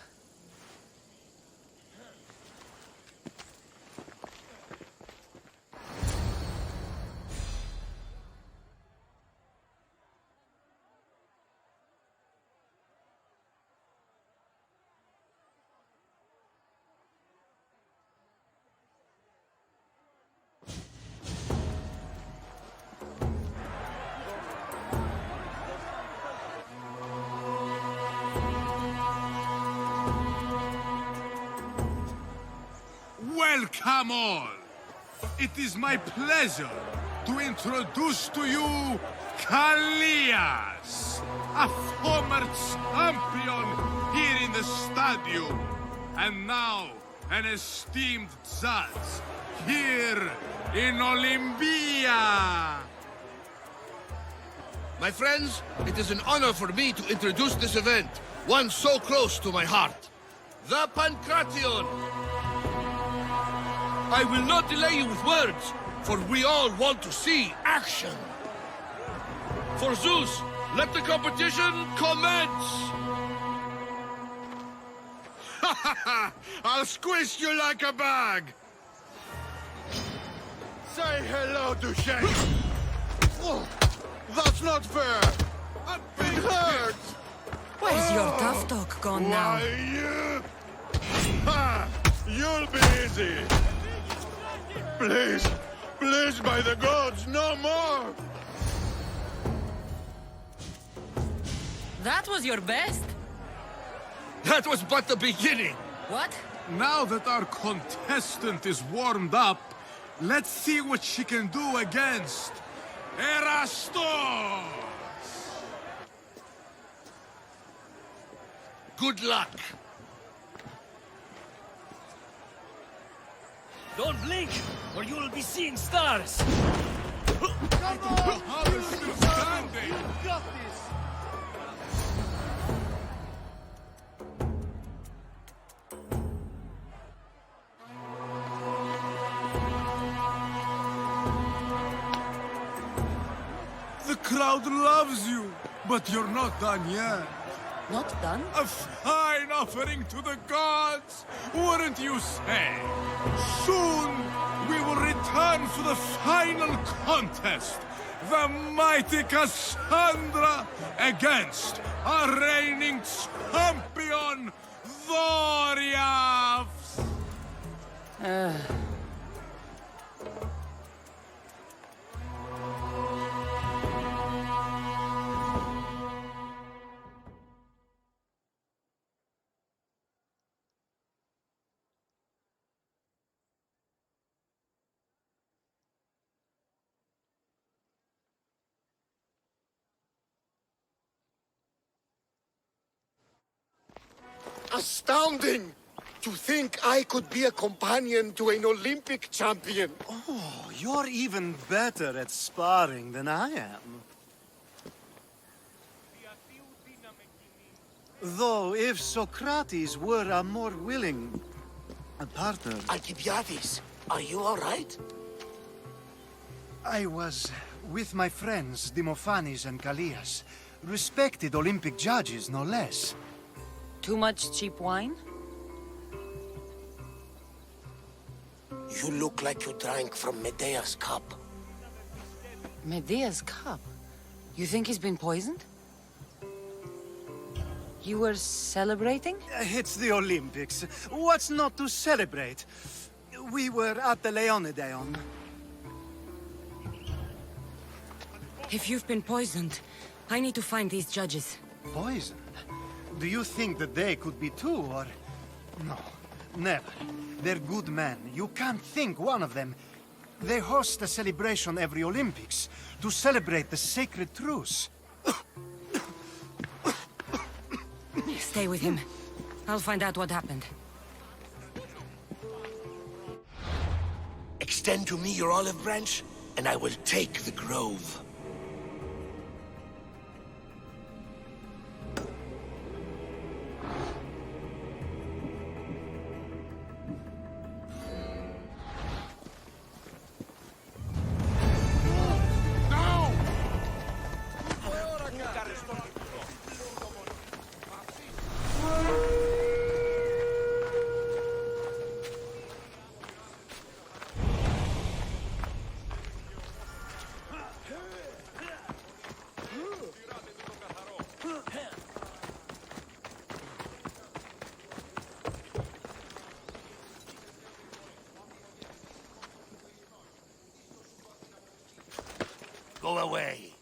Welcome all! It is my pleasure to introduce to you Kalias, a former champion here in the stadium, and now an esteemed judge here in Olympia. My friends, it is an honor for me to introduce this event, one so close to my heart. The Pancration! I will not delay you with words, for we all want to see action. For Zeus, let the competition commence! I'll squish you like a bag! Say hello to Shane! Oh, that's not fair! It hurts! Where's your tough talk gone now? Ha! You'll be easy! Please, please, by the gods, no more! That was your best? That was but the beginning! What? Now that our contestant is warmed up, let's see what she can do against Erastos! Good luck! Don't blink, or you will be seeing stars! Come on! How is still standing? You got this! The crowd loves you, but you're not done yet. Not done? A fine offering to the gods, wouldn't you say? Soon, we will return for the final contest. The mighty Cassandra against our reigning champion, Doriath! Astounding! To think I could be a companion to an Olympic champion. Oh, you're even better at sparring than I am. Though, if Socrates were a more willing partner... Alcibiades, Are you all right? I was with my friends, Dimophanes and Callias. Respected Olympic judges, no less. Too much cheap wine? You look like you drank from Medea's cup. Medea's cup? You think he's been poisoned? You were celebrating? It's the Olympics. What's not to celebrate? We were at the Leonideon. If you've been poisoned, I need to find these judges. Poisoned? Do you think that they could be too, or... No, never. They're good men. You can't think one of them. They host a celebration every Olympics to celebrate the sacred truce. Stay with him. I'll find out what happened. Extend to me your olive branch, and I will take the grove. Go away.